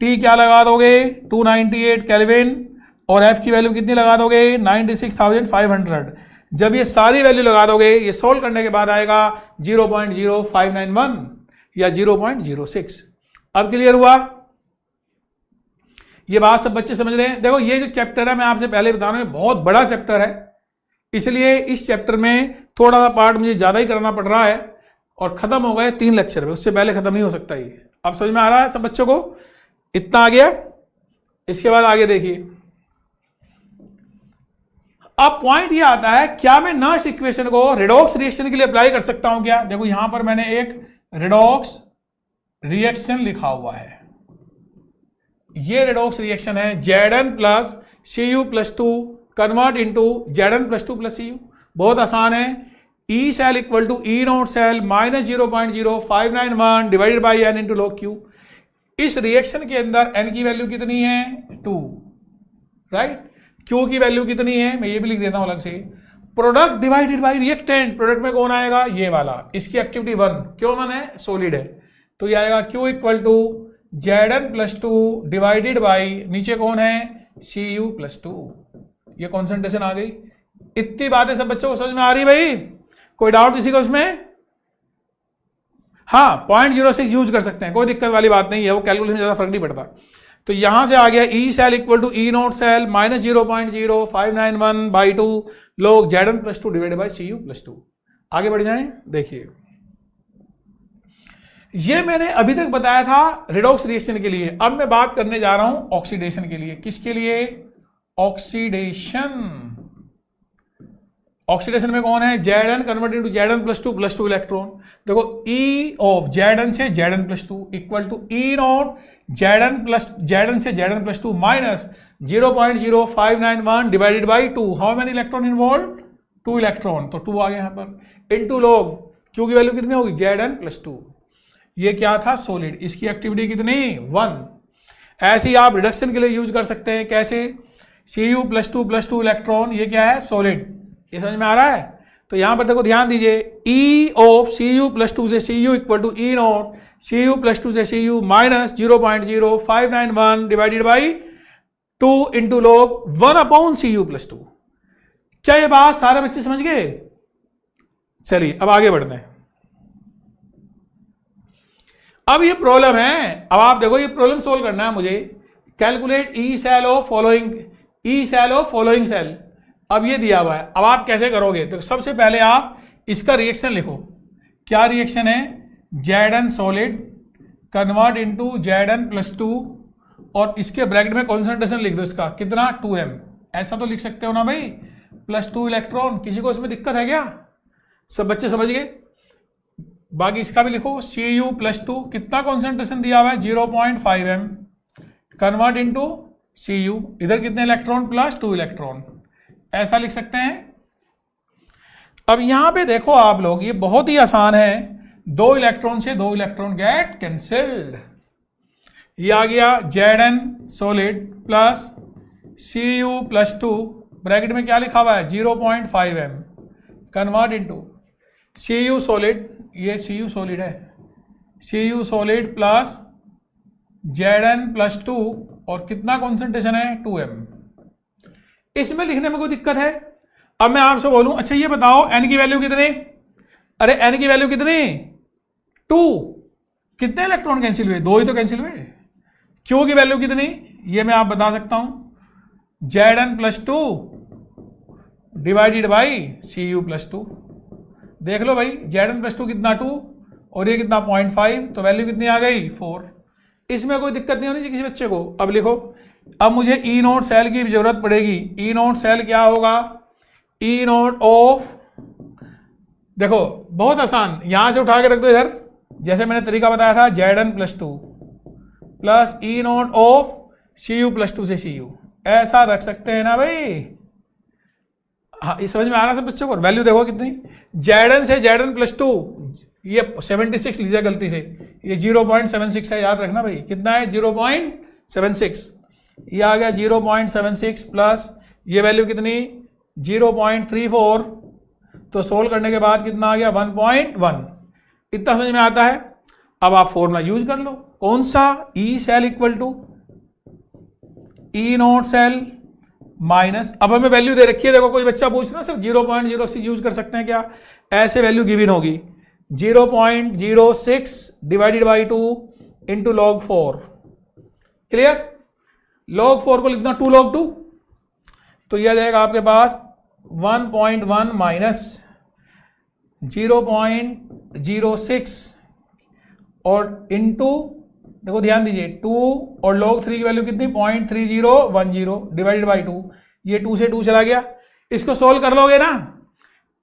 T क्या लगा दोगे? 298 केल्विन, और F की वैल्यू कितनी लगा दोगे? 96,500। जब ये सारी वैल्यू लगा दोगे, ये सोल्व करने के बाद आएगा 0.0591 या 0.06। अब क्लियर हुआ? ये बात सब बच्चे समझ रहे हैं? देखो ये जो चैप्टर है मैं आपसे पहले बता रहा हूं, बहुत बड़ा चैप्टर है, इसलिए इस चैप्टर में थोड़ा सा पार्ट मुझे ज्यादा ही करना पड़ रहा है, और खत्म हो गए 3 लेक्चर में, उससे पहले खत्म नहीं हो सकता ये। अब समझ में आ रहा है सब बच्चों को? इतना आ गया। इसके बाद आगे देखिए, अब पॉइंट ये आता है, क्या मैं नर्स्ट इक्वेशन को रेडॉक्स रिएक्शन के लिए अप्लाई कर सकता हूं क्या? देखो यहां पर मैंने एक रेडॉक्स रिएक्शन लिखा हुआ है, ये रेडॉक्स रिएक्शन है Zn plus Cu+2 convert into Zn+2 plus Cu। बहुत आसान है, E cell equal to E naught cell minus 0.0591 divided by n into log Q। इस रिएक्शन के अंदर n की वैल्यू कितनी है? 2, राइट। Q की वैल्यू कितनी है? मैं ये भी लिख देता हूं अलग से, product divided by reactant. Product में कौन आएगा? ये वाला। इसकी एक्टिविटी 1, क्यों 1 है? सॉलिड है, तो ये आएगा Q equal to Zn+2 divided by, नीचे कौन है? Cu+2। ये कॉन्सेंट्रेशन आ गई। इतनी बातें सब बच्चों को समझ में आ रही भाई? कोई डाउट किसी को इसमें? हाँ, 0.06 यूज कर सकते हैं, कोई दिक्कत वाली बात नहीं है, वो कैलकुलेशन में ज्यादा फर्क नहीं पड़ता। तो यहां से आ गया E cell equal to E naught cell minus 0.0591 by 2 log Zn+2 divided by Cu+2। आगे बढ़ जाएं, देखिए ये मैंने अभी तक बताया था रेडॉक्स रिएक्शन के लिए। अब मैं बात करने जा रहा हूं ऑक्सीडेशन के लिए। किसके लिए? ऑक्सीडेशन। ऑक्सीडेशन में कौन है? Zn convert into Zn+2 plus 2 electron. देखो E ऑफ Zn से Zn+2 equal to E not Zn से Zn+2 minus 0.0591 divided by 2। How many electron involve? 2 electron, तो 2 आ गया यहां पर, इनटू log Q की वैल्यू कितनी होगी? Zn+2। ये क्या था? सॉलिड। इसकी एक्टिविटी कितनी? 1। ऐसे ही आप रिडक्शन के लिए यूज कर सकते हैं। कैसे? Cu+2 प्लस 2 इलेक्ट्रॉन, ये क्या है? सॉलिड। ये समझ में आ रहा है? तो यहां पर देखो, ध्यान दीजिए, E ऑफ Cu+2 से Cu equal to E naught Cu+2 से Cu minus 0.0591 divided by 2 into log 1 Cu+2। क्या ये बात सारे बच्चे समझ गए? चलिए अब आगे बढ़ते हैं। अब ये प्रॉब्लम है, अब आप देखो ये प्रॉब्लम सोल्व करना है मुझे। Calculate E cell of following cell. अब ये दिया हुआ है, अब आप कैसे करोगे? तो सबसे पहले आप इसका रिएक्शन लिखो। क्या रिएक्शन है? Zn solid convert into Zn+2, और इसके ब्रैकेट में कॉन्सेंट्रेशन लिख दो इसका, कितना? 2m। ऐसा तो लिख सकते हो ना भाई, प्लस 2 इलेक्ट्रॉन। किसी को इसमें दिक्कत है क्या? सब बच्चे समझ गए? बाकी इसका भी लिखो, Cu+2 कितना कॉन्सेंट्रेशन दिया हुआ है? 0.5m कन्वर्ट इंटू Cu, इधर कितने इलेक्ट्रॉन? Plus 2 electron. ऐसा लिख सकते हैं। अब यहां पे देखो आप लोग, ये बहुत ही आसान है, 2 इलेक्ट्रॉन से 2 इलेक्ट्रॉन गेट कैंसिल्ड। ये आ गया Zn solid plus Cu+2, bracket में क्या लिखा हुआ है? 0.5m convert into Cu solid, ये Cu सॉलिड है, Cu सॉलिड प्लस Zn+2, और कितना कॉन्सेंट्रेशन है? 2m। इसमें लिखने में कोई दिक्कत है? अब मैं आपसे बोलूं, अच्छा ये बताओ n की वैल्यू कितनी? अरे n की वैल्यू कितनी? 2। कितने इलेक्ट्रॉन कैंसिल हुए? 2 ही तो कैंसिल हुए। Q की वैल्यू कितनी? ये मैं आप बता सकता हूं, Zn plus 2 divided by Cu plus 2। देख लो भाई, Zn प्लस 2 कितना 2 और ये कितना 0.5, तो वैल्यू कितनी आ गई 4। इसमें कोई दिक्कत नहीं होनी चाहिए किसी बच्चे को। अब लिखो, अब मुझे ई नोट सेल की जरूरत पड़ेगी। ई नोट सेल क्या होगा? ई नोट ऑफ, देखो बहुत आसान, यहां से उठा के रख दो इधर, जैसे मैंने तरीका बताया था, Zn plus 2 plus E note of Cu plus 2 से Cu, ऐसा रख सकते हैं ना भाई। हाँ, ये समझ में आ रहा है सब बच्चों को? वैल्यू देखो कितनी, Zn से Zn प्लस 2, ये 76 लीजिए गलती से, ये 0.76 है, याद रखना भाई। कितना है? 0.76। ये आ गया 0.76 प्लस ये वैल्यू कितनी 0.34, तो सोल्व करने के बाद कितना आ गया 1.1। इतना समझ में आता है। अब आप फॉर्मूला यूज कर लो, कौन सा? E cell equal to E naught cell minus, अब हमें वैल्यू दे रखी है, देखो कोई बच्चा पूछ रहा सर 0.06 यूज कर सकते हैं क्या? ऐसे वैल्यू गिवन होगी 0.06 divided by 2 into log 4। Clear? Log 4 को लिखना 2 log 2, तो यह आ जाएगा आपके पास 1.1 माइनस 0.06 और इंटू, देखो ध्यान दीजिए 2 और log 3 की वैल्यू कितनी 0.3010 डिवाइडेड बाई 2, ये 2 से 2 चला गया। इसको सोल्व कर लोगे ना,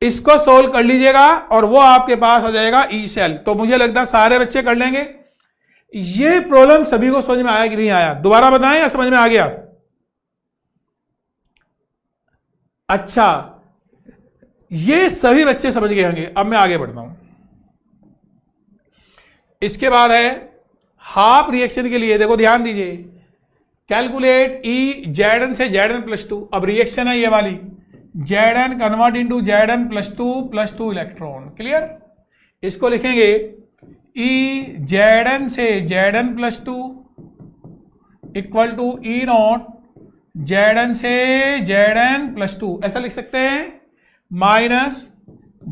इसको सोल्व कर लीजिएगा और वो आपके पास आ जाएगा ई सेल। तो मुझे लगता है सारे बच्चे कर लेंगे। ये प्रॉब्लम सभी को समझ में आया कि नहीं आया? दोबारा बताएं या समझ में आ गया? अच्छा, ये सभी बच्चे समझ गए होंगे। अब मैं आगे बढ़ता हूं। इसके बाद है हाफ रिएक्शन के लिए, देखो ध्यान दीजिए, कैलकुलेट ई Zn से Zn प्लस 2। अब रिएक्शन है ये वाली, Zn convert into Zn plus 2 electron. Clear? इसको लिखेंगे ई Zn से Zn plus 2 equal to E naught Zn से Zn प्लस 2, ऐसा लिख सकते हैं, minus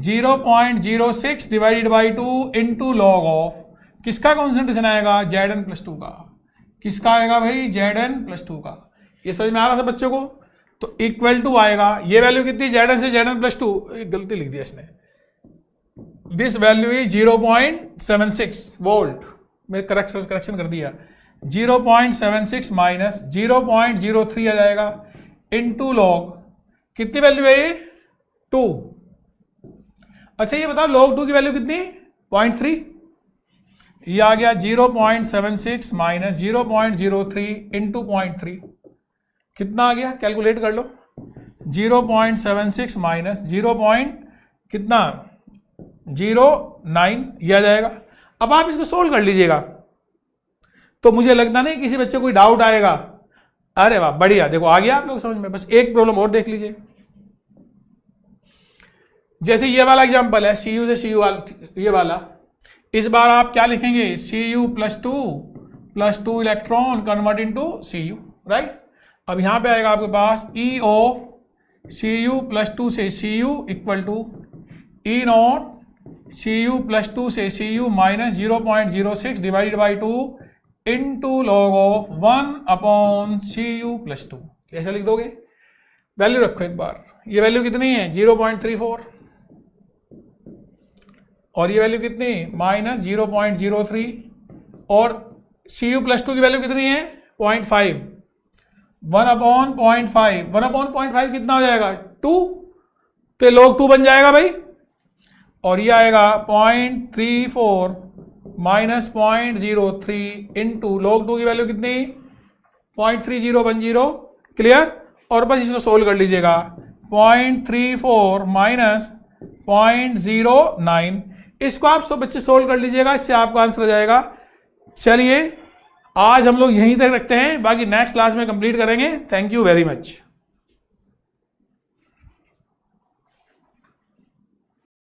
0.06 divided by 2 into log of, किसका कॉन्सेंट्रेशन आएगा? Zn प्लस 2 का। किसका आएगा भाई? Zn प्लस 2 का। ये समझ में आ रहा था बच्चों को? तो इक्वल टू आएगा, ये वैल्यू कितनी? Zn से Zn प्लस 2, गलती लिख दिया इसने, दिस वैल्यू इज 0.76 वोल्ट, मैं करेक्शन कर दिया, 0.76 माइनस 0.03 आ जाएगा इंटू लॉग, कितनी वैल्यू है ये? 2। अच्छा ये बताओ लॉग 2 की वैल्यू कितनी? 0.3। ये आ गया 0.76 माइनस 0.03 इंटू 0.3, कितना आ गया? कैलकुलेट कर लो, 0.76 माइनस 0. 09 ये आ जाएगा। अब आप इसको सोल्व कर लीजिएगा, तो मुझे लगता नहीं किसी बच्चे को कोई डाउट आएगा। अरे वाह बढ़िया, देखो आ गया आप लोग समझ में। बस एक प्रॉब्लम और देख लीजिए, जैसे ये वाला एग्जांपल है Cu से Cu ये वाला, इस बार आप क्या लिखेंगे? Cu plus 2 electron convert into Cu, right. अब यहां पे आएगा आपके पास E ऑफ Cu प्लस 2 से Cu equal to E not Cu plus 2 से Cu minus 0.06 divided by 2 into log of 1/Cu plus 2। कैसे लिख दोगे? वैल्यू रखो एक बार, ये वैल्यू कितनी है? 0.34 और ये वैल्यू कितनी? माइनस 0.03 और Cu प्लस 2 की वैल्यू कितनी है? 0.5। 1/0.5 कितना हो जाएगा? 2, तो log 2 बन जाएगा भाई। और ये आएगा 0.34 माइनस 0.03 इंटू लॉग 2 की वैल्यू कितनी? 0.3010। क्लियर? और बस इसको सोल्व कर लीजिएगा, 0.34 माइनस 0.09, इसको आप सब बच्चे सोल्व कर लीजिएगा, इससे आपका आंसर आ जाएगा। चलिए आज हम लोग यहीं तक रखते हैं, बाकी नेक्स्ट क्लास में कंप्लीट करेंगे। Thank you very much.